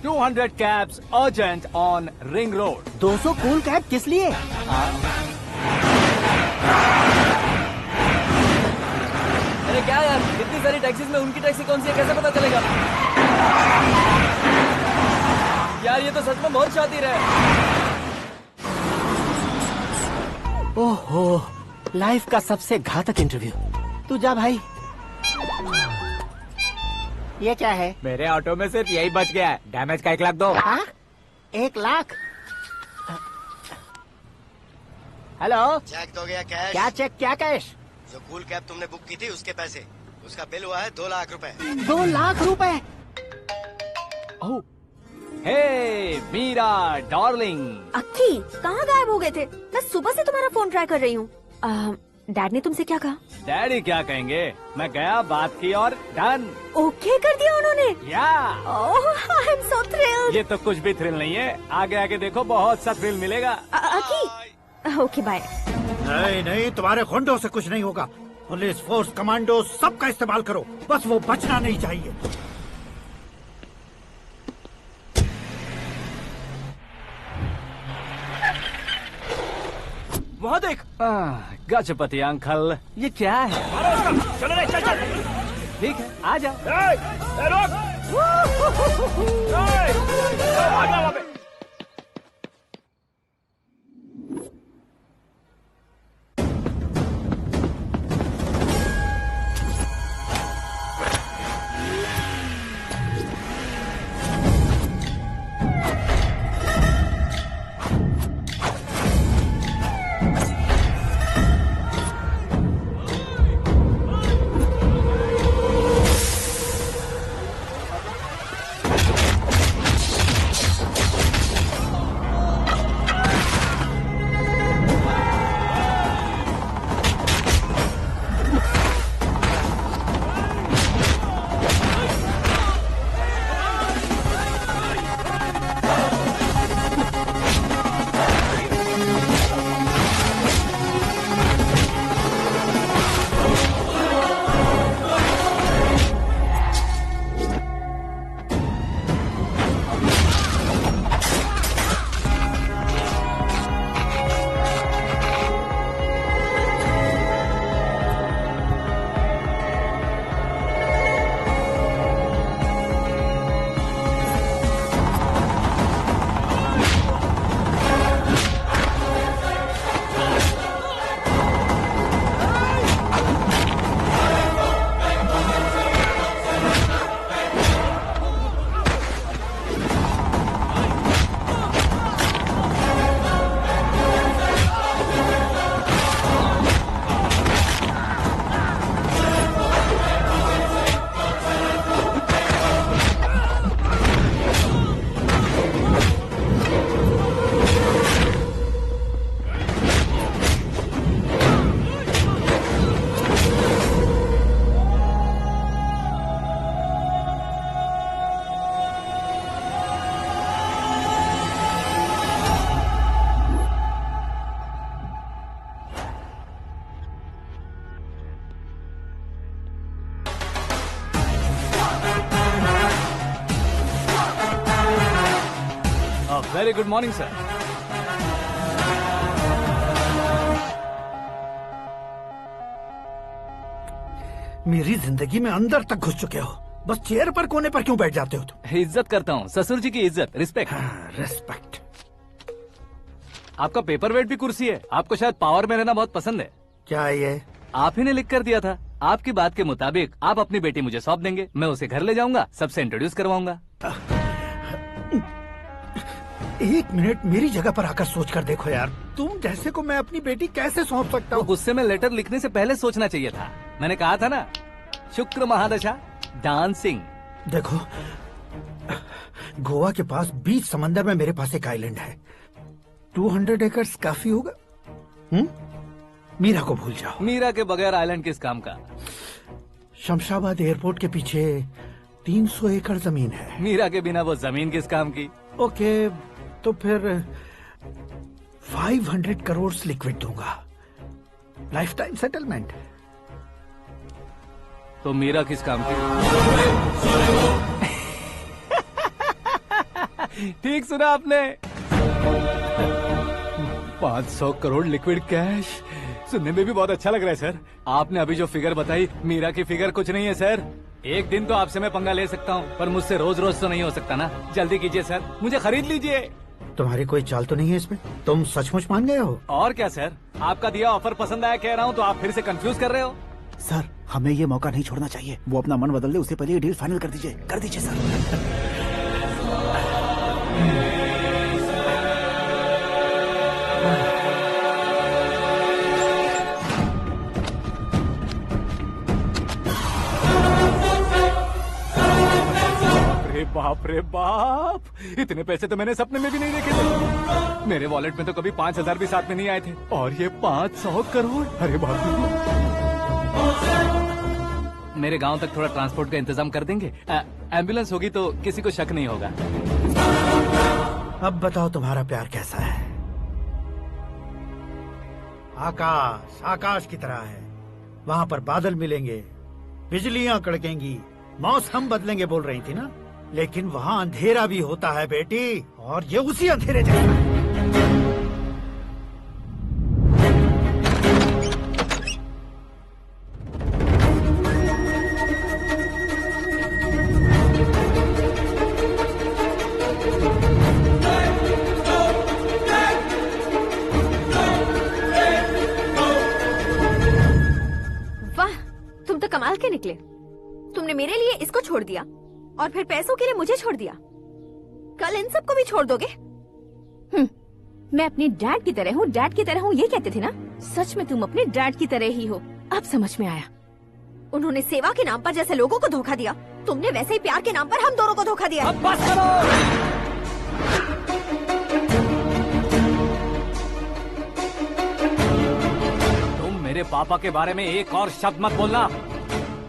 200 cabs urgent on Ring Road। 200 cool cab किस लिए? अरे क्या यार, इतनी सारी टैक्सीज में उनकी टैक्सी कौन सी है, कैसे पता चलेगा? यार ये तो सच में बहुत शातिर है। ओहो, लाइफ का सबसे घातक इंटरव्यू। तू जा भाई। ये क्या है? मेरे ऑटो में सिर्फ यही बच गया है, डैमेज का 1 लाख दो। 1 लाख? हेलो, चेक तो गया कैश। क्या चेक, क्या कैश? जो कूल कैब तुमने बुक की थी उसके पैसे, उसका बिल हुआ है 2 लाख रुपए। 2 लाख रुपए? हे मीरा डार्लिंग। अक्की, कहाँ गायब हो गए थे? मैं सुबह से तुम्हारा फोन ट्राई कर रही हूँ। डैड ने तुमसे क्या कहा? डैडी क्या कहेंगे, मैं गया, बात की और डन। ओके कर दिया उन्होंने? या। ओह, आई एम सो थ्रिल्ड। ये तो कुछ भी थ्रिल नहीं है, आगे आगे देखो बहुत सा थ्रिल मिलेगा। अक्की, ओके बाय। नहीं नहीं, तुम्हारे गुंडों से कुछ नहीं होगा। पुलिस फोर्स, कमांडो, सबका इस्तेमाल करो, बस वो बचना नहीं चाहिए। वहाँ देख। गजपति अंकल, ये क्या है? चलो रे, चल चल। ठीक है, आ जाओ। Very good morning sir. मेरी जिंदगी में अंदर तक घुस चुके हो, बस चेयर पर कोने पर क्यों बैठ जाते हो तुम? इज्जत करता हूँ, ससुर जी की इज्जत, रिस्पेक्ट। रिस्पेक्ट। आपका पेपर वेट भी कुर्सी है। आपको शायद पावर में रहना बहुत पसंद है। क्या ये? आप ही ने लिख कर दिया था। आपकी बात के मुताबिक आप अपनी बेटी मुझे सौंप देंगे, मैं उसे घर ले जाऊंगा, सबसे इंट्रोड्यूस करवाऊंगा। 1 मिनट मेरी जगह पर आकर सोच कर देखो यार, तुम जैसे को मैं अपनी बेटी कैसे सौंप सकता हूँ? गुस्से में लेटर लिखने से पहले सोचना चाहिए था। मैंने कहा था ना, शुक्र महादशा डांसिंग। देखो, गोवा के पास बीच समंदर में मेरे पास एक आइलैंड है, 200 एकर्स काफी होगा। मीरा को भूल जाओ। मीरा के बगैर आइलैंड किस काम का? शमशाबाद एयरपोर्ट के पीछे 300 एकड़ जमीन है। मीरा के बिना वो जमीन किस काम की? ओके, तो फिर 500 करोड़ लिक्विड दूंगा, लाइफ टाइम सेटलमेंट। तो मीरा किस काम की? ठीक सुना आपने, 500 करोड़ लिक्विड कैश। सुनने में भी बहुत अच्छा लग रहा है सर। आपने अभी जो फिगर बताई, मीरा की फिगर कुछ नहीं है सर। एक दिन तो आपसे मैं पंगा ले सकता हूँ, पर मुझसे रोज रोज तो नहीं हो सकता ना। जल्दी कीजिए सर, मुझे खरीद लीजिए। तुम्हारी कोई चाल तो नहीं है इसमें? तुम सचमुच मान गए हो? और क्या सर, आपका दिया ऑफर पसंद आया कह रहा हूँ, तो आप फिर से कंफ्यूज कर रहे हो। सर, हमें ये मौका नहीं छोड़ना चाहिए। वो अपना मन बदल दे, उससे पहले ये डील फाइनल कर दीजिए सर। बाप रे बाप, इतने पैसे तो मैंने सपने में भी नहीं देखे थे। मेरे वॉलेट में तो कभी 5,000 भी साथ में नहीं आए थे, और ये 500 करोड़। अरे बाप रे। मेरे गांव तक थोड़ा ट्रांसपोर्ट का इंतजाम कर देंगे? एम्बुलेंस होगी तो किसी को शक नहीं होगा। अब बताओ तुम्हारा प्यार कैसा है? आकाश आकाश की तरह है, वहाँ पर बादल मिलेंगे, बिजलियां कड़केंगी, मौसम बदलेंगे बोल रही थी ना, लेकिन वहाँ अंधेरा भी होता है बेटी, और ये उसी अंधेरे जैसा। वाह, तुम तो कमाल के निकले। तुमने मेरे लिए इसको छोड़ दिया और फिर पैसों के लिए मुझे छोड़ दिया। कल इन सबको भी छोड़ दोगे? मैं अपने डैड की तरह हूँ, डैड की तरह हूँ, ये कहते थे ना। सच में तुम अपने डैड की तरह ही हो, अब समझ में आया। उन्होंने सेवा के नाम पर जैसे लोगों को धोखा दिया, तुमने वैसे ही प्यार के नाम पर हम दोनों को धोखा दिया। अब बस करो। तुम मेरे पापा के बारे में एक और शब्द मत बोलना।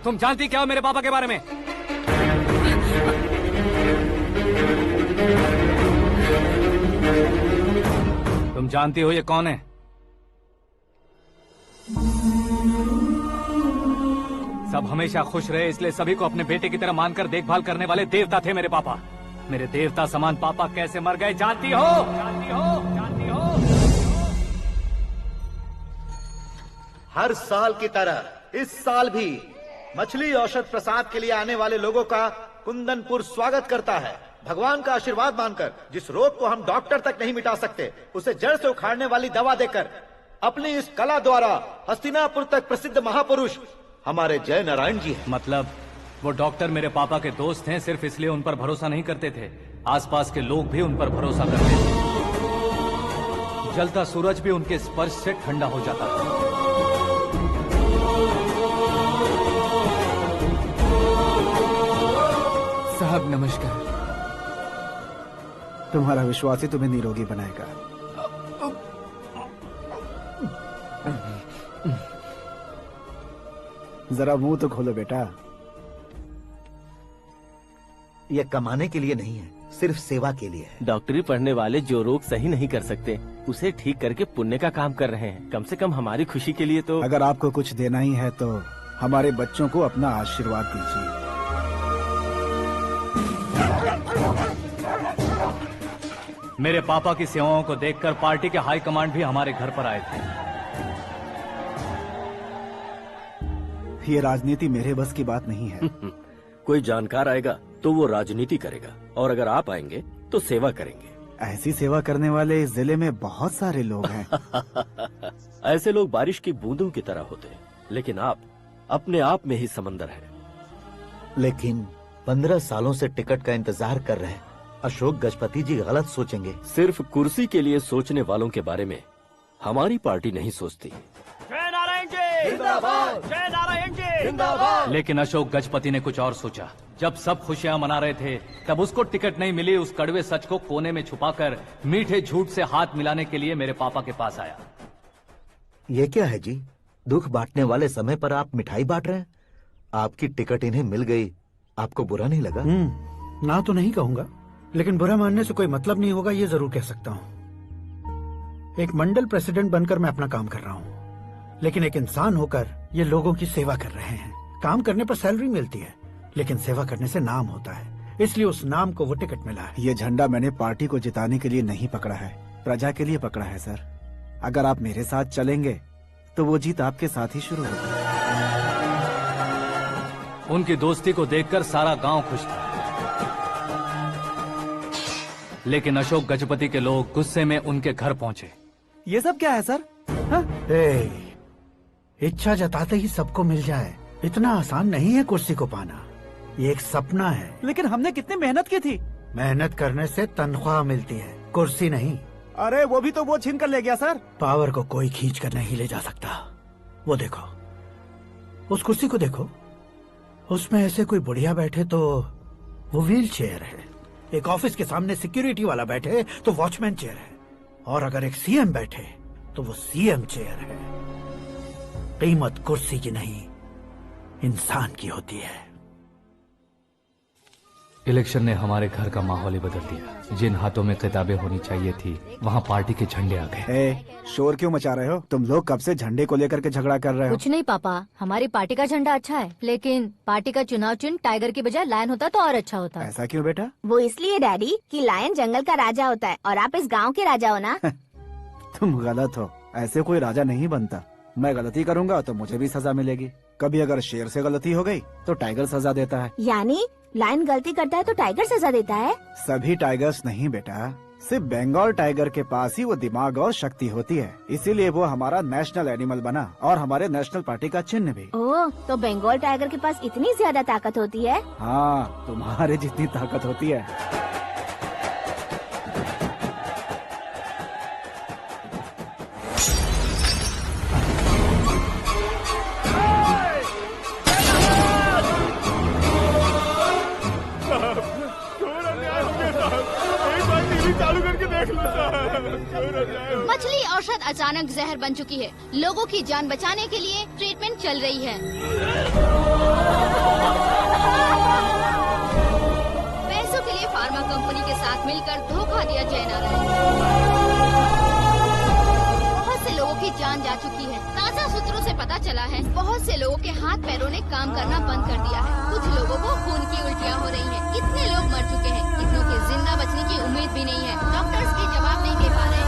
तुम जानती क्या हो मेरे पापा के बारे में? तुम जानती हो ये कौन है? सब हमेशा खुश रहे, इसलिए सभी को अपने बेटे की तरह मानकर देखभाल करने वाले देवता थे मेरे पापा। मेरे देवता समान पापा कैसे मर गए जानती हो? जानती हो? जानती हो? हर साल की तरह इस साल भी मछली औषध प्रसाद के लिए आने वाले लोगों का कुंदनपुर स्वागत करता है। भगवान का आशीर्वाद मानकर जिस रोग को हम डॉक्टर तक नहीं मिटा सकते, उसे जड़ से उखाड़ने वाली दवा देकर अपनी इस कला द्वारा हस्तिनापुर तक प्रसिद्ध महापुरुष हमारे जय नारायण जी हैं। मतलब वो डॉक्टर मेरे पापा के दोस्त हैं, सिर्फ इसलिए उन पर भरोसा नहीं करते थे, आसपास के लोग भी उन पर भरोसा करते थे। जलता सूरज भी उनके स्पर्श से ठंडा हो जाता था। साहब नमस्कार। तुम्हारा विश्वास ही तुम्हें निरोगी बनाएगा। जरा मुंह तो खोलो बेटा। यह कमाने के लिए नहीं है, सिर्फ सेवा के लिए है। डॉक्टरी पढ़ने वाले जो रोग सही नहीं कर सकते, उसे ठीक करके पुण्य का काम कर रहे हैं। कम से कम हमारी खुशी के लिए तो। अगर आपको कुछ देना ही है तो हमारे बच्चों को अपना आशीर्वाद दीजिए। मेरे पापा की सेवाओं को देखकर पार्टी के हाई कमांड भी हमारे घर पर आए थे। ये राजनीति मेरे बस की बात नहीं है। कोई जानकार आएगा तो वो राजनीति करेगा, और अगर आप आएंगे तो सेवा करेंगे। ऐसी सेवा करने वाले इस जिले में बहुत सारे लोग हैं। ऐसे लोग बारिश की बूंदों की तरह होते हैं, लेकिन आप अपने आप में ही समंदर हैं। लेकिन 15 सालों से टिकट का इंतजार कर रहे हैं। अशोक गजपति जी गलत सोचेंगे। सिर्फ कुर्सी के लिए सोचने वालों के बारे में हमारी पार्टी नहीं सोचती। जय नारायण जी जिंदाबाद, जय नारायण जी जिंदाबाद। लेकिन अशोक गजपति ने कुछ और सोचा। जब सब खुशियां मना रहे थे, तब उसको टिकट नहीं मिली। उस कड़वे सच को कोने में छुपाकर मीठे झूठ से हाथ मिलाने के लिए मेरे पापा के पास आया। ये क्या है जी? दुख बांटने वाले समय पर आप मिठाई बांट रहे हैं। आपकी टिकट इन्हें मिल गई, आपको बुरा नहीं लगा? ना तो नहीं कहूंगा, लेकिन बुरा मानने से कोई मतलब नहीं होगा, ये जरूर कह सकता हूँ। एक मंडल प्रेसिडेंट बनकर मैं अपना काम कर रहा हूँ, लेकिन एक इंसान होकर ये लोगों की सेवा कर रहे हैं। काम करने पर सैलरी मिलती है, लेकिन सेवा करने से नाम होता है, इसलिए उस नाम को वो टिकट मिला है। ये झंडा मैंने पार्टी को जिताने के लिए नहीं पकड़ा है, प्रजा के लिए पकड़ा है सर। अगर आप मेरे साथ चलेंगे तो वो जीत आपके साथ ही शुरू होगी। उनकी दोस्ती को देखकर सारा गांव खुश था, लेकिन अशोक गजपति के लोग गुस्से में उनके घर पहुंचे। ये सब क्या है सर? इच्छा जताते ही सबको मिल जाए, इतना आसान नहीं है कुर्सी को पाना। ये एक सपना है। लेकिन हमने कितनी मेहनत की थी। मेहनत करने से तनख्वाह मिलती है, कुर्सी नहीं। अरे वो भी तो वो छीन कर ले गया सर। पावर को कोई खींच कर नहीं ले जा सकता। वो देखो, उस कुर्सी को देखो, उसमें ऐसे कोई बुढ़िया बैठे तो वो व्हील चेयर है। एक ऑफिस के सामने सिक्योरिटी वाला बैठे तो वॉचमैन चेयर है, और अगर एक सीएम बैठे तो वो सीएम चेयर है। कीमत कुर्सी की नहीं, इंसान की होती है। इलेक्शन ने हमारे घर का माहौल ही बदल दिया। जिन हाथों में किताबें होनी चाहिए थी, वहाँ पार्टी के झंडे आ गए। शोर क्यों मचा रहे हो? तुम लोग कब से झंडे को लेकर के झगड़ा कर रहे हो? कुछ नहीं पापा, हमारी पार्टी का झंडा अच्छा है, लेकिन पार्टी का चुनाव चिन्ह टाइगर की बजाय लायन होता तो और अच्छा होता। ऐसा क्यों बेटा? वो इसलिए डैडी कि लायन जंगल का राजा होता है और आप इस गांव के राजा हो ना। तुम गलत हो, ऐसे कोई राजा नहीं बनता। मैं गलती करूंगा तो मुझे भी सजा मिलेगी। कभी अगर शेर से गलती हो गई तो टाइगर सजा देता है। यानी लायन गलती करता है तो टाइगर सजा देता है? सभी टाइगर्स नहीं बेटा, सिर्फ बंगाल टाइगर के पास ही वो दिमाग और शक्ति होती है, इसीलिए वो हमारा नेशनल एनिमल बना और हमारे नेशनल पार्टी का चिन्ह भी। ओह, तो बंगाल टाइगर के पास इतनी ज्यादा ताकत होती है? हाँ, तुम्हारे जितनी ताकत होती है। मछली औषध अचानक जहर बन चुकी है। लोगों की जान बचाने के लिए ट्रीटमेंट चल रही है। पैसों के लिए फार्मा कंपनी के साथ मिलकर धोखा दिया जय नारायण। बहुत से लोगों की जान जा चुकी है। ताजा सूत्रों से पता चला है बहुत से लोगों के हाथ पैरों ने काम करना बंद कर दिया है। कुछ लोगों को खून की उल्टियाँ हो रही हैं। कितने लोग मर चुके हैं, कितनों के जिंदा बचने की उम्मीद भी नहीं है। डॉक्टर्स भी जवाब नहीं दे पा रहे हैं।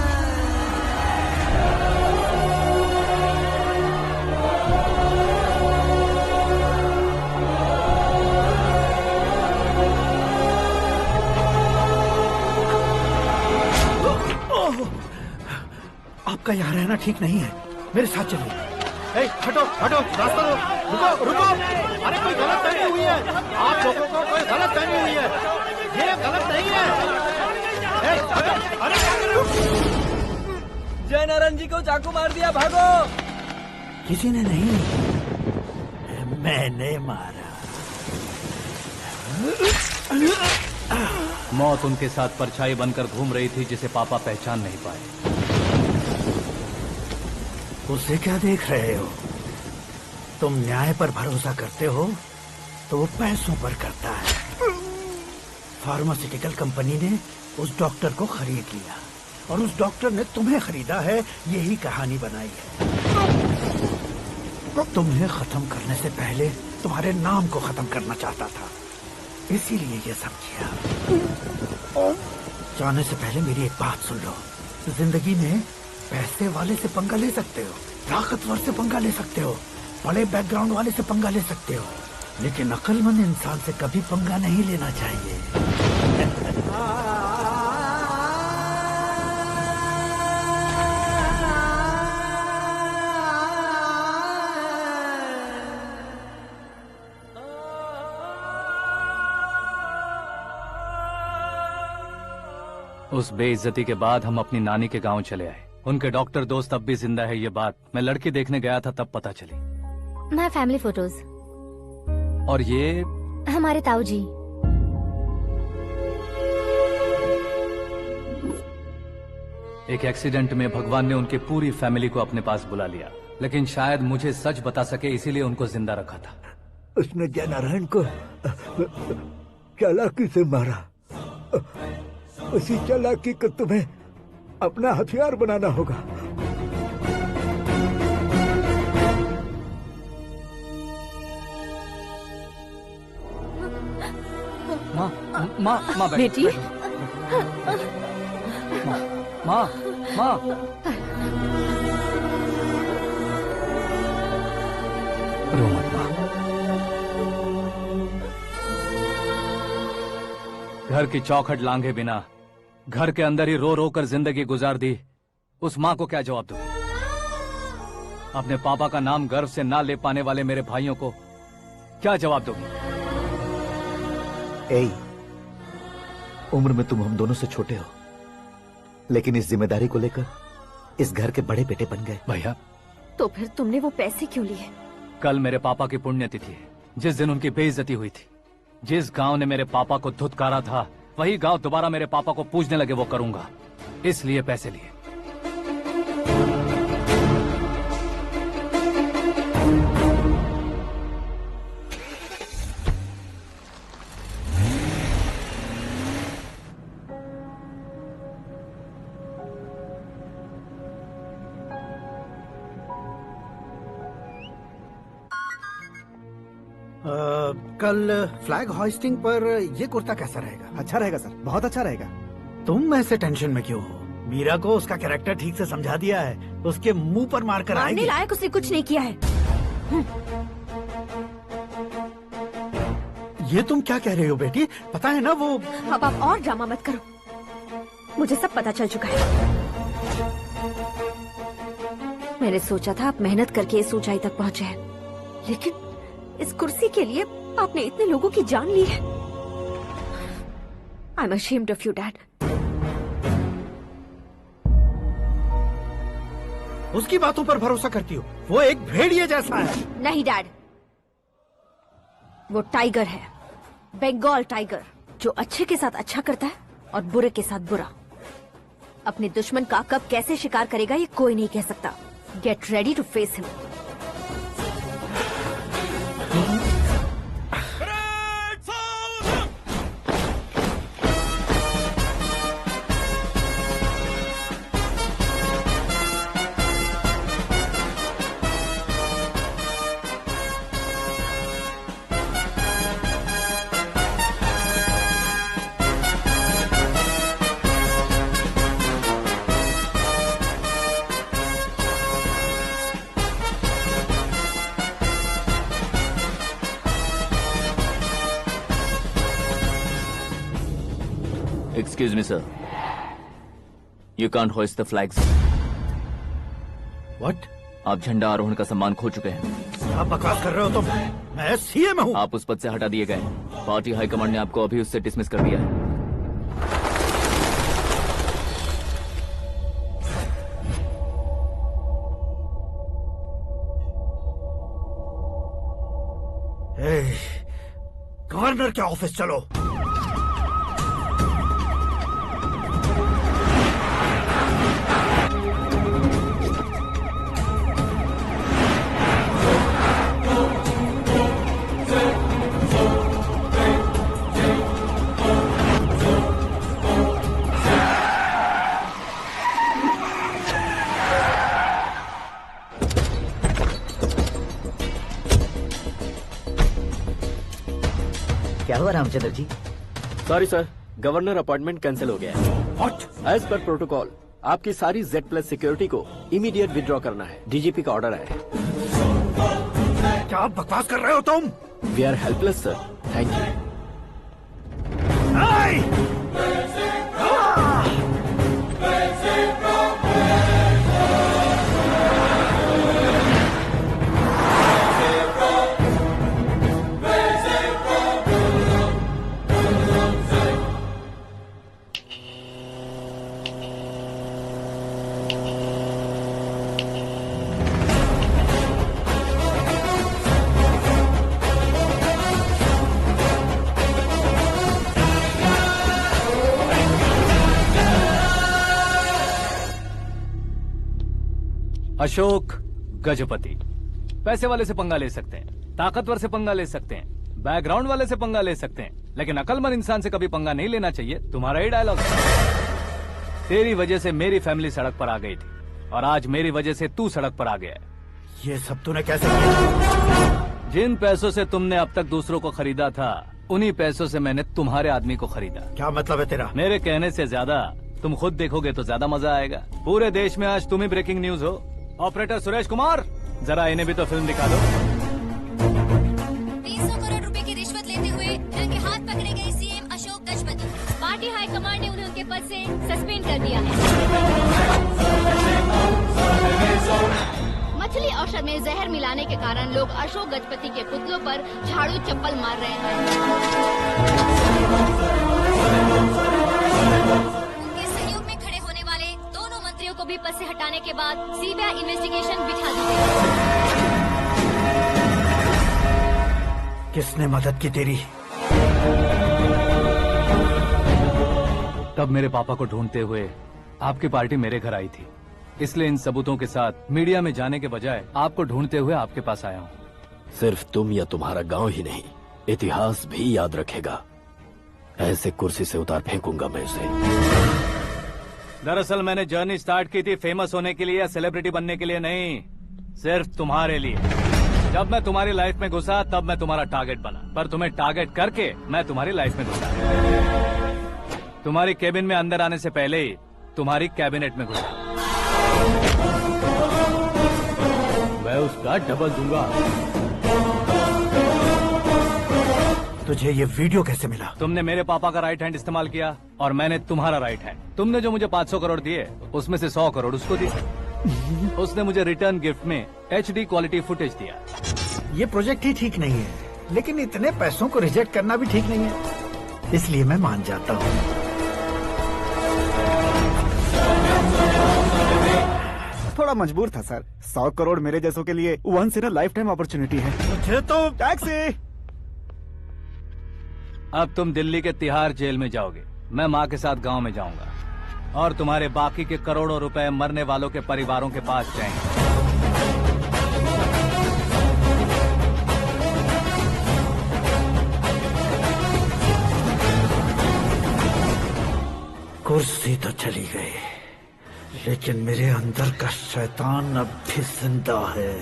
आपका यहाँ रहना ठीक नहीं है, मेरे साथ चलिए। हटो हटो, रास्ता दो। रुको रुको, अरे कोई गलत फहमी हुई है। आप लोगों को कोई गलत फहमी हुई है, ये गलत नहीं है। अरे जय नारायण जी को चाकू मार दिया, भागो। किसी ने नहीं, मैंने मारा। मौत उनके साथ परछाई बनकर घूम रही थी, जिसे पापा पहचान नहीं पाए। उसे क्या देख रहे हो? तुम न्याय पर भरोसा करते हो तो वो पैसों पर करता है। फार्मास्यूटिकल कंपनी ने उस डॉक्टर को खरीद लिया और उस डॉक्टर ने तुम्हें खरीदा है, यही कहानी बनाई है। तुम्हें खत्म करने से पहले तुम्हारे नाम को खत्म करना चाहता था, इसीलिए ये सब किया। जाने से पहले मेरी एक बात सुन लो। जिंदगी में पैसे वाले से पंगा ले सकते हो, ताकतवर से पंगा ले सकते हो, बड़े बैकग्राउंड वाले से पंगा ले सकते हो, लेकिन अक्लमंद इंसान से कभी पंगा नहीं लेना चाहिए। उस बेइज्जती के बाद हम अपनी नानी के गांव चले आए। उनके डॉक्टर दोस्त अब भी जिंदा है, ये बात मैं लड़की देखने गया था तब पता चली। My family photos. और ये हमारे ताऊ जी। एक एक्सीडेंट में भगवान ने उनकी पूरी फैमिली को अपने पास बुला लिया, लेकिन शायद मुझे सच बता सके इसीलिए उनको जिंदा रखा था। उसने जयनारायण को चालाकी से मारा। उसी चालाकी को तुम्हें अपना हथियार बनाना होगा। माँ बेटी। माँ रो मत माँ। घर की चौखट लांघे बिना घर के अंदर ही रो रो कर जिंदगी गुजार दी उस माँ को क्या जवाब दूं? अपने पापा का नाम गर्व से ना ले पाने वाले मेरे भाइयों को क्या जवाब दोगी? उम्र में तुम हम दोनों से छोटे हो, लेकिन इस जिम्मेदारी को लेकर इस घर के बड़े बेटे बन गए। भैया, तो फिर तुमने वो पैसे क्यों लिए? कल मेरे पापा की पुण्यतिथि है, जिस दिन उनकी बेइज्जती हुई थी। जिस गांव ने मेरे पापा को धुतकारा था, वही गांव दोबारा मेरे पापा को पूजने लगे वो करूंगा, इसलिए पैसे लिए। कल फ्लैग होइस्टिंग पर ये कुर्ता कैसा रहेगा? अच्छा रहेगा सर, बहुत अच्छा रहेगा। तुम ऐसे टेंशन में क्यों हो? मीरा को उसका कैरेक्टर ठीक से समझा दिया है, उसके मुंह पर मारकर मारने आएगी। लायक उसने कुछ नहीं किया है। ये तुम क्या कह रहे हो बेटी? पता है ना वो। अब आप और ड्रामा मत करो, मुझे सब पता चल चुका है। मैंने सोचा था आप मेहनत करके इस ऊंचाई तक पहुंचे हैं, लेकिन इस कुर्सी के लिए आपने इतने लोगों की जान ली है। I am ashamed of you, Dad. उसकी बातों पर भरोसा करती हो? वो एक भेड़िए जैसा है। नहीं डैड, वो टाइगर है, बंगाल टाइगर, जो अच्छे के साथ अच्छा करता है और बुरे के साथ बुरा। अपने दुश्मन का कब कैसे शिकार करेगा ये कोई नहीं कह सकता। Get ready to face him. Excuse me, sir. You can't hoist the flags. What? आप झंडा आरोहण का सम्मान खो चुके हैं। क्या बकवास कर रहे हो तुम? मैं सीएम हूँ। आप उस पद से हटा दिए गए। पार्टी हाईकमांड ने आपको अभी उससे डिसमिस कर दिया है। गवर्नर के ऑफिस चलो। क्या हुआ Ramchandra ji? Sorry sir, governor appointment cancel हो गया है। What? एज पर प्रोटोकॉल आपकी सारी Z+ सिक्योरिटी को इमीडिएट विड्रॉ करना है। डीजीपी का ऑर्डर आया है। क्या बकवास कर रहे हो तुम? We are helpless sir, thank you. Ashok Gajapati पैसे वाले से पंगा ले सकते हैं, ताकतवर से पंगा ले सकते हैं, बैकग्राउंड वाले से पंगा ले सकते हैं, लेकिन अकलमंद इंसान से कभी पंगा नहीं लेना चाहिए। तुम्हारा ही डायलॉग। तेरी वजह से मेरी फैमिली सड़क पर आ गई थी और आज मेरी वजह से तू सड़क पर आ गया है। ये सब तूने कैसे किया? जिन पैसों से तुमने अब तक दूसरों को खरीदा था, उन्हीं पैसों से मैंने तुम्हारे आदमी को खरीदा। क्या मतलब है तेरा? मेरे कहने से ज्यादा तुम खुद देखोगे तो ज्यादा मजा आएगा। पूरे देश में आज तुम ही ब्रेकिंग न्यूज हो। ऑपरेटर सुरेश कुमार, जरा इन्हें भी तो फिल्म दिखा दो। 300 करोड़ रुपए की रिश्वत लेते हुए रंगे हाथ पकड़े गए CM Ashok Gajapati. Party high command ने उन्हें उनके पद से सस्पेंड कर दिया है। मछली औषध में जहर मिलाने के कारण लोग अशोक गजपति के पुतलों पर झाड़ू चप्पल मार रहे हैं। उनके सहयोग में खड़े होने वाले दोनों मंत्रियों को भी पद से हटाने के बाद सीबीआई इन्वेस्टिगेशन बिठा दी गई। किसने मदद की तेरी? तब मेरे पापा को ढूंढते हुए आपकी पार्टी मेरे घर आई थी, इसलिए इन सबूतों के साथ मीडिया में जाने के बजाय आपको ढूंढते हुए आपके पास आया हूँ। सिर्फ तुम या तुम्हारा गांव ही नहीं, इतिहास भी याद रखेगा। ऐसे कुर्सी से उतार फेंकूंगा मैं उसे। दरअसल मैंने जर्नी स्टार्ट की थी फेमस होने के लिए या सेलिब्रिटी बनने के लिए नहीं, सिर्फ तुम्हारे लिए। जब मैं तुम्हारी लाइफ में घुसा तब मैं तुम्हारा टारगेट बना, पर तुम्हें टारगेट करके मैं तुम्हारी लाइफ में घुसा। तुम्हारी केबिन में अंदर आने से पहले ही तुम्हारी कैबिनेट में घुसा। मैं उसका डबल दूंगा। तुझे ये वीडियो कैसे मिला? तुमने मेरे पापा का राइट हैंड इस्तेमाल किया और मैंने तुम्हारा राइट हैंड। तुमने जो मुझे 500 करोड़ दिए, उसमें से 100 करोड़ उसको दिए। उसने मुझे रिटर्न गिफ्ट में HD क्वालिटी फुटेज दिया। ये प्रोजेक्ट ही ठीक नहीं है, लेकिन इतने पैसों को रिजेक्ट करना भी ठीक नहीं है, इसलिए मैं मान जाता हूँ। थोड़ा मजबूर था सर। 100 करोड़ मेरे जैसों के लिए once in a lifetime opportunity है। मुझे तो टैक्सी। अब तुम दिल्ली के तिहाड़ जेल में जाओगे, मैं माँ के साथ गांव में जाऊंगा और तुम्हारे बाकी के करोड़ों रुपए मरने वालों के परिवारों के पास जाएंगे। कुर्सी तो चली गई, लेकिन मेरे अंदर का शैतान अब भी जिंदा है।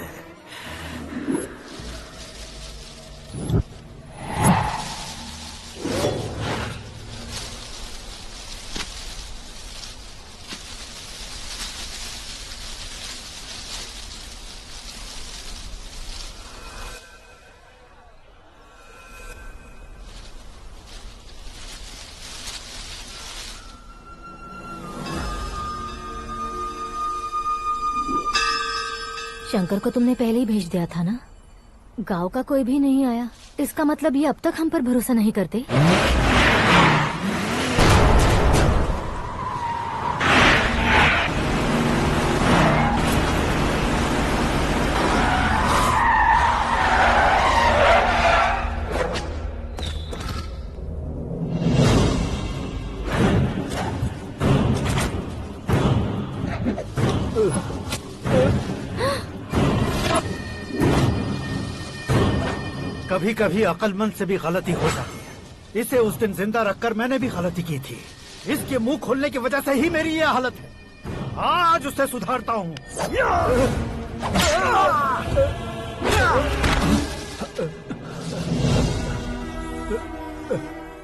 शंकर को तुमने पहले ही भेज दिया था ना? गांव का कोई भी नहीं आया, इसका मतलब ये अब तक हम पर भरोसा नहीं करते। कभी कभी अक्लमंद से भी गलती हो जाती है। इसे उस दिन जिंदा रखकर मैंने भी गलती की थी। इसके मुंह खोलने की वजह से ही मेरी ये हालत है। आज उसे सुधारता हूँ।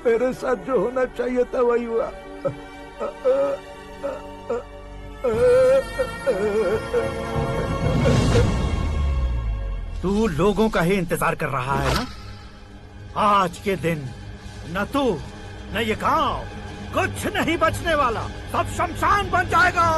मेरे साथ जो होना चाहिए था वही हुआ। तू लोगों का ही इंतजार कर रहा है ना? आज के दिन न तू न ये गांव कुछ नहीं बचने वाला, सब शमशान बन जाएगा।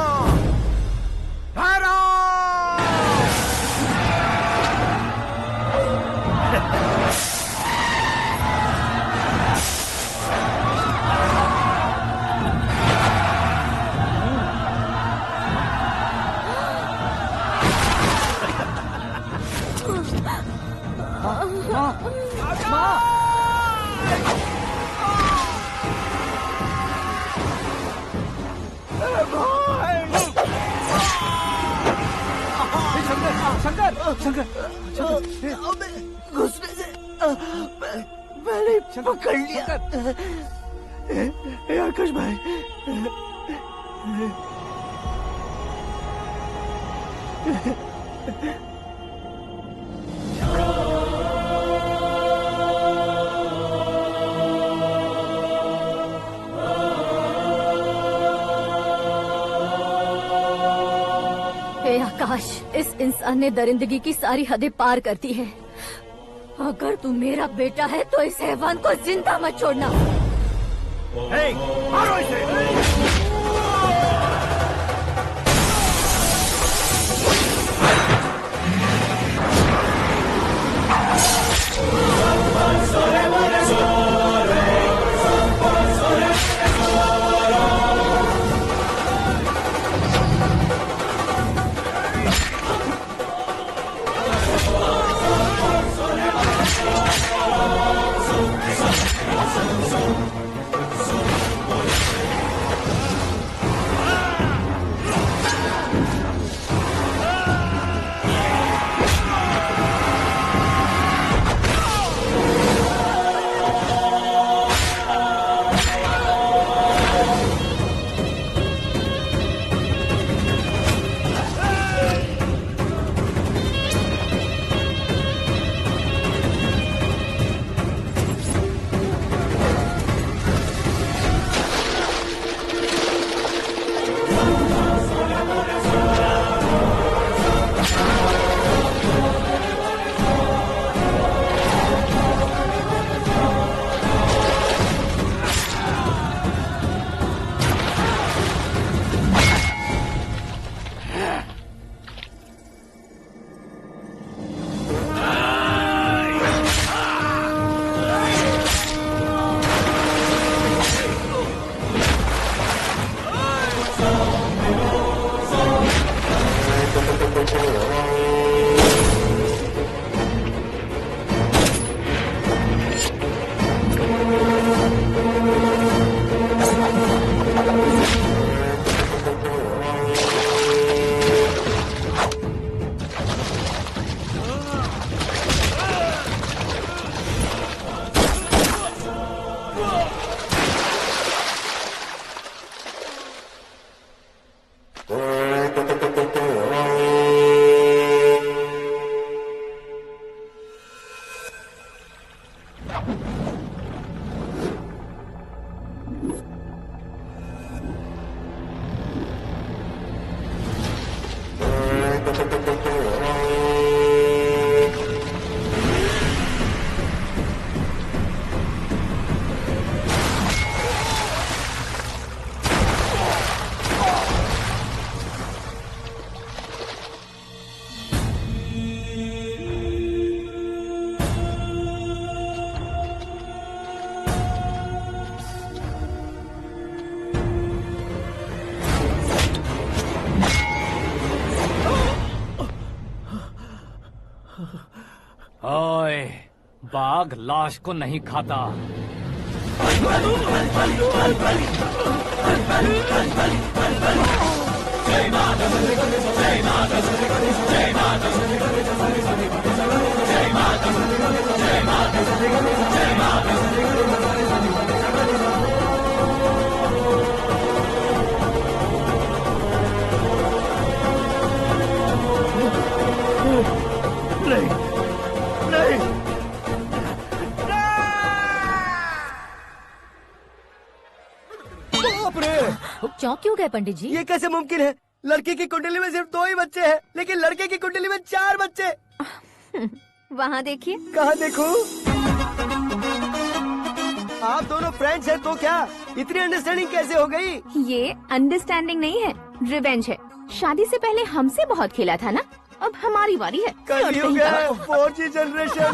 घुसने से मैंने पकड़ लिया। आकाश भाई, हे आकाश, इस इंसान ने दरिंदगी की सारी हदें पार कर दी है। अगर तू मेरा बेटा है तो इस हैवान को जिंदा मत छोड़ना। मारो इसे। ओए, बाघ लाश को नहीं खाता। नहीं, नहीं, बाप रे! चौंक क्यों गए पंडित जी? ये कैसे मुमकिन है? लड़की की कुंडली में सिर्फ 2 ही बच्चे हैं, लेकिन लड़के की कुंडली में 4 बच्चे। वहाँ देखिए। कहाँ देखूं? आप दोनों फ्रेंड्स हैं तो क्या इतनी अंडरस्टैंडिंग कैसे हो गई? ये अंडरस्टैंडिंग नहीं है, रिवेंज है। शादी से पहले हमसे बहुत खेला था ना, अब हमारी बारी है। कल ही हो गया 4G जनरेशन।